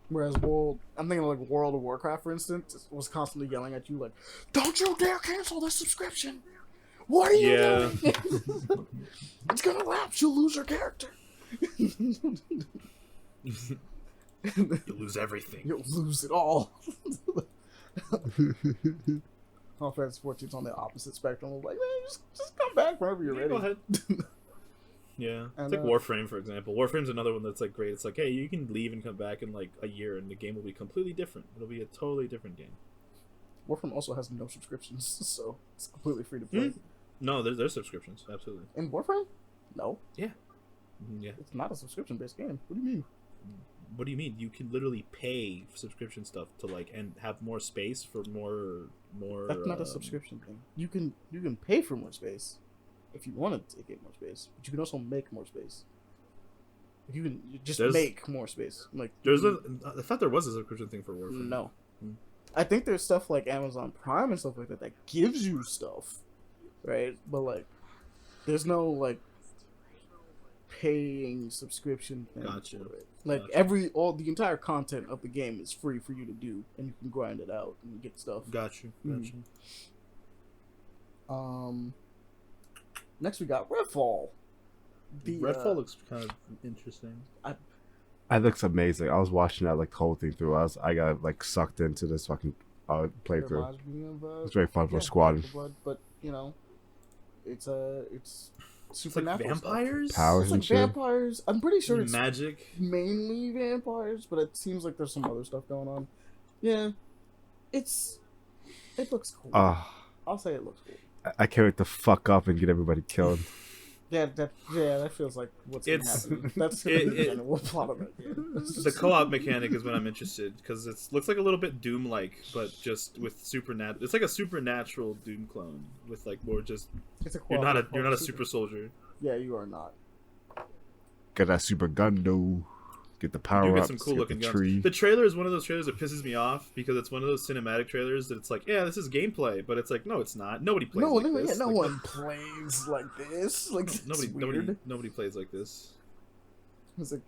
Whereas I'm thinking like World of Warcraft, for instance, was constantly yelling at you like, "Don't you dare cancel the subscription! What are you Yeah. doing? It's gonna lapse. You'll lose your character. You lose everything. You'll lose it all." Final Fantasy 14's on the opposite spectrum. I was like, man, just come back whenever you're ready. Go ahead. Yeah, And, it's like Warframe, for example. Warframe's another one that's like great. It's like, hey, you can leave and come back in like a year, and the game will be completely different. It'll be a totally different game. Warframe also has no subscriptions, so it's completely free to play. No, there's subscriptions, absolutely. In Warframe? No. Yeah. It's not a subscription-based game. What do you mean? What do you mean? You can literally pay for subscription stuff to like and have more space for more. That's not a subscription thing. You can pay for more space if you wanted to get more space, but you can also make more space. You can just make more space. Like I thought there was a subscription thing for Warframe. No. I think there's stuff like Amazon Prime and stuff like that gives you stuff, right? But like, there's no like paying subscription thing. Gotcha. For it. Like the entire content of the game is free for you to do, and you can grind it out and get stuff. Gotcha. Next we got Redfall. Redfall looks kind of interesting. It looks amazing. I was watching that like the whole thing through. I got like sucked into this fucking playthrough. It's very fun for squad. But you know, it's supernatural like vampires, powers it's and like shit. Vampires. I'm pretty sure it's magic, mainly vampires, but it seems like there's some other stuff going on. Yeah, it looks cool. I'll say it looks cool. I can't wait to fuck up and get everybody killed. That feels like what's gonna happen. That's the general plot of it. The co-op mechanic is what I'm interested because it looks like a little bit Doom-like, but just with supernatural. It's like a supernatural Doom clone with like more just. You're not a super soldier. Yeah, you are not. Get that super gun though. Get the power you up. Get some cool looking guns. Tree. The trailer is one of those trailers that pisses me off because it's one of those cinematic trailers that it's like, yeah, this is gameplay, but it's like, no, it's not. Nobody plays like this. No one plays like this. Like nobody plays like this. It's like,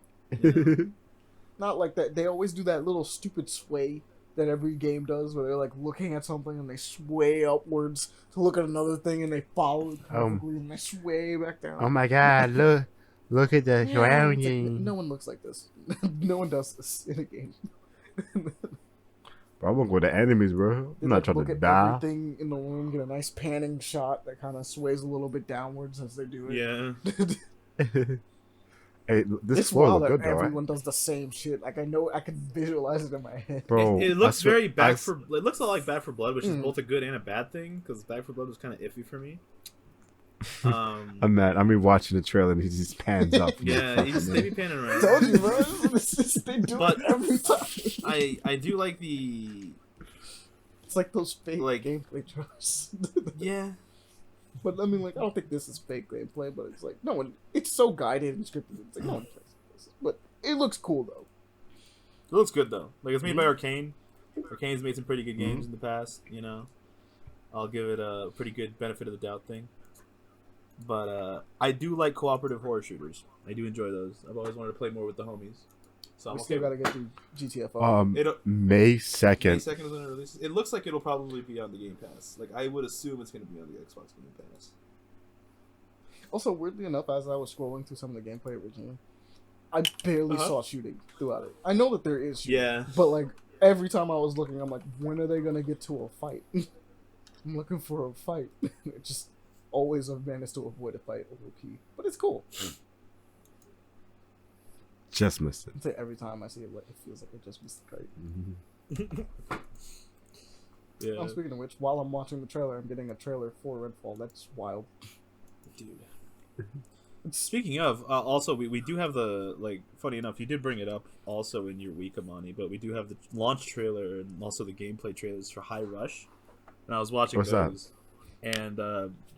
not like that. They always do that little stupid sway that every game does, where they're like looking at something and they sway upwards to look at another thing and they follow it perfectly and they sway back down. Oh my god! Look at the surrounding. Like, no one looks like this. No one does this in a game. Bro, I'm gonna go to enemies, bro. I'm not trying to die. Everything in the room, get a nice panning shot that kind of sways a little bit downwards as they do it. Yeah. Hey, this it's floor wild look that good though. everyone does the same shit. Like I can visualize it in my head. Bro, it looks very Back for. It looks a lot like Back for Blood, which is both a good and a bad thing because Back for Blood was kind of iffy for me. I'm mad. I mean, watching the trailer and he just pans up. Yeah, they be panning around. I told you, bro. They do it every time. I do like the. It's like those fake gameplay trailers. Yeah. But I mean, like, I don't think this is fake gameplay, but it's like, no one. It's so guided and scripted. It's like, no one plays like this. But it looks cool, though. It looks good, though. Like, it's made by Arcane. Arcane's made some pretty good games in the past, you know. I'll give it a pretty good benefit of the doubt thing. But I do like cooperative horror shooters. I do enjoy those. I've always wanted to play more with the homies. So we still gotta get through GTFO. May 2nd. May 2nd is when it releases. It looks like it'll probably be on the Game Pass. Like, I would assume it's going to be on the Xbox Game Pass. Also, weirdly enough, as I was scrolling through some of the gameplay originally, I barely saw shooting throughout it. I know that there is shooting, but like every time I was looking, I'm like, when are they gonna get to a fight? I'm looking for a fight. It just always have managed to avoid a fight over key, but it's cool. Just missed it. I'd say every time I see it, it feels like I just missed the kite. Yeah. Oh, speaking of which, while I'm watching the trailer, I'm getting a trailer for Redfall. That's wild, dude. Speaking of, also we do have the, like, funny enough, you did bring it up also in your week, Amani, but we do have the launch trailer and also the gameplay trailers for High Rush. And I was watching those. And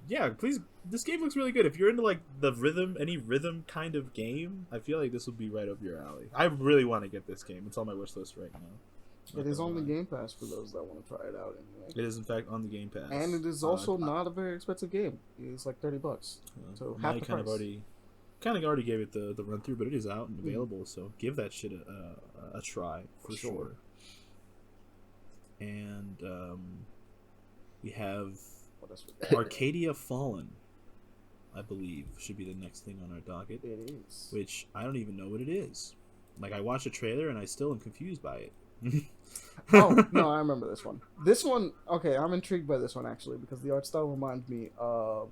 yeah, please, this game looks really good. If you're into like any rhythm kind of game, I feel like this will be right up your alley. I really want to get this game. It's on my wish list right now. It is on the Game Pass for those that want to try it out. Anyway. It is in fact on the Game Pass, and it is also not a very expensive game. It's like $30, so half the price. Kind of already gave it the run through, but it is out and available. So give that shit a try for sure. And we have Arcadia Fallen, I believe, should be the next thing on our docket. It is. Which I don't even know what it is. Like, I watched a trailer and I still am confused by it. Oh no, I remember this one. This one, okay, I'm intrigued by this one actually because the art style reminds me of.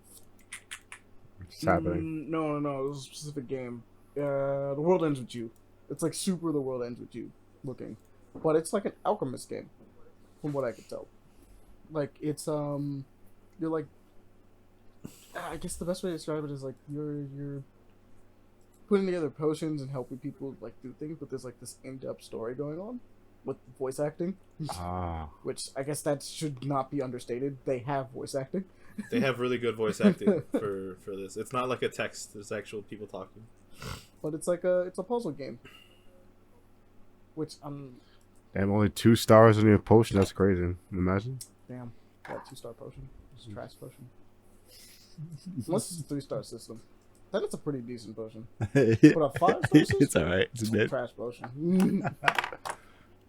What's happening? No, it was a specific game. The World Ends with You. It's like super The World Ends with You looking, but it's like an alchemist game, from what I could tell. Like it's you're like, I guess the best way to describe it is like you're putting together potions and helping people like do things, but there's like this in-depth story going on with voice acting. Ah. Which I guess that should not be understated. They have voice acting. They have really good voice acting for this. It's not like a text. There's actual people talking. But it's like a puzzle game. Which Damn, only 2 stars on your potion. That's crazy. Imagine. damn, that 2-star potion. It's a trash potion. Unless it's a 3-star system. Then it's a pretty decent potion. But a 5-star system? It's alright. It's a It's a bit. trash potion.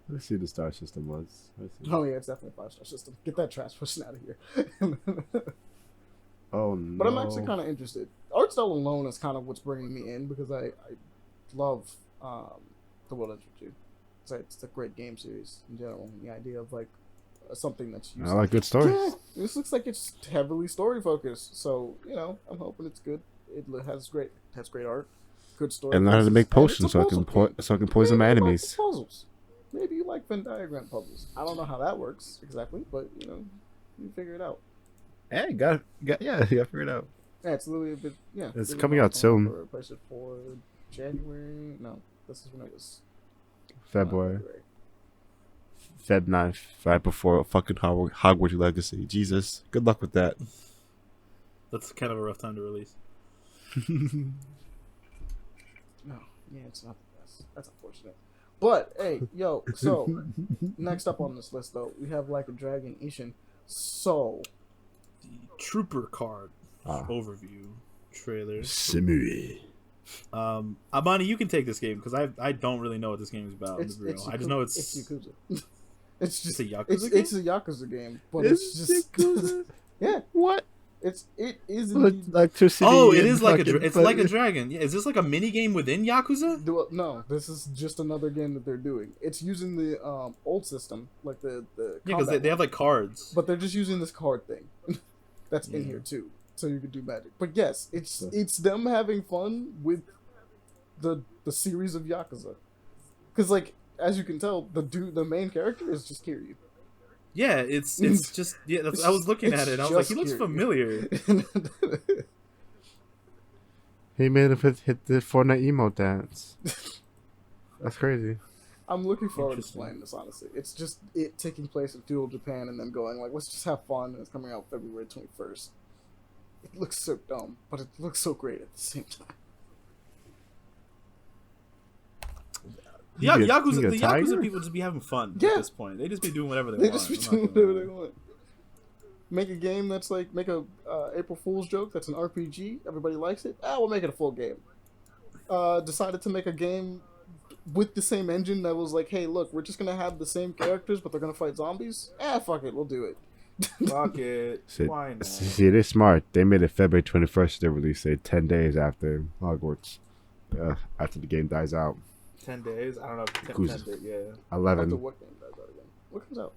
Let's see what the star system was. Oh yeah, it's definitely a 5-star system. Get that trash potion out of here. Oh no. But I'm actually kind of interested. Art style alone is kind of what's bringing me in because I love The World Ends with You. It's a great game series in general. The idea of like something that's used. I like good stories. Yeah, this looks like it's heavily story focused. So I'm hoping it's good. It has great art, good story. And learn how to make potions, potions so I can poison my enemies. Puzzles. Maybe you like Venn diagram puzzles. I don't know how that works exactly, but you figure it out. Hey, got figure it out. Yeah, it's literally a bit. Yeah, It's coming out soon. Place it for January. No, this is when it was. February. Feb 9th, right before fucking Hogwarts Legacy. Jesus, good luck with that. That's kind of a rough time to release. No, yeah, it's not the best. That's unfortunate. But hey, yo, so next up on this list though, we have Like a Dragon Ishin. So The Trooper card overview trailer. Simui. Amani, you can take this game because I don't really know what this game is about. I just know it's Yakuza. It's just a Yakuza game? It's a Yakuza game, but it's just Yakuza? yeah. What? It is indeed. Electricity. Oh, it is like fucking it's like a dragon. Yeah, is this like a mini game within Yakuza? No, this is just another game that they're doing. It's using the old system, like the Yeah, because they have like cards. but they're just using this card thing that's in here too, so you can do magic. But yes, it's them having fun with the series of Yakuza, because like as you can tell, the main character is just Kiryu. Yeah, it's just I was looking at it and I was like, he looks familiar. He made him hit the Fortnite emo dance. That's crazy. I'm looking forward to playing this, honestly. It's just it taking place in feudal Japan and then going like, let's just have fun. And it's coming out February 21st. It looks so dumb, but it looks so great at the same time. The Yakuza people just be having fun at this point. They just be doing whatever they want. Just be doing whatever they want. Make a game that's like, make a April Fool's joke that's an RPG. Everybody likes it. We'll make it a full game. Decided to make a game with the same engine that was like, hey, look, we're just going to have the same characters, but they're going to fight zombies. Fuck it, we'll do it. Fuck it. Why not? See, they're smart. They made it February 21st. They released it 10 days after Hogwarts. After the game dies out. 10 days? I don't know. 10 days, yeah. 11. After what game does that again? What comes out?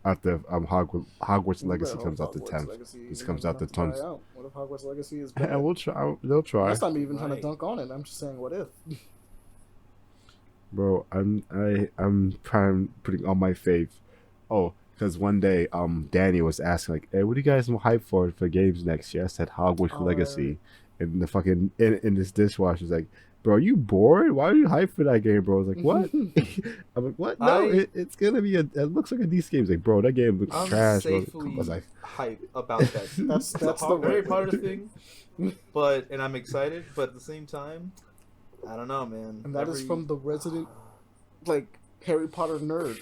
After Hogwarts Legacy Better comes hope out the Hogwarts 10th. Legacy This isn't comes out the gonna 10th. die out. What if Hogwarts Legacy is Yeah, bad? we'll try. They'll try. That's not even trying to Right. dunk on it. I'm just saying, what if? Bro, I'm putting all my faith. Oh, because one day Danny was asking like, hey, what do you guys hype for games next year? I said Hogwarts Legacy, and the fucking in this dishwasher's like, bro, are you bored? Why are you hyped for that game, bro? I was like, what? I'm like, what? No, it's gonna be it looks like a decent game. He's like, bro, that game looks trash. Bro. I was like, hype about that. That's the very right part of the thing. And I'm excited, but at the same time, I don't know, man. And that is from the resident, like, Harry Potter nerd.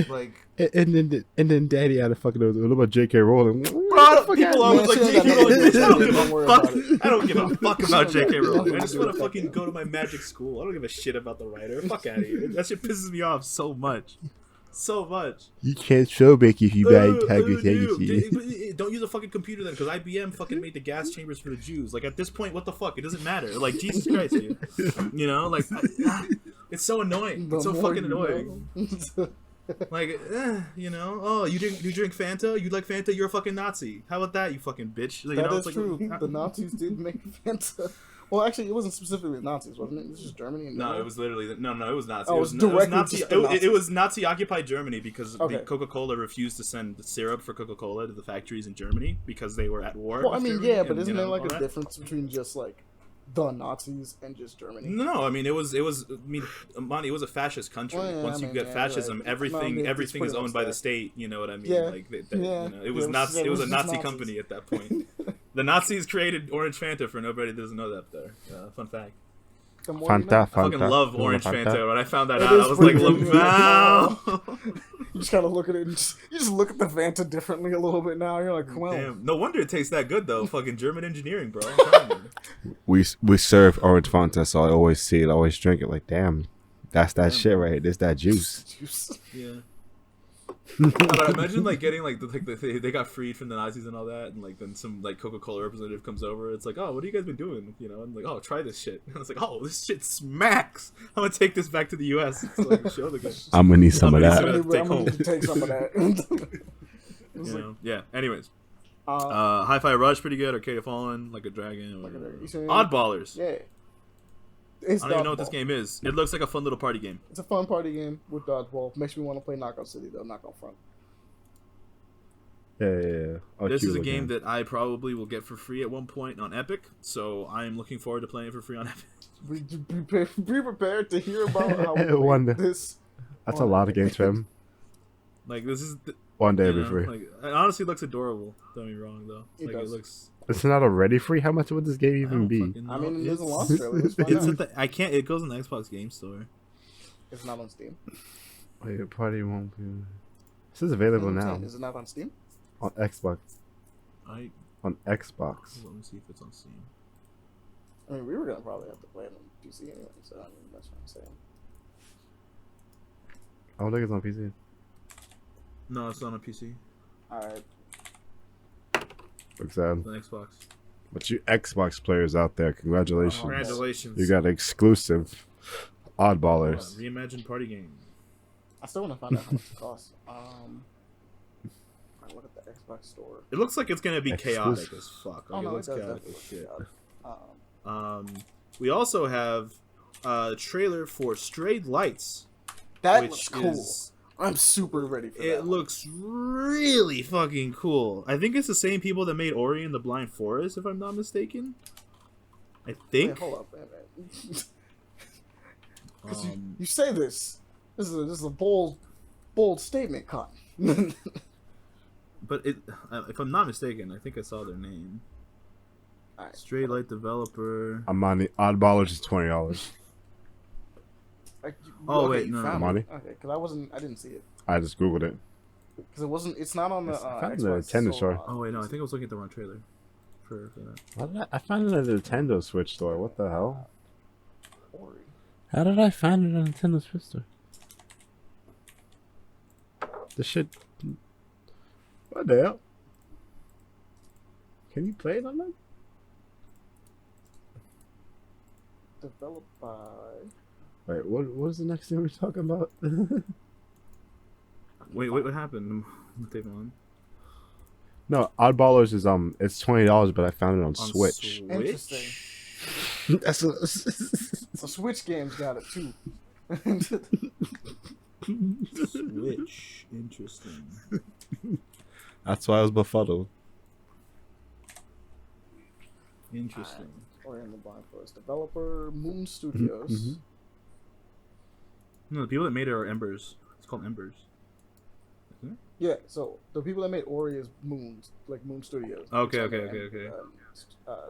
like, and then Daddy had a fucking what about J.K. Rowling? People always like J.K. Rowling. I don't give Don't a worry fuck. about it. I don't give a fuck about J.K. Rowling. I just Don't want to do it. fucking go to my magic school. I don't give a shit about the writer. Fuck out of here. That shit pisses me off so much. So much. You can't show make if you buy Hogwarts. Don't use a fucking computer then, because IBM fucking made the gas chambers for the Jews. Like, at this point, what the fuck? It doesn't matter. Like, Jesus Christ, dude. You know, like, It's so annoying. The It's so more fucking you annoying. know. Like, you know, oh, you drink Fanta? You like Fanta? You're a fucking Nazi. How about that, you fucking bitch? You That know, is it's like, true. The Nazis did make Fanta. Well, actually, it wasn't specifically Nazis, wasn't it? It was just Germany. And No, it was literally no, it was Nazi. Oh, it it was, was it was directly Nazi. just the Nazis. It was Nazi occupied Germany because Okay. the Coca-Cola refused to send syrup for Coca-Cola to the factories in Germany because they were at war. Well, I with mean, Germany yeah, but and, isn't you know, there like all a that? difference between just like the Nazis and just Germany? No, I mean it was. I mean, Monty, it was a fascist country. Well, yeah, Once I you mean, get yeah, fascism, right. everything No, I mean, everything it's is owned pretty by much the that. state. You know what I mean? Yeah, Like yeah. you know, it was It was- Nazi. It was a just Nazi Nazis. company at that point. The Nazis created Orange Fanta for nobody that doesn't know that. There, fun fact. The more you know. Fanta, I fucking Fanta. love You want Orange a Fanta. When I found that It out, is I was like, pretty good. "Lamau." You just gotta look at it. And you just look at the Fanta differently a little bit now. You're like, well, Damn, no wonder it tastes that good though. Fucking German engineering, bro. I'm telling you. We serve orange Fanta, so I always see it, I always drink it. Like, damn, that's that Damn, shit bro. right. This that juice. juice. Yeah. No, but imagine like getting like they got freed from the Nazis and all that, and like then some like Coca-Cola representative comes over. It's like, oh, what have you guys been doing? You know, and like, oh, try this shit. And it's like, oh, this shit smacks. I'm gonna take this back to the U.S. It's like, show the guys. I'm gonna need some of gonna that. need I'm to take gonna need home. to take some of that. It was You like, know? Yeah. Anyways, uh, Hi-Fi Rush pretty good. Arcade of Fallen, Like a Dragon. Like a Whatever. Dragon. You seen- Oddballers. yeah. It's I don't even know what dodgeball. this game is. It looks like a fun little party game. It's a fun party game with dodgeball. Makes me want to play Knockout City though. Knockout Front. Yeah. Oh, This cute is a looking. game that I probably will get for free at one point on Epic, so I'm looking forward to playing it for free on Epic. Be prepared to hear about how we One made day. this. That's a lot of games for him. Like this is, One day you it'll know, be free. like it honestly looks adorable. Don't get me wrong though. It Like does. it looks. It's not already free. How much would this game I even don't be? fucking know. I mean, there's a It's- launch trailer. Let's find It's out. at the, I can't. It goes in the Xbox Game Store. It's not on Steam. Wait, party won't be. This is available now Is it not on Steam? on Xbox. I On Xbox. let me see if it's on Steam. I mean, we were gonna probably have to play it on PC anyway. So I mean, that's what I'm saying. I don't think it's on PC. No, it's not on PC. All right. Looks sad. It's on Xbox. But you Xbox players out there, congratulations. Congratulations. You got exclusive oddballers. Reimagined party game. I still want to find out how much it costs. I look at the Xbox store. It looks like it's gonna be chaotic Exclusive. as fuck. Oh Like, no, it it looks does chaotic definitely as shit. look chaotic. We also have a trailer for Strayed Lights, That which looks cool. is I'm super ready for that. it looks really fucking cool. I think it's the same people that made Ori and the Blind Forest, if I'm not mistaken. I think. Wait, hold up, man. Because Um, you say this. This is a bold statement, Con. but it, if I'm not mistaken, I think I saw their name. Alright. Strayed Light developer. I'm on the oddballers is $20. Oh, wait, you no, found no. it. Okay, because I didn't see it. I just googled it. Because it wasn't. It's not on the I found the Xbox Nintendo store. store. Oh wait, no, I think I was looking at the wrong trailer. For that. Why did I found it at the Nintendo Switch store. What the hell? Ori. How did I find it on Nintendo Switch store? The shit. What the hell? Can you play it on that? Developed by. Wait, what was the next thing we were talking about? Wait, what happened? Devon? No, Oddballers is it's $20, but I found it on Switch. Interesting. That's So Switch games got it too. Switch. Interesting. That's why I was befuddled. Interesting. Ori and the Blind Forest. Developer Moon Studios. Mhm. No, the people that made it are Embers. It's called Embers. Isn't it? Yeah, so the people that made Ori is Moon Studios. Okay, And, okay.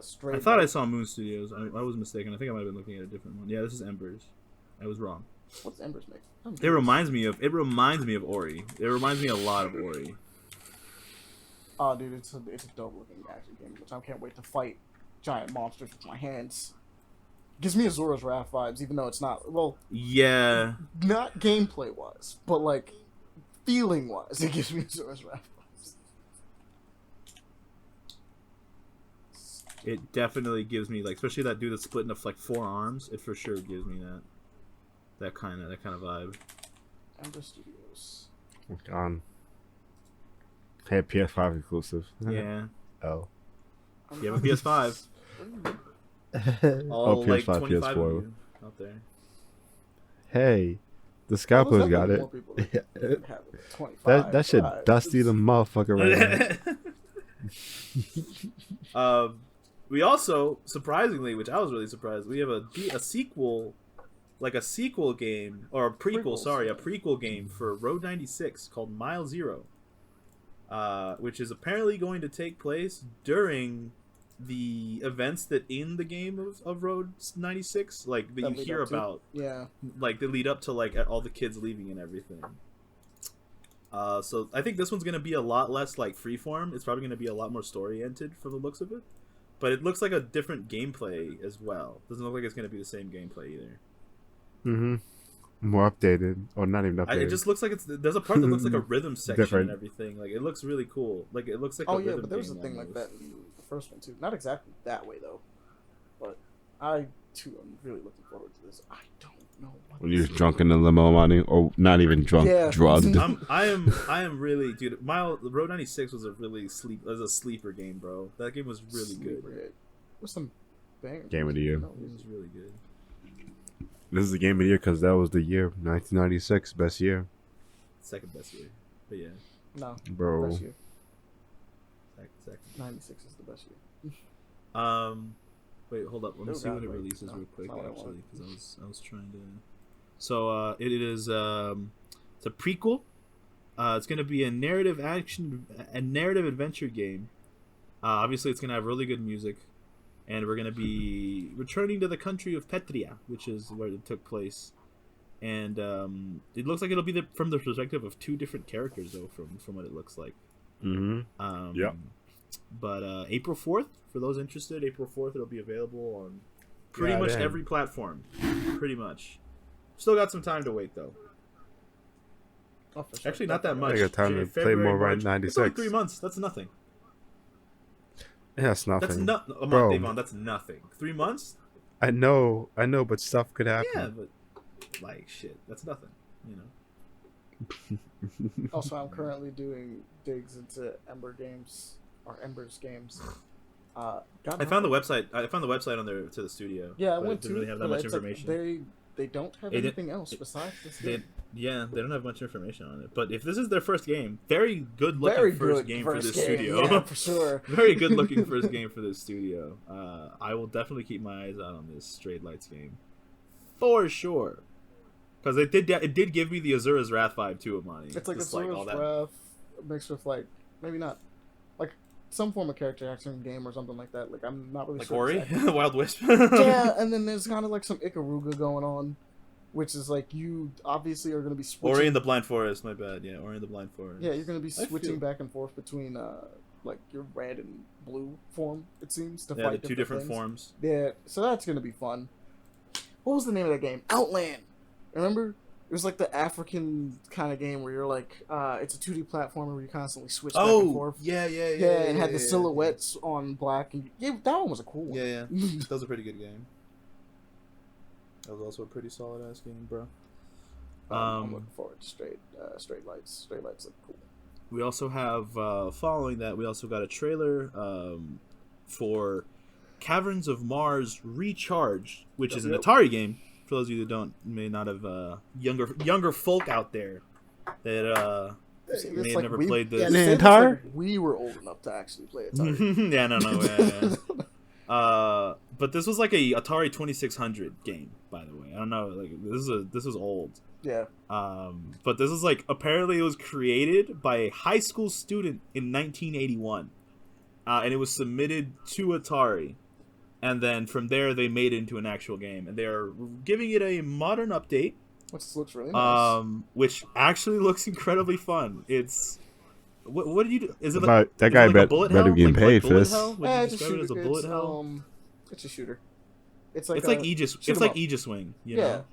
Stray I thought I Light- saw Moon Studios. I was mistaken. I think I might have been looking at a different one. Yeah, this is Embers. I was wrong. What's Embers make? It reminds me of Ori. It reminds me a lot of Ori. Oh, dude, it's a dope looking action game, which I can't wait to fight giant monsters with my hands. Gives me Azura's Wrath vibes, even though it's not. Well, Yeah. not gameplay wise, but like feeling wise, it gives me Azura's Wrath vibes. It definitely gives me, like, especially that dude that's split into like 4 arms. It for sure gives me that. that kind of vibe. Ember Studios. On. Hey, PS5 exclusive. Yeah. Oh. You have a PS5. All Oh, like PS5, 25 PS4. of you out there. Hey, the Well, scalpers there's got definitely it. more people that have it. 25. That shit right? dusty the motherfucker right now. We also, surprisingly, which I was really surprised, we have a sequel, like a sequel game, or a prequel game for Road 96 called Mile Zero, which is apparently going to take place during the events that in the game of Road 96, like that you hear about, like they lead up to like all the kids leaving and everything. So I think this one's gonna be a lot less like freeform. It's probably gonna be a lot more story oriented from the looks of it, but it looks like a different gameplay as well. Doesn't look like it's gonna be the same gameplay either. Mm-hmm. More updated, or not even updated. It just looks like there's a part that looks like a rhythm section Different. and everything. Like it looks really cool. Like it looks like Oh a yeah, rhythm but there was a game thing almost. like that in the first one too. Not exactly that way though, but I too am really looking forward to this. I don't know what When you're drunk in the limo, money, or not even drunk, Yeah. drugged. I am really, dude. Road 96 was a sleeper game, bro. That game was really good. Hit. With some bangers. Game of the year. It was really good. This is the game of the year because that was the year 1996, best year, Second best year, but yeah, No, bro. best year. second. 96 is the best year. Wait, hold up. Let me Oh, see when God, it wait. releases No, real quick, that's not what I actually, because I was trying to. So it is it's a prequel. It's gonna be a narrative adventure game. Obviously, it's gonna have really good music, and we're gonna be returning to the country of Petria, which is where it took place. And it looks like it'll be from the perspective of two different characters, though, from what it looks like. Mm-hmm. Yep. But April 4th, for those interested, April 4th it'll be available on pretty much every platform. Pretty much. Still got some time to wait, though. Oh, for sure. Actually, not that much. I got time to play February, more right March. 96. It's only 3 months. That's nothing. Yeah, that's nothing. That's nothing. A Bro. month, Avon. That's nothing. 3 months? I know, but stuff could happen. Yeah, but like shit, that's nothing. You know. Also, I'm currently doing digs into Ember's games. I found the website. I found the website on their to the studio. Yeah, I but went it didn't really to. have that but much it's like information. they don't have It- anything else besides this game. They don't have much information on it. But if this is their first game, very good looking first game for this studio. Yeah, for sure. Very good looking first game for this studio. I will definitely keep my eyes out on this Straight Lights game, for sure. Because it did give me the Azura's Wrath vibe too, Amani. It's like Just Azura's all that. Wrath mixed with like maybe not like some form of character action game or something like that. Like I'm not really Like sure. Ori, exactly. Wild Wisp. Yeah, and then there's kind of like some Ikaruga going on, which is like you obviously are going to be switching. Ori in the Blind Forest. My bad. Yeah, Ori in the Blind Forest. Yeah, you're going to be I switching feel- back and forth between like your red and blue form. It seems to Yeah, fight the two different things. forms. Yeah, so that's going to be fun. What was the name of that game? Outland. Remember? It was like the African kind of game where you're like, it's a 2D platformer where you constantly switch back and forth. yeah, Yeah, and had the silhouettes on black. And yeah, that one was a cool one. Yeah. That was a pretty good game. That was also a pretty solid ass game, bro. I'm looking forward to Straight Lights. Straight Lights look cool. We also have following that we also got a trailer for Caverns of Mars Recharged, which is an Yep. Atari game. For those of you that may not have younger folk out there that It's may have like never we- played this. Yeah, it's Atari? like we were old enough to actually play Atari. Yeah, no. But this was like a Atari 2600 game, by the way. I don't know, like this is old. Yeah. But this is like apparently it was created by a high school student in 1981, and it was submitted to Atari, and then from there they made it into an actual game, and they are giving it a modern update, Which looks really nice. which actually looks incredibly fun. It's what did you do? Is it About- like, that is it guy like a bet- bullet better hell? be getting Like paid for bullet this. hell? Would you It's a describe it shooter. as a bullet hell? It's a shooter. It's like It's like Aegis. shoot It's 'em like up. Aegis Wing. You Yeah. know?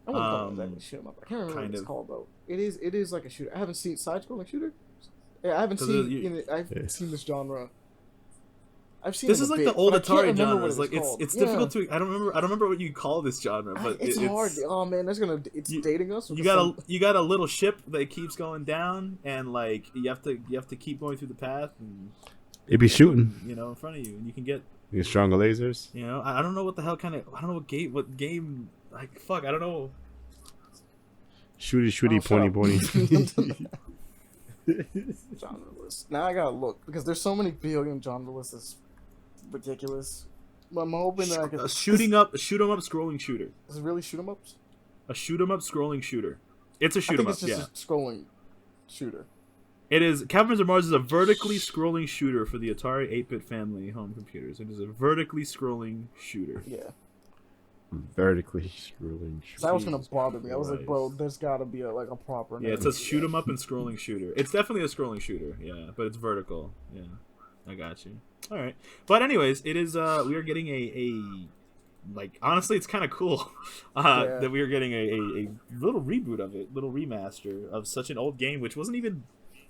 I wouldn't call it exactly Um, shoot 'em up. I can't remember kind what it's of. called though. It is like a shooter. I haven't seen side scrolling shooter. Yeah, I haven't 'Cause seen you- I've seen this genre I've seen This it is a like bit, the old but I can't Atari remember genre. what It's like called. it's Yeah. difficult to. I don't remember what you call this genre, but It's hard. Oh man, it's dating us. You got a little ship that keeps going down, and like you have to keep going through the path, and It be shooting. in front of you, and you can get. You get stronger lasers. I don't know what the hell I don't know what game like fuck I don't know. Shooty, pointy. Genre list. Now I gotta look because there's so many video game genre lists. It's ridiculous. But I'm hoping that I can. A shoot 'em up scrolling shooter. Is it really shoot 'em ups? A shoot 'em up scrolling shooter. It's a shoot 'em up. It's just a scrolling shooter. It is. Captains of Mars is a vertically scrolling shooter for the Atari 8-bit family home computers. It is a vertically scrolling shooter. Yeah. Vertically scrolling. That was gonna bother me. I was like, Christ. bro, there's gotta be a proper. Yeah, it says shoot 'em up and scrolling shooter. It's definitely a scrolling shooter. Yeah, but it's vertical. Yeah, I got you. All right, but anyways, it is. We are getting a like honestly, it's kind of cool that we are getting a little reboot of it, little remaster of such an old game, which wasn't even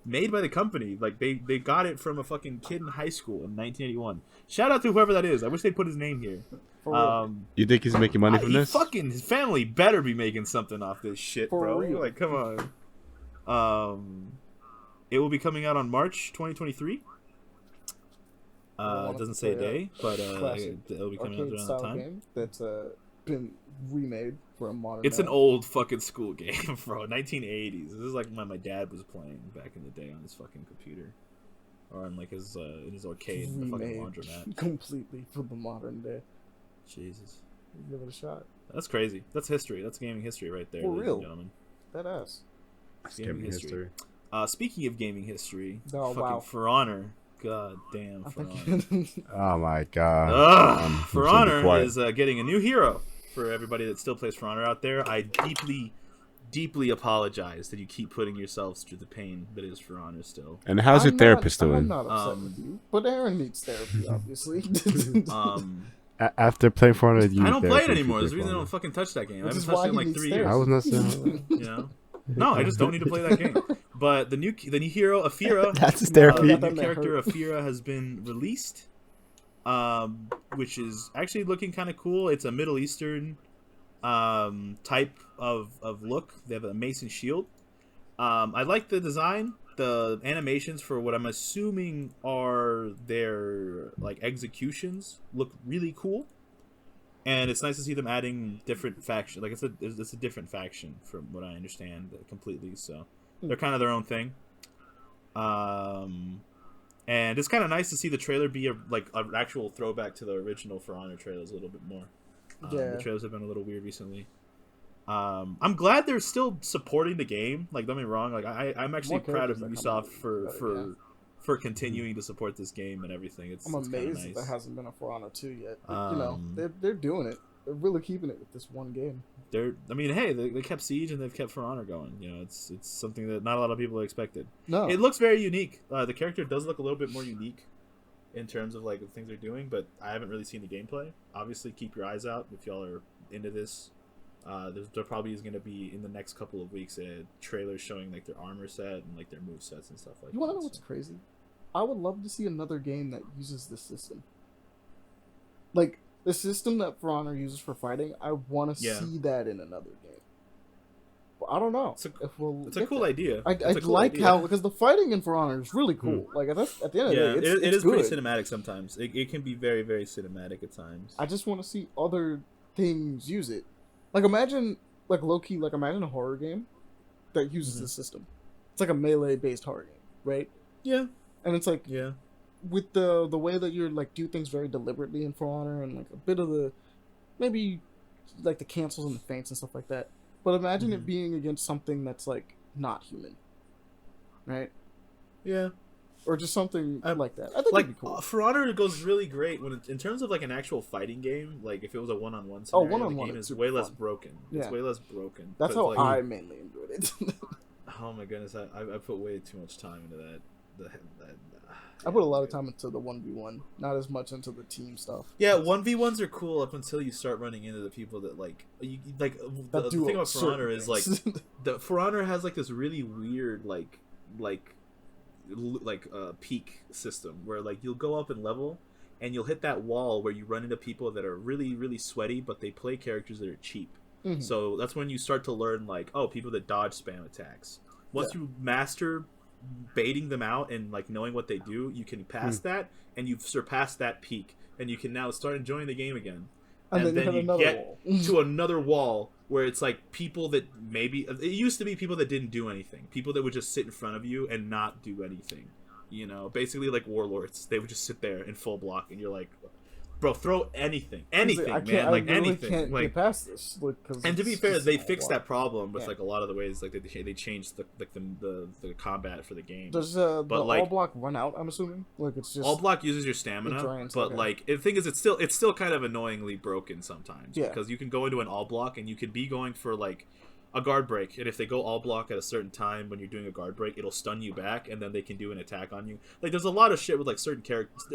made by the company. Like they got it from a fucking kid in high school in 1981. Shout out to whoever that is. I wish they put his name here. You think he's making money from this? His family better be making something off this shit, bro. real. Like, come on. It will be coming out on March 2023. It doesn't say a day, but it'll be coming out around that time. Game that's been remade for a modern. It's an old fucking school game, bro. 1980s. This is like when my dad was playing back in the day on his fucking computer, or on like his in his arcade in the fucking laundromat. Completely for the modern day. Jesus, Give it a shot. that's crazy. That's history. That's gaming history right there, For ladies real. and gentlemen. That ass. Gaming history. Speaking of gaming history, Oh, fucking wow. For Honor. God damn, I For think Honor. Oh my god. Ugh, For I'm so Honor quiet. is getting a new hero for everybody that still plays For Honor out there. I deeply apologize that you keep putting yourselves through the pain that is For Honor still. And how's your therapist I'm doing? not upset with you, but Aaron needs therapy, obviously. After playing for Honor, I don't play it anymore. There's a reason I don't fucking touch that game. I Which haven't is touched why it in he like needs 3 therapy. years. I was not saying. You know? No, I just don't need to play that game. But the new hero, Afira, That's his therapy. the new character Afira has been released, which is actually looking kind of cool. It's a Middle Eastern type of look. They have a mace and shield. I like the design. The animations for what I'm assuming are their like executions look really cool. And it's nice to see them adding different faction. Like it's a different faction from what I understand completely. So they're kind of their own thing. And it's kind of nice to see the trailer be an actual throwback to the original For Honor trailers a little bit more. The trailers have been a little weird recently. I'm glad they're still supporting the game. Like, don't get me wrong. Like I'm actually proud of Ubisoft for continuing to support this game and everything. I'm amazed nice. there hasn't been a For Honor 2 yet. But, they're doing it. They're really keeping it with this one game. They kept Siege and they've kept For Honor going. It's something that not a lot of people expected. No, It looks very unique. The character does look a little bit more unique in terms of like the things they're doing, but I haven't really seen the gameplay. Obviously, keep your eyes out if y'all are into this. There probably is going to be in the next couple of weeks a trailer showing like their armor set and like their move sets and stuff like that. you want to know what's crazy? I would love to see another game that uses this system. Like the system that For Honor uses for fighting, I want to see that in another game. But I don't know. It's a cool idea. I like how because the fighting in For Honor is really cool. Like that's at the end of the day, it is good. pretty cinematic sometimes. It can be very very cinematic at times. I just want to see other things use it. Like imagine imagine a horror game that uses this system. It's like a melee based horror game, right? Yeah. And it's like with the way that you're like do things very deliberately in For Honor and like a bit of the maybe like the cancels and the feints and stuff like that. But imagine it being against something that's like not human, right? Yeah. Or just something like that. I think like it'd be cool. For Honor goes really great when in terms of like an actual fighting game. Like if it was a one-on-one scenario, one-on-one the game is is way super less fun. broken. Yeah. It's way less broken. That's how like, I mainly enjoyed it. Oh my goodness, I put way too much time into that. I put a lot of time into the 1v1, not as much into the team stuff. Yeah, 1v1s are cool up until you start running into the people that the thing about For Honor is like the For Honor has like this really weird like peak system where like you'll go up in level and you'll hit that wall where you run into people that are really, really sweaty, but they play characters that are cheap. Mm-hmm. So that's when you start to learn, like, oh, people that dodge spam attacks. Once you master baiting them out and like knowing what they do, you can pass that, and you've surpassed that peak, and you can now start enjoying the game again. And then you get to another wall where it's like people that maybe it used to be people that didn't do anything, people that would just sit in front of you and not do anything, you know, basically like warlords. They would just sit there in full block, and you're like, bro, throw anything, man, like anything. Can't like, get past this. and to be fair, they fixed that problem with like a lot of the ways, like they changed the combat for the game. Does but the like, all block run out? I'm assuming like it's just all block uses your stamina, but like the thing is, it's still kind of annoyingly broken sometimes, because you can go into an all block and you could be going for like a guard break, and if they go all block at a certain time when you're doing a guard break, it'll stun you back, and then they can do an attack on you. Like there's a lot of shit with like certain characters.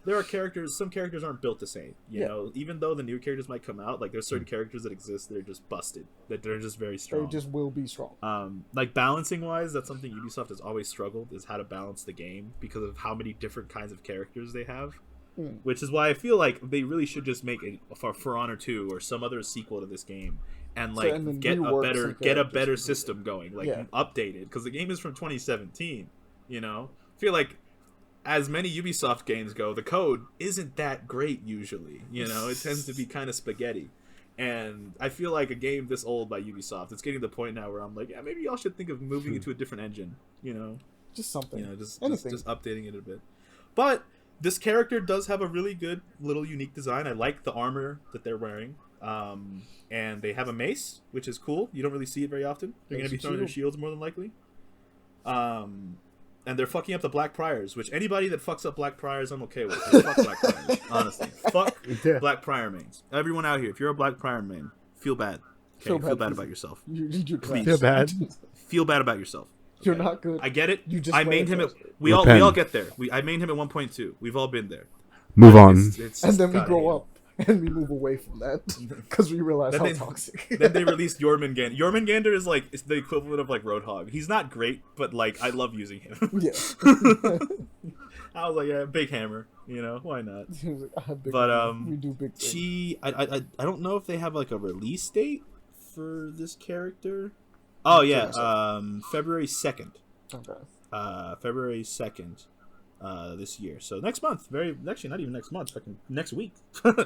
There are characters, some characters aren't built the same, you know, even though the new characters might come out, like there's certain characters that exist that are just busted, that they're just very strong. They just will be strong. Like balancing wise, that's something Ubisoft has always struggled, is how to balance the game because of how many different kinds of characters they have. Which is why I feel like they really should just make it For Honor 2 or some other sequel to this game, and like get a better system going, like updated, because the game is from 2017, you know. I feel like as many Ubisoft games go, the code isn't that great usually, you know. It tends to be kind of spaghetti, and I feel like a game this old by Ubisoft, it's getting to the point now where I'm like, yeah, maybe y'all should think of moving into a different engine, you know, just something, you know, just updating it a bit. But this character does have a really good little unique design. I like the armor that they're wearing, and they have a mace, which is cool. You don't really see it very often. They're going to be throwing their shields more than likely. And they're fucking up the Black Priors, which anybody that fucks up Black Priors, I'm okay with. Fuck Black Priors, honestly. Fuck Black Prior mains. Everyone out here, if you're a Black Prior main, feel bad. Okay? Feel bad about yourself. Please. Feel bad. Feel bad about yourself. You're not good. I get it. You just I mained him at. We all get there. I mained him at 1.2. We've all been there. Move on. And then we grow up and we move away from that because we realize how toxic. Then they released Jormungandr. Jormungandr is like, it's the equivalent of like Roadhog. He's not great, but like I love using him. Yeah. I was like, yeah, big hammer. You know, why not? We do big things. I don't know if they have like a release date for this character. Oh yeah, February 2nd. Okay. February 2nd. This year, so next month. Actually, not even next month. Fucking next week. I'm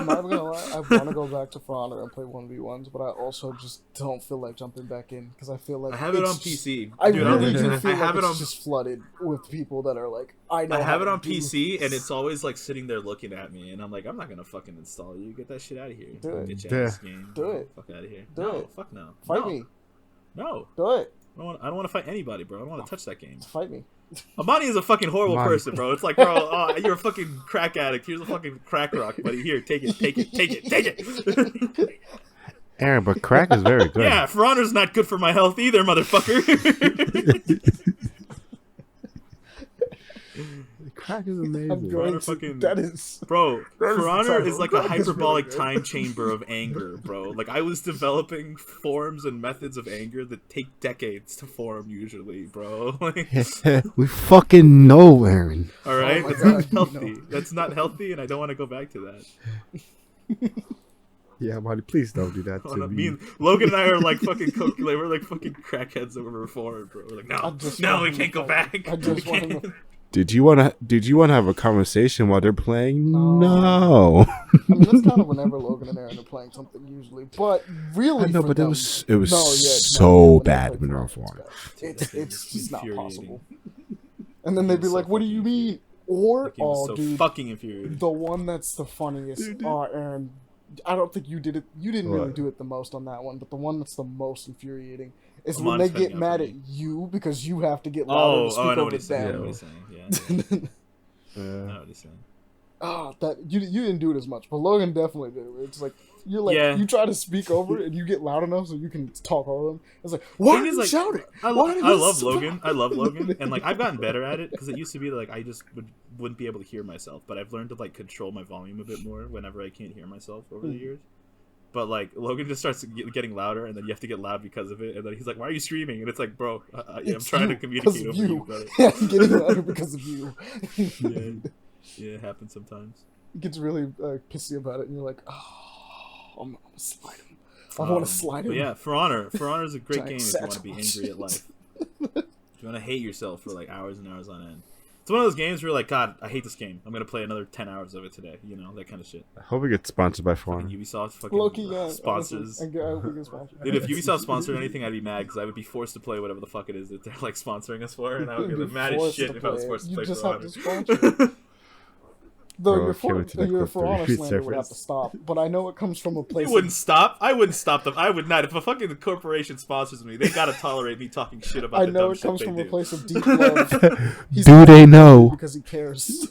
not gonna lie. I want to go back to For Honor and play 1v1s, but I also just don't feel like jumping back in because I feel like I have it on PC. I really do feel like it's just flooded with people that are like, I have it on PC, and it's always like sitting there looking at me, and I'm like, I'm not gonna fucking install you. Get that shit out of here. Do it. Get your ass game. Do it. Fuck out of here. Do it. Fuck no. Fight me. No. Do it. I don't want to fight anybody, bro. I don't want to touch that game. Fight me. Amani is a fucking horrible person, bro. It's like, bro, you're a fucking crack addict. Here's a fucking crack rock, buddy. Here, take it. Aaron, but crack is very good. Yeah, For Honor's not good for my health either, motherfucker. Crack is amazing. That is, bro. For Honor is like a hyperbolic time chamber of anger, bro. Like I was developing forms and methods of anger that take decades to form, usually, bro. We fucking know, Aaron. All right, that's not healthy. That's not healthy, and I don't want to go back to that. Yeah, buddy, please don't do that to me. Me and Logan and I are like fucking we're like fucking crackheads that were reformed, bro. We're like, no, we can't go back. I just want to. Did you want to have a conversation while they're playing? No. I mean, that's kind of whenever Logan and Aaron are playing something usually, but really, no, but it was so bad when they were on. It's just not possible. And then they'd be like, "What do you mean?" Or dude, fucking infuriating. The one that's the funniest, Aaron. I don't think you did it. You didn't really do it the most on that one, but the one that's the most infuriating is when they get mad at you because you have to get louder to speak over them. I know what he's saying. I know what he's saying. That you didn't do it as much, but Logan definitely did it. It's like you try to speak over it and you get loud enough so you can talk over them. It's like, why are you shouting? I love Logan. I love Logan, and like I've gotten better at it because it used to be like I just wouldn't be able to hear myself, but I've learned to like control my volume a bit more whenever I can't hear myself over the years. But like Logan just starts getting louder, and then you have to get loud because of it. And then he's like, "Why are you streaming?" And it's like, "Bro, I'm trying to communicate over you, brother." Yeah, I'm getting louder because of you. Yeah, it happens sometimes. He gets really pissy about it, and you're like, oh, I'm gonna slide him. I want to slide him. But yeah, For Honor is a great Giant game if you want to be angry at life. If you want to hate yourself for like hours and hours on end. It's one of those games where you're like, God, I hate this game. I'm gonna play another 10 hours of it today. You know, that kind of shit. I hope we get sponsored by For Honor. Ubisoft fucking Loki, yeah, sponsors. honestly, I hope we get sponsored. Dude, if Ubisoft sponsored anything, I'd be mad because I would be forced to play whatever the fuck it is that they're like sponsoring us for, and I would be like, mad as shit if I was forced to play just For have Honor. to sponsor it. Though Bro, your came into the your clip For Honor to slander would have resurface. to stop, but I know it comes from a place. You wouldn't stop. I wouldn't stop them. I would not. If a fucking corporation sponsors me, they gotta tolerate me talking shit about I the know dumb it shit comes they from do. a place of deep love. He's Do they know? because he cares.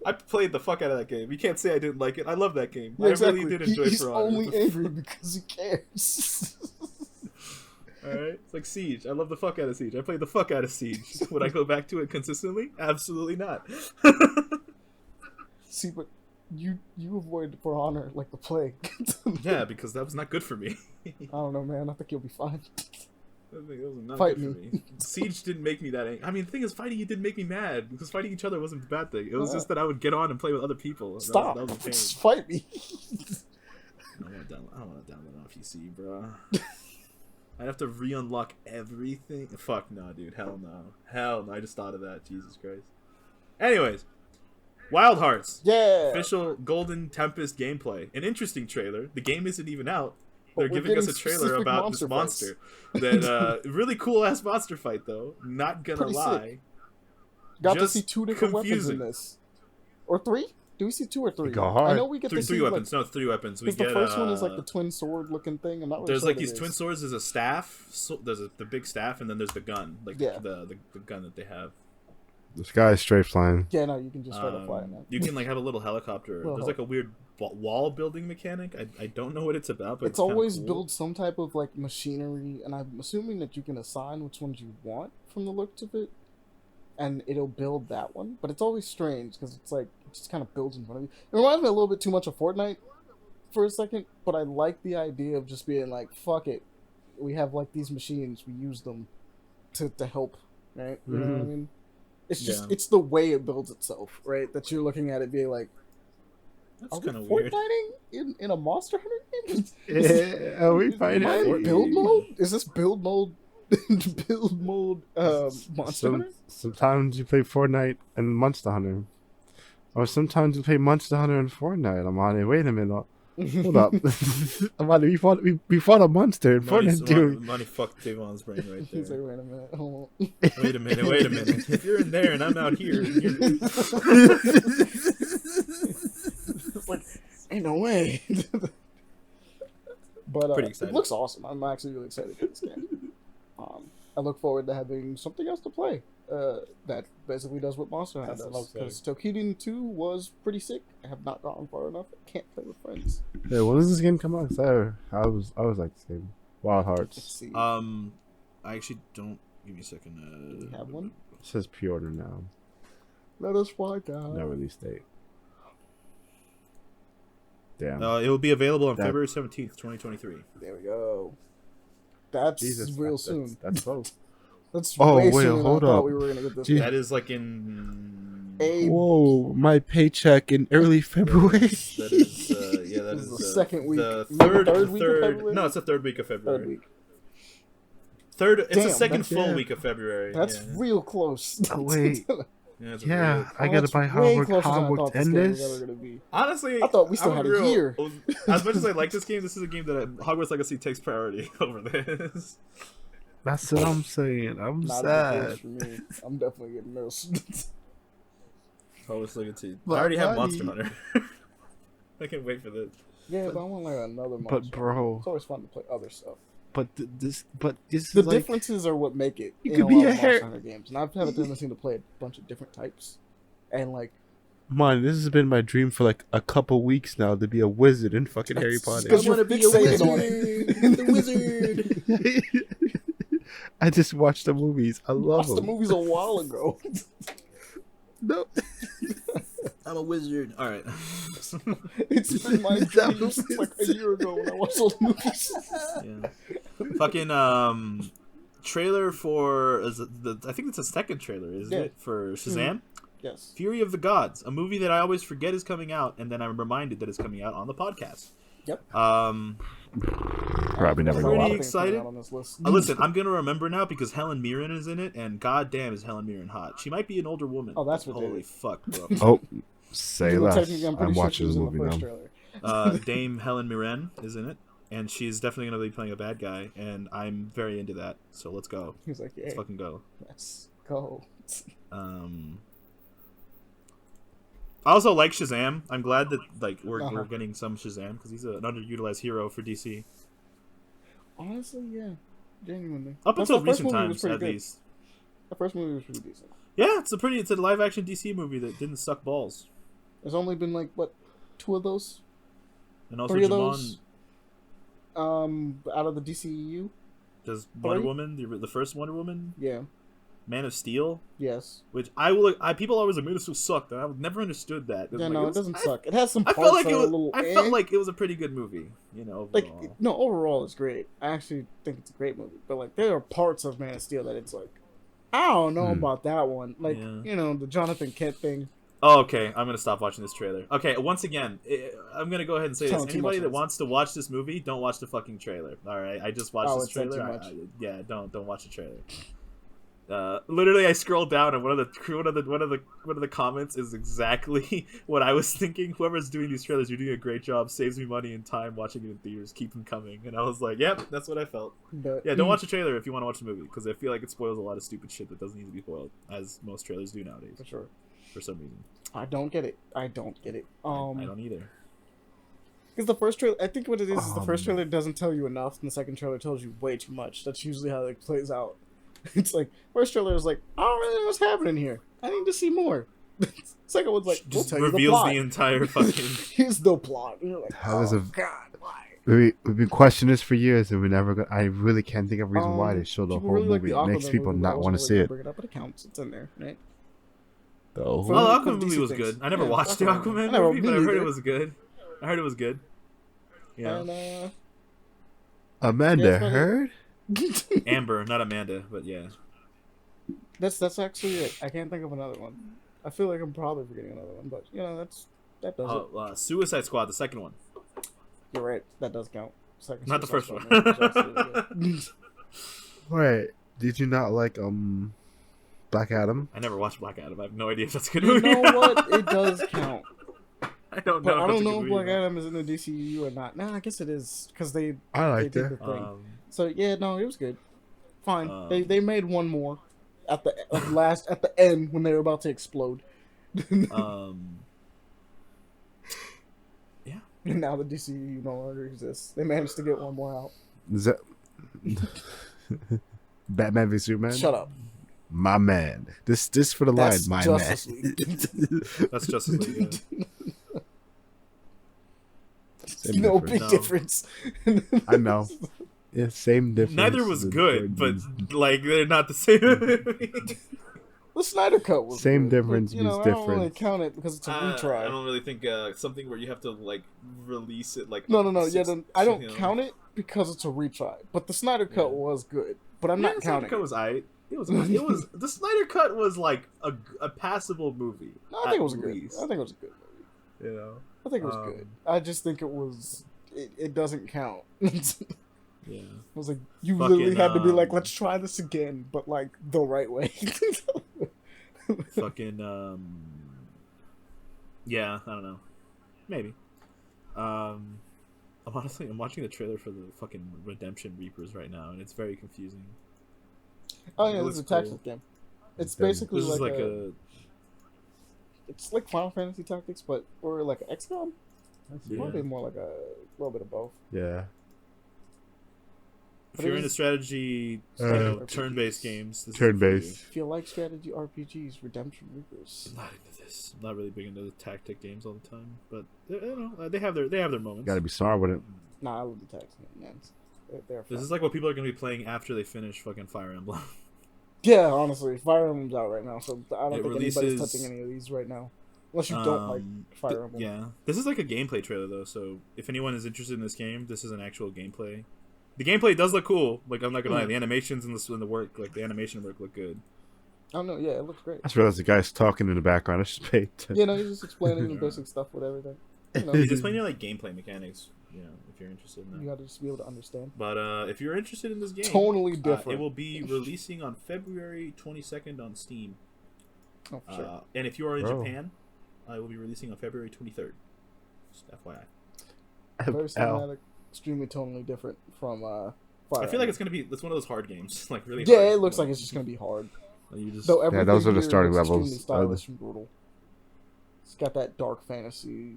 I played the fuck out of that game. You can't say I didn't like it. I love that game. Yeah, exactly. I really did enjoy He's For Honor. only angry because he cares. Alright? It's like Siege. I love the fuck out of Siege. I played the fuck out of Siege. Would I go back to it consistently? Absolutely not. See, but you avoid For Honor like the plague. Yeah, because that was not good for me. I don't know, man. I think you'll be fine. That was not Fight good for me. Siege didn't make me that angry. I mean, the thing is, fighting you didn't make me mad, because fighting each other wasn't the bad thing. It was just that I would get on and play with other people. Stop. That was a pain. Just fight me. I don't want to download on PC, bro. I'd have to re-unlock everything. Fuck no, dude. Hell no. Hell no. I just thought of that. Jesus Christ. Anyways. Wild Hearts. Yeah. Official Golden Tempest gameplay. An interesting trailer. The game isn't even out. They're But we're giving us a getting trailer specific about this monster. That really cool ass monster fight though. Not gonna Pretty lie. sick. Got to Just see 2 different weapons confusing. in this. Or 3? Do we see 2 or 3? Go hard. I know we get to see Three weapons. No, 3 weapons. We Because the get first one is like the twin sword looking thing. I'm not really there's sure like what these it twin is. swords. There's a staff. So there's the big staff, and then there's the gun. Like Yeah. the gun that they have. The sky is straight flying. Yeah, no, you can just straight up fly in that. You can like have a little helicopter. Well, There's like a weird wall building mechanic. I don't know what it's about, but It's kinda always cool. build some type of like machinery, and I'm assuming that you can assign which ones you want from the looks of it, and it'll build that one. But it's always strange because it's like it just kind of builds in front of you. It reminds me a little bit too much of Fortnite for a second, but I like the idea of just being like, fuck it, we have like these machines, we use them to help, right? You know what I mean? It's just it's the way it builds itself, right? That you're looking at it being like, That's are we kind of weird. Fortniting in a Monster Hunter game? Yeah, are we fighting? Am I in build mode? Is this build mode? Build mode? Monster Hunter? Sometimes you play Fortnite and Monster Hunter, or sometimes you play Monster Hunter and Fortnite. I'm on it. Wait a minute. Hold up. I'm on it. We fought a monster in Fortnite too. Money fucked Devon's brain right He's there. like, wait a minute, hold on. Wait a minute. If you're in there and I'm out here, It's like, ain't no way. But Pretty it excited. looks awesome. I'm actually really excited for this game. I look forward to having something else to play that basically does what Monster Hunter That's what I'm does. Because Tokiden 2 was pretty sick. I have not gone far enough. I can't play with friends. Yeah, when does this game come out? So I was like this game. Wild Let's Hearts. see. I actually don't. Give me a second. Do we have one? It says pre-order now. Let us find out. No release date. Damn. It will be available on That- February 17th, 2023. There we go. That's Jesus, real that's- soon. That's close. That's Oh, way wait, sooner than hold I thought up. we were gonna get this. Jeez. That is like in. Whoa, my paycheck in early February. That is that This is is the second week. The Maybe third, third week of third. February? No, it's the third week of February. Third week. Third. It's the Damn, second that's- full yeah. week of February. That's yeah. real close. Oh, wait. Yeah, it's Yeah, really- I gotta That's buy way Hogwarts, closer than I thought this and game was this. ever gonna be. Honestly, I thought we still I'm had a real- year. As much as I like this game, this is a game that Hogwarts Legacy takes priority over this. That's what I'm saying. I'm Not a sad. good place for me. I'm definitely getting this. Hogwarts Legacy. I But already have buddy- Monster Hunter. I can't wait for this. Yeah, but I want like another monster. But bro, It's always fun to play other stuff. this The is like, differences are what make it. You in could a be lot a of Monster hair- Hunter games, and I've had a tendency to play a bunch of different types, and like man, this has been my dream for like a couple weeks now to be a wizard in fucking Harry Potter. because you're wanna be a fixated on wizard. it. The wizard. I just watched the movies. I love Watched the them. movies a while ago. No. I'm a wizard. All right. It's been my That dream since like a year ago when I watched those movies. Yeah. Fucking trailer for I think it's a second trailer, isn't Yeah. it? For Shazam. Yes. Fury of the Gods, a movie that I always forget is coming out, and then I'm reminded that it's coming out on the podcast. Yep. Probably never Pretty know. excited. On this list. Listen, I'm gonna remember now because Helen Mirren is in it, and goddamn is Helen Mirren hot. She might be an older woman. Oh, that's what holy they did. fuck, bro. Oh, say Well, less. technically, I'm pretty I'm sure watching she was this in the movie first now. trailer. Dame Helen Mirren is in it, and she's definitely gonna be playing a bad guy, and I'm very into that. So let's go. He was like, Let's "Yeah, fucking go. let's go." I also like Shazam. I'm glad that we're Uh-huh. getting some Shazam because he's an underutilized hero for DC. Honestly, yeah, genuinely. Up That's- until that first recent movie was times, pretty at good. least. The first movie was pretty decent. Yeah, it's a live action DC movie that didn't suck balls. There's only been like what, 2 of those, And also 3 of Jamon those. Out of the DCEU, does Wonder 3? Woman, the first Wonder Woman, yeah, Man of Steel, yes, which people always like Man of Steel sucked. And I never understood that. yeah. No, it doesn't suck. It has some I parts felt like that it are a was. little. I felt like it was a pretty good movie. You know, overall. like no, overall it's great. I actually think it's a great movie, but like there are parts of Man of Steel that it's like, I don't know about that one. Like Yeah. the Jonathan Kent thing. Oh, okay. I'm gonna stop watching this trailer. Okay, once again, I'm gonna go ahead and say this. Telling too Anybody much that of this. wants to watch this movie, don't watch the fucking trailer. All right, I just watched this It said trailer. too much. Yeah, don't watch the trailer. Literally, I scrolled down, and one of the comments is exactly what I was thinking. Whoever's doing these trailers, you're doing a great job. Saves me money and time watching it in theaters. Keep them coming. And I was like, yep, that's what I felt. But, Yeah, don't watch the trailer if you want to watch the movie because I feel like it spoils a lot of stupid shit that doesn't need to be spoiled, as most trailers do nowadays for sure. for some reason. I don't get it. I don't get it. I don't either. Because the first trailer, I think what it is the first trailer doesn't tell you enough, and the second trailer tells you way too much. That's usually how it plays out. It's like first trailer is like, I don't really know what's happening here. I need to see more. Second one's like, we'll Just tell you the reveals plot. the entire fucking. Here's the plot. And you're like, How is oh, a- God, why? We've been questioning this for years, and we never got. I really can't think of a reason why they show the people whole really like movie. the It makes Aquaman people movie, but I not wasn't want to really see gonna it. Bring it up, but it counts. It's in there, right? Though. For- Oh, the for Aquaman movie decent was things. good. I never Yeah, watched the Aquaman. Aquaman I never- movie, but I me heard it neither. was good. I heard it was good. Yeah, And, Amanda Yeah, it's not- Heard? Amber, not Amanda, but yeah. that's actually it. I can't think of another one. I feel like I'm probably forgetting another one, but that does it. Suicide Squad, the second one. You're right. That does count. Second Not the Suicide first Squad one. movie was absolutely good. Wait, did you not like Black Adam? I never watched Black Adam. I have no idea if that's a good You movie. know what? It does count. I don't But know. I if don't it's a know good if movie Black or not. Adam is in the DCU or not. Nah, I guess it is because they I liked did it. the thing. Um, So yeah, no, it was good. Fine. Um, They made one more at the at the end when they were about to explode. Yeah. And now the DCU no longer exists. They managed to get one more out. Is that Batman v Superman? Shut up. My man. This for the That's line, my Justice man. That's Justice League. Yeah. Same No difference. big No. difference. I know. Yeah, same difference. Neither was The good, but difference- like they're not the same movie. The Snyder Cut was Same good, difference but, you know, means I don't really difference. count it because it's a I retry. don't really think something where you have to like release it like. No. Yeah, six- then I don't you know. count it because it's a retry. But the Snyder Cut Yeah. was good. But I'm Yeah, not the Snyder counting. Cut It. was aight. It was the Snyder Cut was like a passable movie. No, I think it was at good. least, I think it was a good movie. you know. I think it was good. I just think it was. It doesn't count. I Yeah. was like, you Fucking, literally had to be like, um, let's try this again, but like the right way. Fucking yeah, I don't know. Maybe. I'm watching the trailer for the fucking Redemption Reapers right now, and it's very confusing. Oh It yeah, looks this is a tactics cool. game. It's Okay. basically This is like, like a. It's like Final Fantasy Tactics, but or like XCOM. It's Yeah. probably more like a little bit of both. Yeah. if but you're it into is- strategy, RPGs. turn-based games, this is Turn-based. for If you like strategy RPGs, Redemption Reapers. you. Not into this. I'm not really big into the tactic games all the time, but you know, they have their moments. Gotta be smart with it. Nah, I love the tactics games. They're fun. This is like what people are going to be playing after they finish fucking Fire Emblem. Yeah, honestly, Fire Emblem's out right now, so I don't It think anybody's releases- touching any of these right now, unless you don't like Fire Emblem. Yeah, this is like a gameplay trailer though, so if anyone is interested in this game, this is an actual gameplay. The gameplay does look cool. Like I'm not gonna lie, the animations and the work, like the animation work, look good. I don't know. Yeah, it looks great. I just realized the guy's talking in the background. I just paid attention. You know, he's just explaining the basic stuff with everything. You know, He's explaining like gameplay mechanics. You know, if you're interested in that. you got to just be able to understand. But if you're interested in this game, Tonally different. it will be releasing on February 22nd on Steam. Oh, for sure. And if you are in Japan, it will be releasing on February 23rd. Just FYI. Very cinematic, extremely tonally different from Fire I feel like it's one of those hard games, like really. Yeah, hard. it looks like it's just gonna be hard. You just, Though everything those are the here starting looks levels. extremely stylish and brutal. It's got that dark fantasy,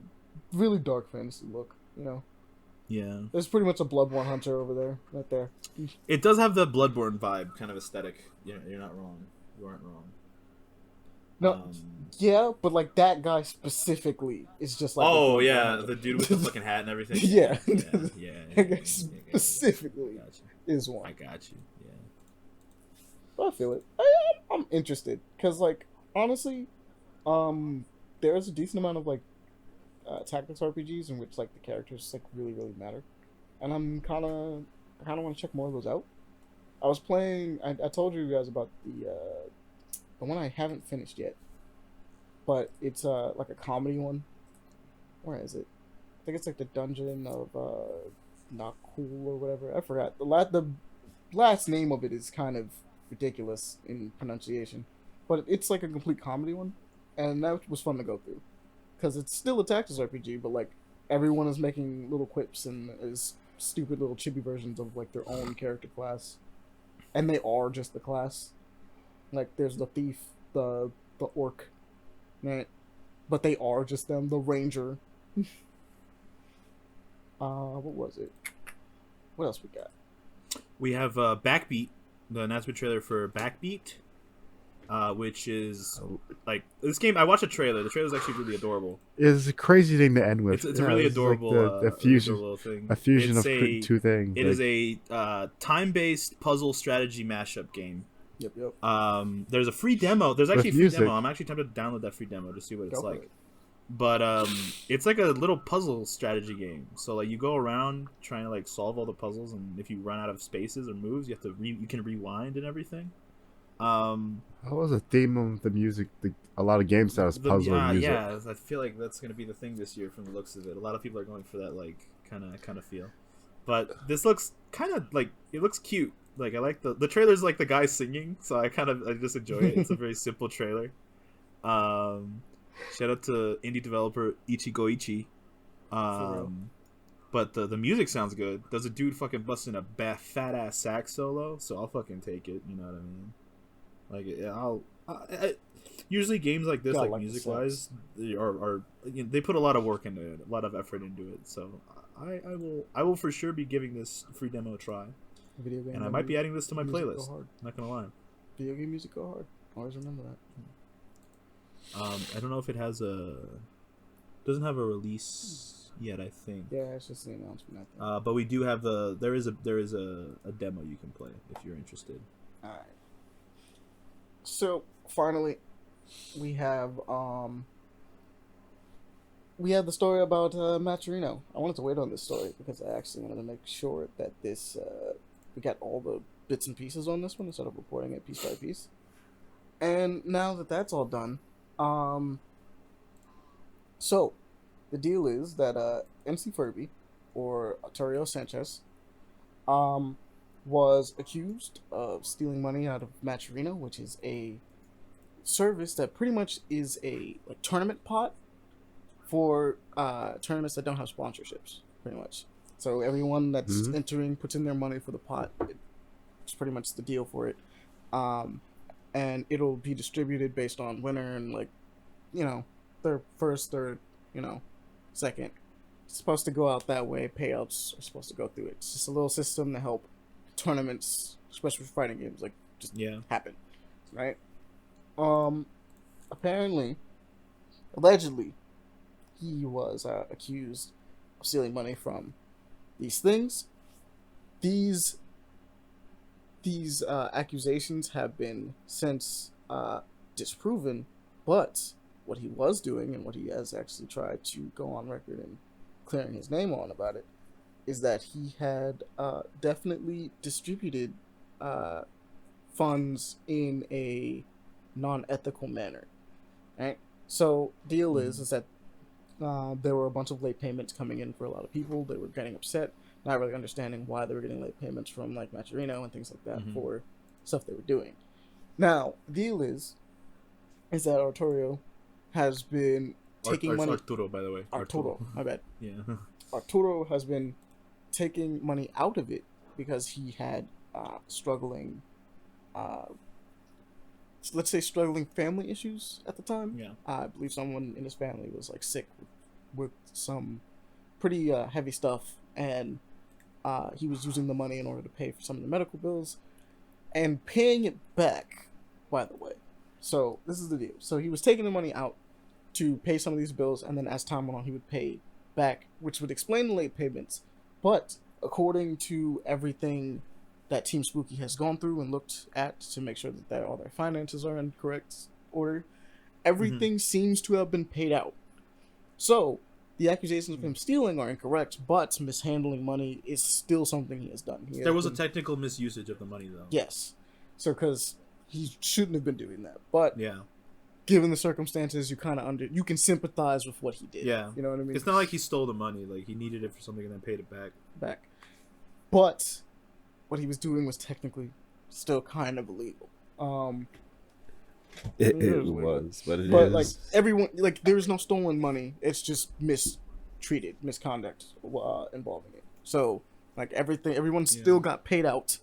really dark fantasy look. You know. yeah. There's pretty much a Bloodborne hunter over there, right there. It does have the Bloodborne vibe, kind of aesthetic. Yeah, you're not wrong. You aren't wrong. No, yeah, but like that guy specifically is just like. Oh yeah, the dude with the fucking hat and everything. Yeah. Yeah. That guy specifically is one. I got you. Yeah. But I feel it. I'm interested because, like, honestly, there's a decent amount of like tactics RPGs in which like the characters like really matter, and I'm kind of want to check more of those out. I was playing. I told you guys about the one I haven't finished yet, but it's like a comedy one. Where is it? I think it's like the Dungeon of Not Cool or whatever. I forgot the last name of it is kind of ridiculous in pronunciation, but it's like a complete comedy one, and that was fun to go through because it's still a tactics RPG, but like everyone is making little quips and is stupid little chibi versions of like their own character class, and they are just the class. Like there's the thief, the orc, right? But they are just them. The ranger. What was it? What else we got? We have Backbeat, the announcement trailer for Backbeat, which is like this game. I watched a trailer. The trailer is actually really adorable. It's a crazy thing to end with. It's a really adorable, like the fusion, adorable thing. a fusion It's of two things. It is a time-based puzzle strategy mashup game. Yep. There's a free demo. There's actually a free music. demo. I'm actually tempted to download that free demo to see what it's Go for like. it. But it's like a little puzzle strategy game. So like you go around trying to like solve all the puzzles, and if you run out of spaces or moves, you have to you can rewind and everything. What was the theme of the music? A lot of games that was puzzle music. Yeah, I feel like that's gonna be the thing this year from the looks of it. A lot of people are going for that like kind of feel. But this looks kind of like it looks cute. Like I like the trailer's like the guy singing, so I just enjoy it. It's a very simple trailer. Shout out to indie developer Ichigo. But the music sounds good. There's a dude fucking busting a fat ass sax solo, so I'll fucking take it. You know what I mean? Like I usually games like this, like music wise, are they put a lot of work into it, a lot of effort into it. So I will for sure be giving this free demo a try. Video game. And I might be adding this to my music playlist. go hard. Not gonna lie. Video game music go hard. Always remember that. I don't know if it doesn't have a release yet. I think. Yeah, it's just the announcement. I think. But we do have there is a demo you can play if you're interested. All right. So finally, we have the story about Maturino. I wanted to wait on this story because I actually wanted to make sure that this we got all the bits and pieces on this one instead of reporting it piece by piece. And now that that's all done, so the deal is that MC Furby, or Arturo Sanchez, was accused of stealing money out of Maturino, which is a service that pretty much is a tournament pot for tournaments that don't have sponsorships, pretty much. So everyone that's entering puts in their money for the pot. It's pretty much the deal for it. And it'll be distributed based on winner and their first, third, second. It's supposed to go out that way. Payouts are supposed to go through it. It's just a little system to help tournaments, especially for fighting games, happen, right? Apparently, allegedly, he was accused of stealing money from these things. These accusations have been since disproven, but what he was doing and what he has actually tried to go on record and clearing his name on about it is that he had definitely distributed funds in a non-ethical manner. Right. So deal is that there were a bunch of late payments coming in for a lot of people. They were getting upset, not really understanding why they were getting late payments from like Maturino and things like that for stuff they were doing. Now, the deal is that Arturo has been taking money. Arturo, by the way. Arturo, my bad. Yeah. Arturo has been taking money out of it because he had struggling, let's say struggling family issues at the time. Yeah. I believe someone in his family was like sick with some pretty heavy stuff, and he was using the money in order to pay for some of the medical bills and paying it back, by the way. So this is the deal. So he was taking the money out to pay some of these bills, and then as time went on, he would pay back, which would explain the late payments. But according to everything that Team Spooky has gone through and looked at to make sure that all their finances are in correct order, everything seems to have been paid out. So the accusations of him stealing are incorrect, but mishandling money is still something he has done. There was a technical misusage of the money, though. Yes. So because he shouldn't have been doing that, but yeah, given the circumstances, you kind of you can sympathize with what he did. Yeah, you know what I mean. It's not like he stole the money; like he needed it for something and then paid it back. But what he was doing was technically still kind of illegal. It was, but it but is. Like everyone, like there's no stolen money. It's just misconduct involving it. So like everyone still got paid out.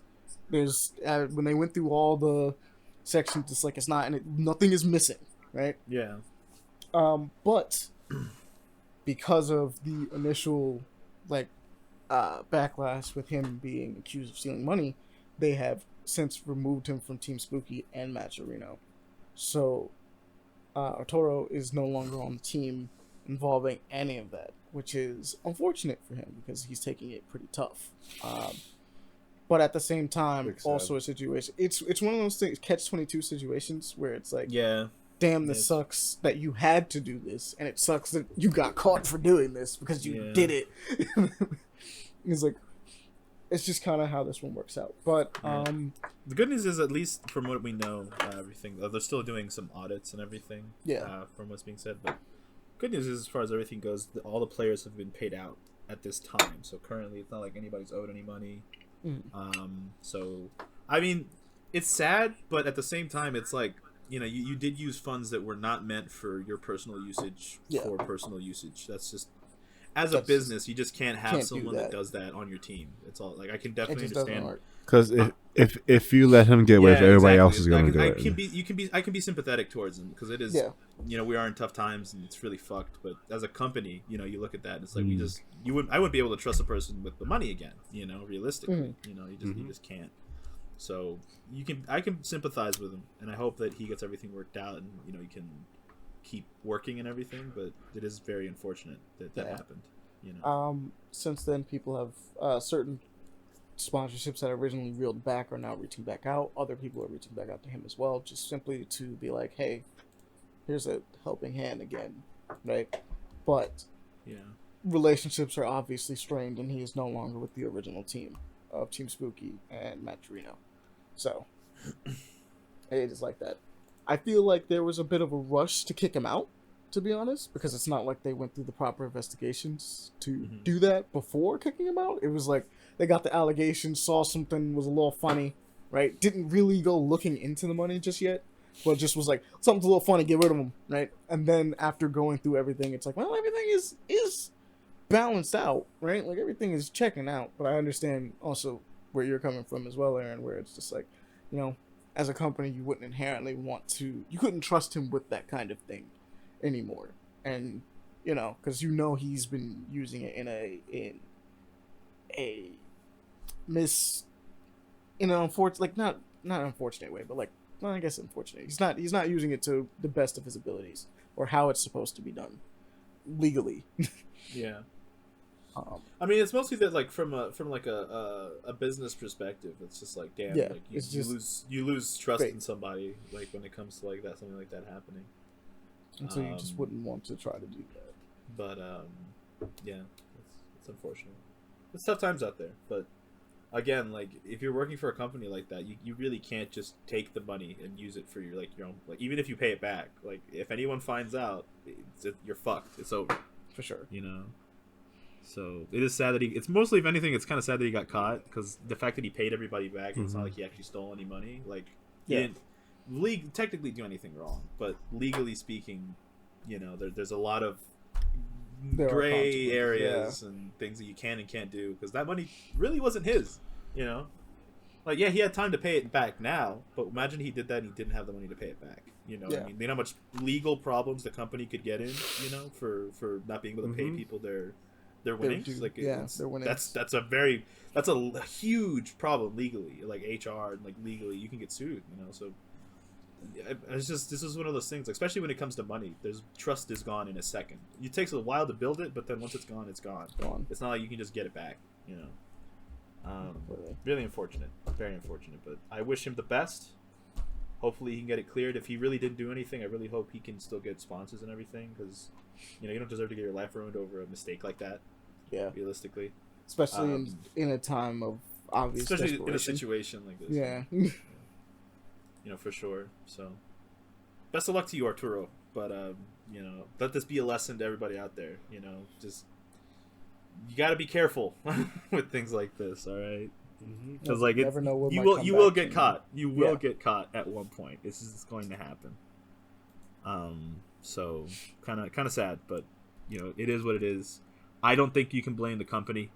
There's when they went through all the sections, it's like it's not, and nothing is missing, right? Yeah. But because of the initial backlash with him being accused of stealing money, they have since removed him from Team Spooky and Maturino. So Arturo is no longer on the team involving any of that, which is unfortunate for him because he's taking it pretty tough. But at the same time, also a situation. It's one of those things, catch-22 situations where it's like, damn, this sucks that you had to do this, and it sucks that you got caught for doing this because you did it. It's like, it's just kind of how this one works out. But the good news is, at least from what we know, everything they're still doing some audits and everything. Yeah. From what's being said, but good news is, as far as everything goes, all the players have been paid out at this time. So currently, it's not like anybody's owed any money. So I mean, it's sad, but at the same time, it's like, you did use funds that were not meant for your personal usage for personal usage. That's just, as a business, you just can't have someone that does that on your team. It's all like, I can definitely understand. Because if you let him get away, everybody else is going to do it. I can be sympathetic towards him because it is, we are in tough times and it's really fucked. But as a company, you look at that and it's like I wouldn't be able to trust a person with the money again. Realistically, you just can't. So I can sympathize with him, and I hope that he gets everything worked out and he can keep working and everything. But it is very unfortunate that happened. Since then, people have certain sponsorships that originally reeled back are now reaching back out. Other people are reaching back out to him as well, just simply to be like, hey, here's a helping hand again, right? But relationships are obviously strained, and he is no longer with the original team of Team Spooky and Maturino. So it is like that. I feel like there was a bit of a rush to kick him out, to be honest, because it's not like they went through the proper investigations to do that before kicking him out. It was like they got the allegations, saw something was a little funny, right? Didn't really go looking into the money just yet, but just was like, something's a little funny, get rid of him, right? And then after going through everything, it's like, well, everything is balanced out, right? Like everything is checking out. But I understand also where you're coming from as well, Aaron, where it's just like, as a company, you wouldn't inherently you couldn't trust him with that kind of thing anymore. And because he's been using it in an unfortunate, not unfortunate way, but I guess unfortunate. He's not using it to the best of his abilities or how it's supposed to be done legally. Yeah. I mean, it's mostly that from a business perspective, it's just like, damn, you lose trust in somebody when it comes to something like that happening. And so you just wouldn't want to try to do that. But it's unfortunate. It's tough times out there, but again, like if you're working for a company like that, you really can't just take the money and use it for your own. Like even if you pay it back, like if anyone finds out, you're fucked. It's over For sure. you know. So it is sad that it's mostly, if anything, it's kind of sad that he got caught, because the fact that he paid everybody back, and it's not like he actually stole any money. Like he didn't technically do anything wrong, but legally speaking, you know, there's a lot of gray areas and things that you can and can't do, because that money really wasn't his. You know, like he had time to pay it back now, but imagine he did that and he didn't have the money to pay it back. You know, I mean, you know how much legal problems the company could get in. You know, for not being able to pay people their winnings. Like their winnings. That's a huge problem legally, like HR and like legally you can get sued. You know, so it's just, this is one of those things, especially when it comes to money. There's trust is gone in a second. It takes a while to build it, but then once it's gone, it's gone. It's not like you can just get it back. You know, really unfortunate, very unfortunate. But I wish him the best. Hopefully he can get it cleared. If he really didn't do anything, I really hope he can still get sponsors and everything, because you know, you don't deserve to get your life ruined over a mistake like that. Yeah, realistically, especially in a time of obvious, especially in a situation like this. Yeah, you know, for sure. So, best of luck to you, Arturo. But you know, let this be a lesson to everybody out there. You know, just you got to be careful with things like this. All right. Because like it's, you will get caught. You will get caught at one point. This is going to happen. So kind of sad, but you know, it is what it is. I don't think you can blame the company.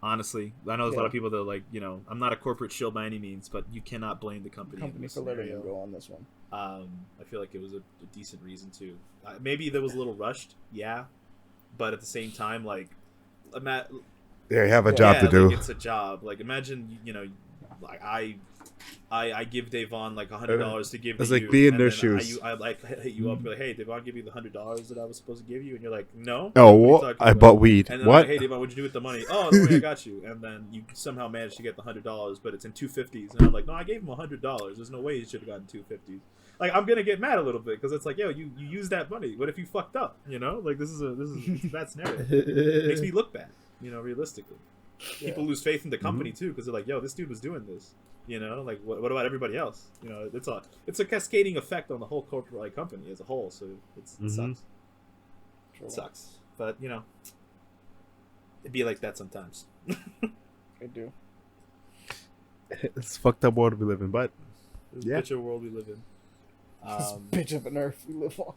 Honestly, I know there's a lot of people that are like, you know, I'm not a corporate shill by any means, but you cannot blame the company for letting him go on this one. I feel like it was a decent reason to. Maybe there was a little rushed, but at the same time, like, you have a job to do. Like, it's a job. Like, imagine, you know, like I give Devon like $100 to give to you. It's like be in their shoes. I like hit you up, like, hey, Devon, give me the $100 that I was supposed to give you, and you're like, no. Oh, what? I bought weed. And then what? Like, hey, Devon, what'd you do with the money? Oh, don't worry, I got you. And then you somehow managed to get the $100, but it's in $250s, and I'm like, no, I gave him $100. There's no way he should have gotten $250s. Like, I'm gonna get mad a little bit, because it's like, yo, you used that money. What if you fucked up? You know, like this is a bad scenario. It makes me look bad. You know, realistically. People lose faith in the company too, because they're like, yo, this dude was doing this. You know, like what about everybody else? You know, it's a cascading effect on the whole corporate like company as a whole. So it sucks. It sucks, but you know, it'd be like that sometimes. I do. It's a fucked up world we live in, but it's a bitch of a world we live in. This bitch of an earth we live on.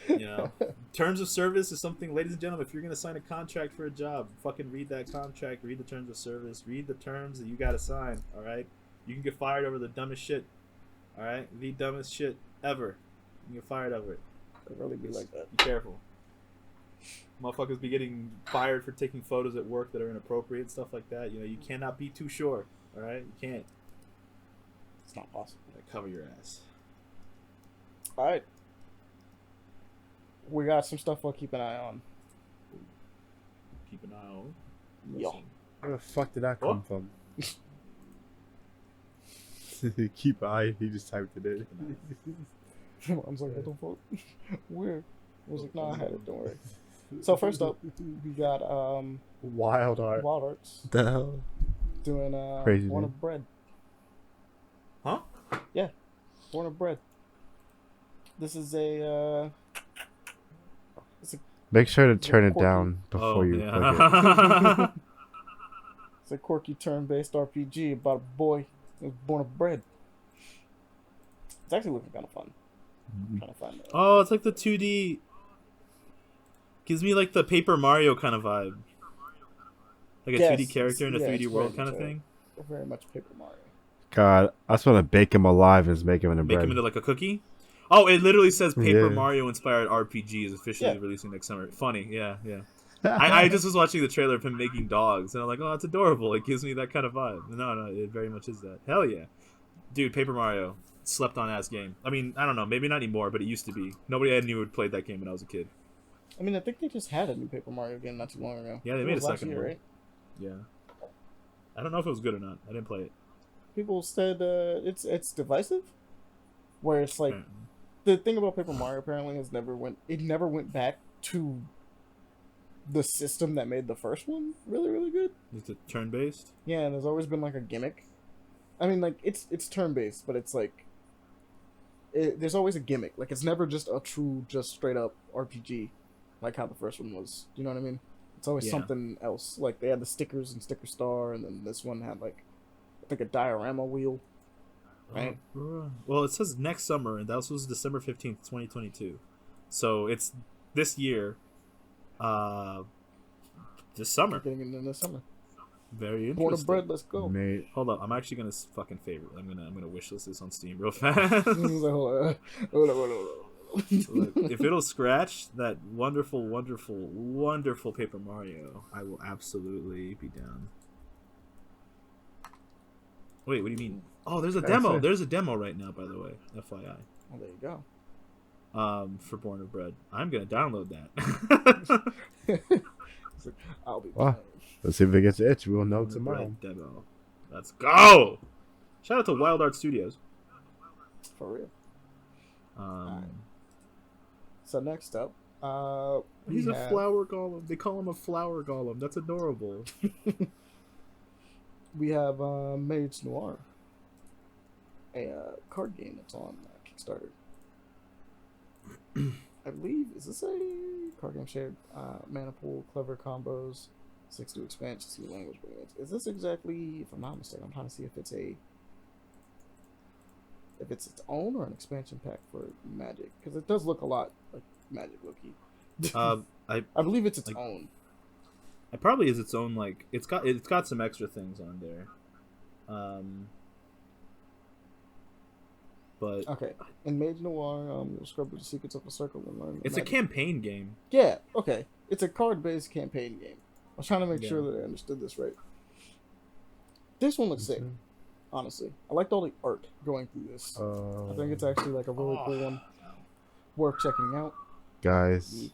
You know, terms of service is something, ladies and gentlemen, if you're going to sign a contract for a job, fucking read that contract, read the terms of service, read the terms that you got to sign, all right? You can get fired over the dumbest shit, all right? The dumbest shit ever. You can get fired over it. It really be like that. Be careful. Motherfuckers be getting fired for taking photos at work that are inappropriate and stuff like that. You know, you cannot be too sure, all right? You can't. It's not possible. Cover your ass. All right. We got some stuff we'll keep an eye on. Keep an eye on. Yo. Where the fuck did that come from? Keep an eye. He just typed it in. I was like, what the fuck? Where? I was like, no, I had it. Don't worry. So first up, we got Wild Art. Wild Arts. The hell? Doing Crazy Born name. of Bread. Huh? Yeah. Born of Bread. This is a Make sure to turn it down before you click it. It's a quirky turn-based RPG about a boy who's born of bread. It's actually looking kind of fun. I'm trying to find it. Oh, it's like the 2D. Gives me like the Paper Mario kind of vibe. Like a 2D character in a 3D world kind of thing. Very much Paper Mario. God, I just want to bake him alive and make him into bread. Make him into like a cookie? Oh, it literally says Paper Mario inspired RPG is officially releasing next summer. Funny, yeah. I just was watching the trailer of him making dogs, and I'm like, oh, that's adorable. It gives me that kind of vibe. No, it very much is that. Hell yeah. Dude, Paper Mario. Slept on ass game. I mean, I don't know, maybe not anymore, but it used to be. Nobody I knew had played that game when I was a kid. I mean, I think they just had a new Paper Mario game not too long ago. Yeah, they made a second one. Right? Yeah. I don't know if it was good or not. I didn't play it. People said it's divisive, where it's like the thing about Paper Mario apparently never went back to the system that made the first one really, really good. Is it turn based? Yeah, and there's always been like a gimmick. I mean, like it's turn based, but it's like there's always a gimmick. Like it's never just a true, just straight up RPG, like how the first one was. You know what I mean? It's always Yeah. something else. Like they had the stickers and Sticker Star, and then this one had like I think a diorama wheel. Right. Well, it says next summer, and that was December 15th, 2022. So it's this year. This summer. Getting into the summer. Very Born interesting. of bread. Let's go. Mate, Hold up, I'm actually gonna fucking favorite. I'm gonna wishlist this on Steam real fast. Hold on. So, like, if it'll scratch that wonderful, wonderful, wonderful Paper Mario, I will absolutely be down. Wait, what do you mean? Oh, there's a demo. it. There's a demo right now, by the way. FYI. Well, there you go. For Born of Bread. I'm gonna download that. I'll be. Wow. let's see if it gets itch. We'll know Born of tomorrow. Bread demo. Let's go. Shout out to Wild Art Studios. For real. Um, So next up, he's we a have- flower golem. They call him a flower golem. That's adorable. We have Mage Noir, a card game that's on Kickstarter. I believe is this a card game shared mana pool, clever combos, 6-2 expansion, see language variants. Is this exactly? If I'm not mistaken, I'm trying to see if it's its own or an expansion pack for Magic, because it does look a lot like Magic Loki. I believe it's its own. It probably is its own. Like it's got some extra things on there. But Okay, in Mage Noir, you'll scrub the secrets of a circle and learn. it's a magic. campaign game. Yeah, okay. It's a card-based campaign game. I was trying to make Yeah. sure that I understood this right. This one looks sick, honestly. I liked all the art going through this. I think it's actually like a really cool one. Worth checking out. Guys,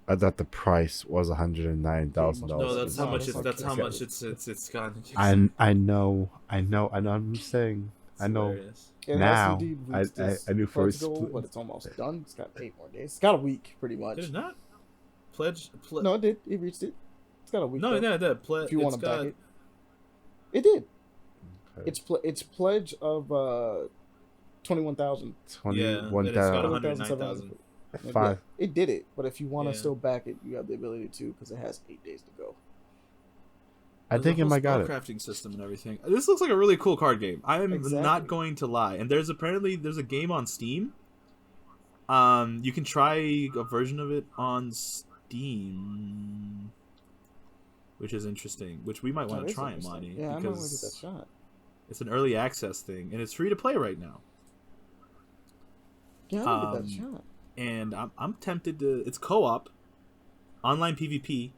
I thought the price was $109,000. No, that's how much. it's- That's how okay. much it's gone. I know. I'm saying. I know. Hilarious. It Now, has indeed reached I its knew for pledge a goal, split- but it's almost done. It's got 8 more days. It's got a week, pretty much. Did it not pledge? No, it did. It reached it. It's got a week. No, though, no, that pledge. if you want to back it. It did. Okay. Its pledge of 21,000. 109,000. Five. It did it, but if you want to Yeah. still back it, you have the ability to because it has 8 days to go. I think it might got it. Crafting system and everything. This looks like a really cool card game. I am Exactly. not going to lie. And there's a game on Steam. You can try a version of it on Steam, which is interesting. Which we might want That to is try it, interesting. Monty, Yeah, I might want to get that because shot. it's an early access thing and it's free to play right now. Yeah, I want to get that Um, shot. And I'm tempted to. It's co-op, online PvP,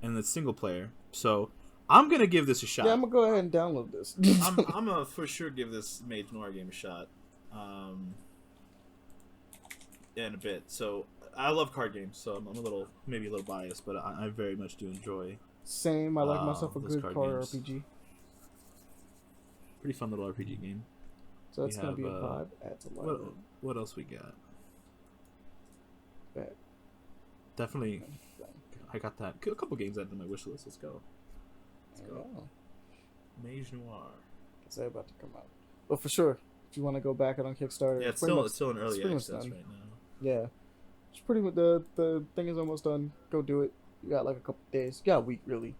and it's single player. So I'm gonna give this a shot. Yeah, I'm gonna go ahead and download this. I'm gonna for sure give this Mage Noir game a shot. In a bit. So I love card games, so I'm maybe a little biased, but I very much do enjoy. Same. I like myself a those good card card games. RPG. Pretty fun little RPG game. So that's We gonna be a have, vibe. Adds a lot. What else we got? Bad. Definitely, I got that. A couple games added to my wish list. Let's go. Mage Noir. It's about to come out. But for sure, if you want to go back it on Kickstarter, Yeah, it's pretty still in it's early pretty much access done. right now. Yeah, it's pretty much the thing is almost done. Go do it. You got like a couple days. You got a week really.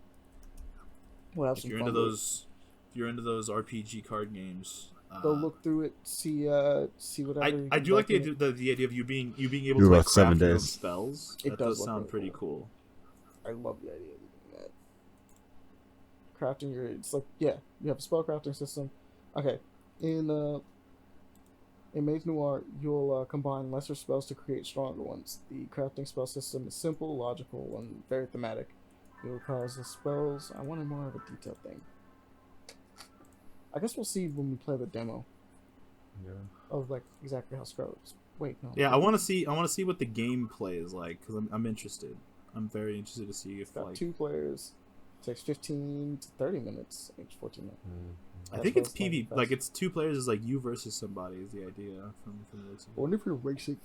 We'll have If some you're fun. into with it. if you're into those RPG card games, Go look through it. See whatever. you I can do like back the in. idea of you being able Do to like about 7 craft your own days. spells. It That does does look sound really pretty cool. cool. I love the idea of doing that. Crafting your, it's like, yeah, you have a spell crafting system. Okay, in Mage Noir, you'll combine lesser spells to create stronger ones. The crafting spell system is simple, logical, and very thematic. It will cause the spells. I wanted more of a detailed thing. I guess we'll see when we play the demo Yeah. of like exactly how spells. Wait, no. Yeah, I want to see what the gameplay is like because I'm interested. I'm very interested to see if Got like 2 players. Takes 15 to 30 minutes. Each 14 minutes. I That's think what it's it's playing PV best. like it's 2 players is like you versus somebody is the idea from the looks of I it. wonder if you're racing.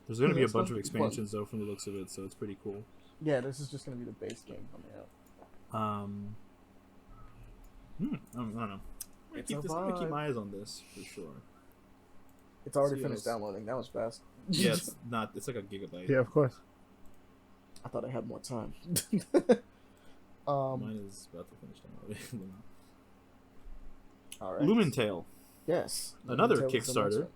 There's gonna be a That's bunch of fun. expansions though, from the looks of it, so it's pretty cool. Yeah, this is just gonna be the base game coming out. I don't know. I'm gonna keep my eyes on this for sure. It's already See finished those. downloading. That was fast. Yeah, it's not. It's like a gigabyte. Yeah, of course. I thought I had more time. Mine is about to finish downloading. All right. LumenTale, Yes. another LumenTale was the next Kickstarter. one.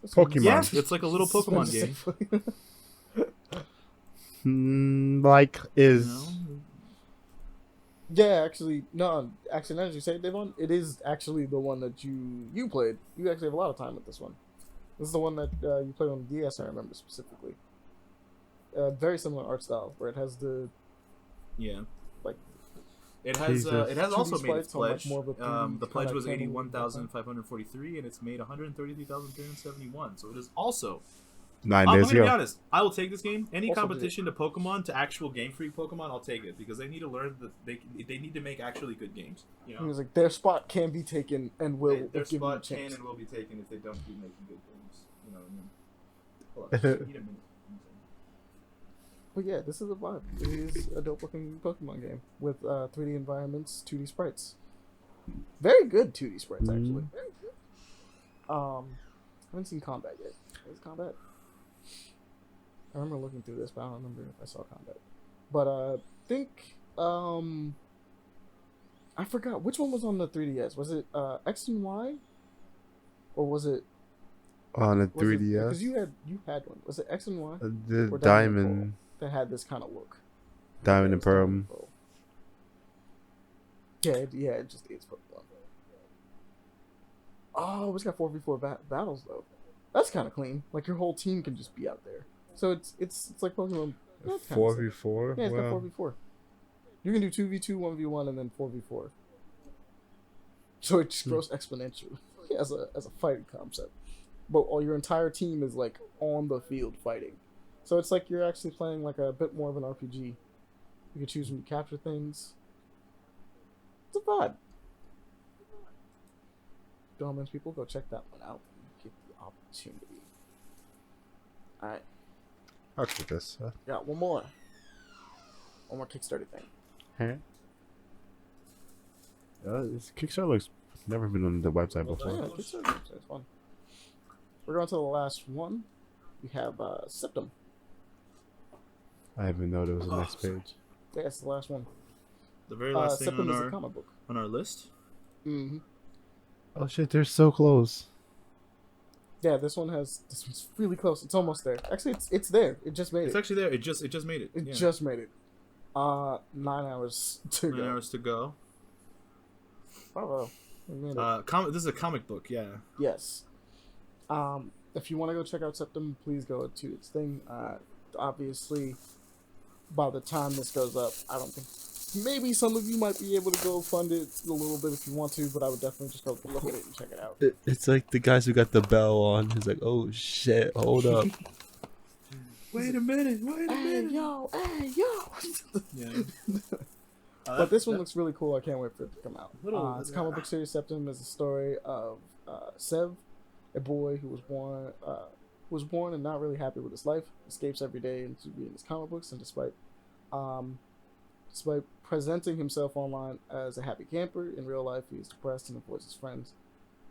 This Pokemon. one's- Yeah, it's like a little Pokemon game. Like is. You know? Yeah, actually, no. Actually, now that you say it, Devon, it is actually the one that you played. You actually have a lot of time with this one. This is the one that you played on the DS. I remember specifically. Very similar art style, where it has the Yeah. like. It has Jesus. it has 2D also made its sprites on, like, pledge. more of a 3D The pledge kinda was camera 81,543, and it's made 133,371. So it is also. 9 I'm days gonna be ago. honest. I will take this game. Any Also competition to Pokemon, to actual Game Freak Pokemon, I'll take it because they need to learn that they need to make actually good games. You He know, was like, their spot can be taken and will their if given a spot can chance. and will be taken if they don't keep making good games. You know what I mean? Hold on, I need a minute. But yeah, this is a vibe. It is a dope looking Pokemon game with 3D environments, 2D sprites. Very good 2D sprites, actually. Very good. I haven't seen combat yet. Where's combat? I remember looking through this, but I don't remember if I saw combat. But I think I forgot which one was on the 3DS. Was it X and Y, or was it On a was it- 3DS. Because you had one. Was it X and Y The or diamond. that had this kind of look? Diamond and It's Diamond Pearl. and Pearl. Yeah, it just is Pokemon. Oh, it's got 4v4 battles though. That's kind of clean. Like your whole team can just be out there. So it's like Pokemon. Yeah, it's kinda sick. 4v4. Yeah, it's got Well, 4v4. You can do 2v2, 1v1, and then 4v4. So it just grows exponentially as a fighting concept. But all your entire team is like on the field fighting. So it's like you're actually playing like a bit more of an RPG. You can choose when you capture things. It's a vibe. Dormans people, go check that one out when you get the opportunity. Alright, I'll keep this. got one more. One more Kickstarter thing. This Kickstarter looks never been on the website Oh, before. yeah, Kickstarter is fun. We're going to the last one. We have Septem. I didn't even know there was a next page. Yeah, it's the last one. The very last thing Septem on is a our comic book. list. Mm-hmm. Oh shit, they're so close. Yeah, this one's really close. It's almost there. Actually, it's there. It just made It's it. actually there. It just made it. It Yeah. just made it. 9 hours to 9 go. hours to go. Oh, we made it. This is a comic book. Yeah. Yes. If you want to go check out Septem, please go to its thing. Obviously, by the time this goes up, I don't think. Maybe some of you might be able to go fund it a little bit if you want to, but I would definitely just go look at it and check it out. It's like the guys who got the bell on. He's like, oh shit, hold up. Wait a minute. Hey yo! Yeah. But this one looks really cool. I can't wait for it to come out. Little- This comic book series Septem is a story of Sev, a boy who was born and not really happy with his life, escapes every day into reading his comic books, and despite presenting himself online as a happy camper, in real life he is depressed and avoids his friends.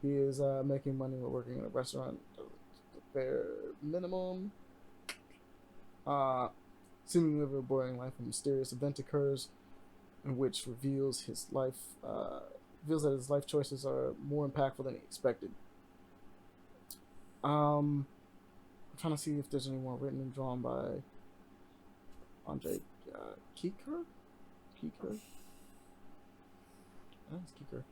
He is making money while working in a restaurant, the bare minimum. Seemingly living a boring life, a mysterious event occurs in which reveals that his life choices are more impactful than he expected. I'm trying to see if there's any more written and drawn by Andre Kieker. That's Kieker.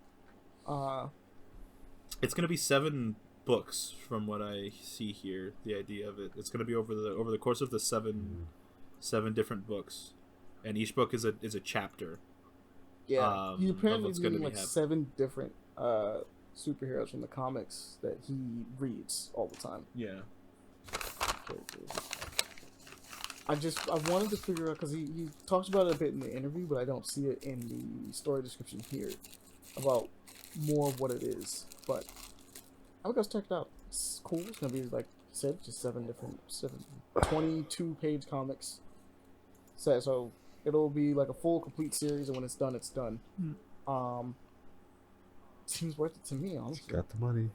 It's gonna be 7 books from what I see here. The idea of it. It's gonna be over the course of the seven different books, and each book is a chapter. Yeah, he of apparently what's reading gonna like be happening. 7 different superheroes from the comics that he reads all the time. Yeah. Characters. I wanted to figure out because he talks about it a bit in the interview, but I don't see it in the story description here about more of what it is. But I would go check it out. It's cool. It's gonna be like said, just 22-page comics. So it'll be like a full, complete series, and when it's done, it's done. Seems worth it to me, honestly. Got the money.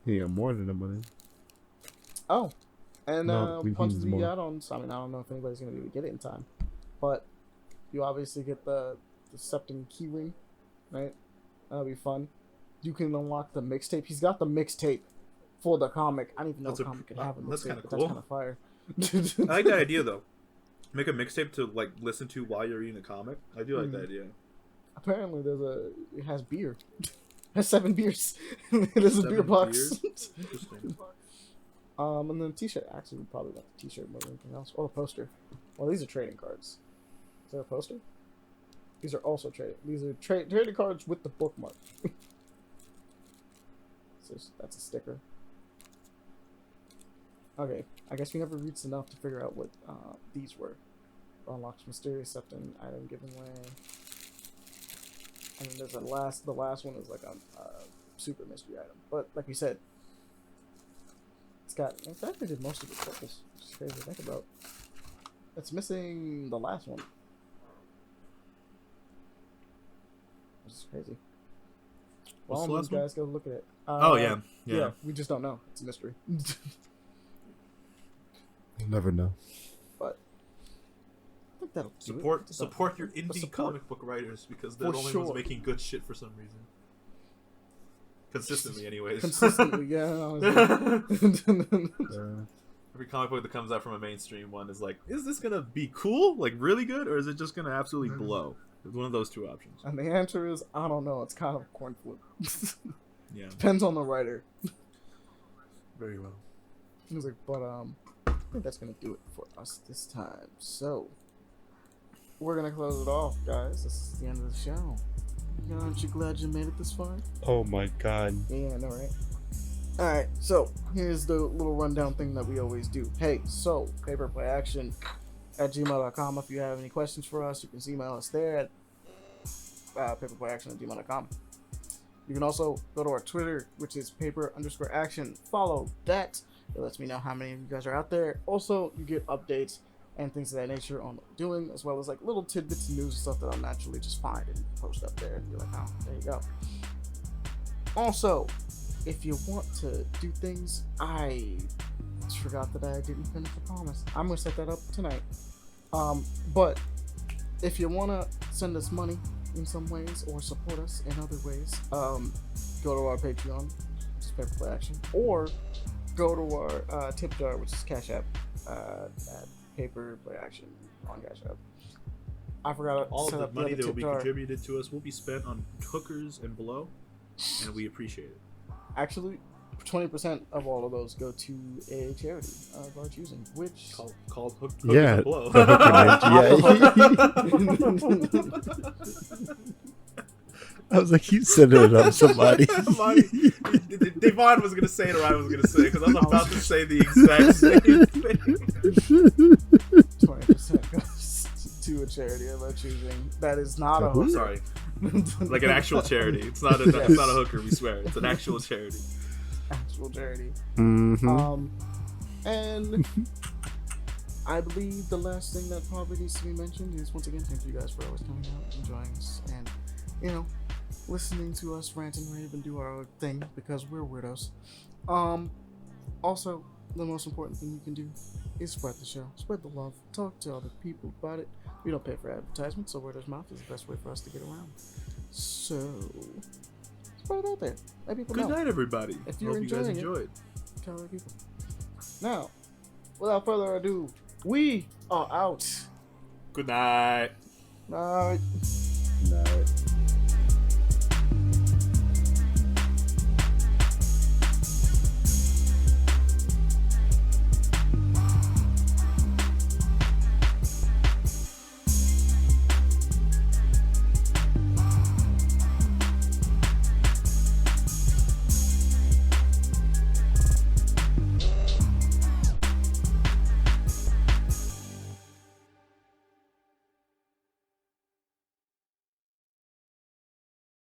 He got more than the money. Oh, and No, we punch need the more. add-ons. I mean, I don't know if anybody's gonna be able to get it in time, but you obviously get the Septem keyring, right? That'll be fun. You can unlock the mixtape. He's got the mixtape for the comic. I didn't even know That's a comic could have a that's mixtape, kinda but cool. that's kind of fire. I like that idea though. Make a mixtape to like listen to while you're reading a comic. I do like that idea. Apparently, it has beer. It has 7 beers. It is a 7 beer box. beers? Interesting. And then t-shirt. Actually, we probably got the t-shirt more than anything else. Or a poster. Well, these are trading cards. Is there a poster? These are also trading. These are trading cards with the bookmark. So that's a sticker. Okay, I guess we never reached enough to figure out what these were. Unlocks mysterious Septem item giveaway. And then there's the last one is like a super mystery item. But like we said, it's got. In fact, they did most of the purpose, which is crazy to think about. It's missing the last one, which is crazy. Well, What's the all last these guys go look at it. Oh yeah. We just don't know. It's a mystery. You'll never know. But I think that'll do it. Support your indie support. comic book writers because they're For the only sure. ones making good shit for some reason. Consistently, anyways. Consistently, yeah. Every comic book that comes out from a mainstream one is like, is this gonna be cool, like really good, or is it just gonna absolutely blow? It's one of those two options. And the answer is, I don't know. It's kind of a coin flip. Yeah, Depends on the writer. very well. He was like, but I think that's gonna do it for us this time. So we're gonna close it off, guys. This is the end of the show. Aren't you glad you made it this far? Oh my god. Yeah, I know, right? Alright, so here's the little rundown thing that we always do. Hey, so paperplayaction@gmail.com. If you have any questions for us, you can email us there at paperplayaction@gmail.com. You can also go to our Twitter, which is paper_action. Follow that. It lets me know how many of you guys are out there. Also, you get updates and things of that nature on what we're doing, as well as like little tidbits of news and stuff that I'll naturally just find and post up there. And be like, oh, there you go. Also, if you want to do things, I forgot that I didn't finish the promise. I'm gonna set that up tonight. But if you wanna send us money in some ways or support us in other ways, go to our Patreon, which is Paperplay Action, or go to our tip jar, which is Cash App at Paperplay Action on Cash App. I forgot to All set the up money other that will tip be jar. contributed to us will be spent on hookers and below, and we appreciate it. Actually, 20% of all of those go to a charity of our choosing, which Called hookers Yeah, and below. the hooker mage, I was like, you set it up, somebody. Devon was gonna say it, or I was gonna say it, because I was about to say the exact same thing. 20% goes to a charity of our choosing. That is not a hooker. Sorry, like an actual charity. It's not a hooker. We swear, it's an actual charity. Actual charity. Mm-hmm. And I believe the last thing that probably needs to be mentioned is, once again, thank you guys for always coming out, enjoying us, and listening to us rant and rave and do our own thing, because we're weirdos. Also, the most important thing you can do is spread the show, spread the love, talk to other people about it. We don't pay for advertisements, so word of mouth is the best way for us to get around. So spread it out there. Let people know. Good night, everybody. If you're Hope you guys enjoying it, enjoyed. tell other people. Now, without further ado, we are out. Good night. Night.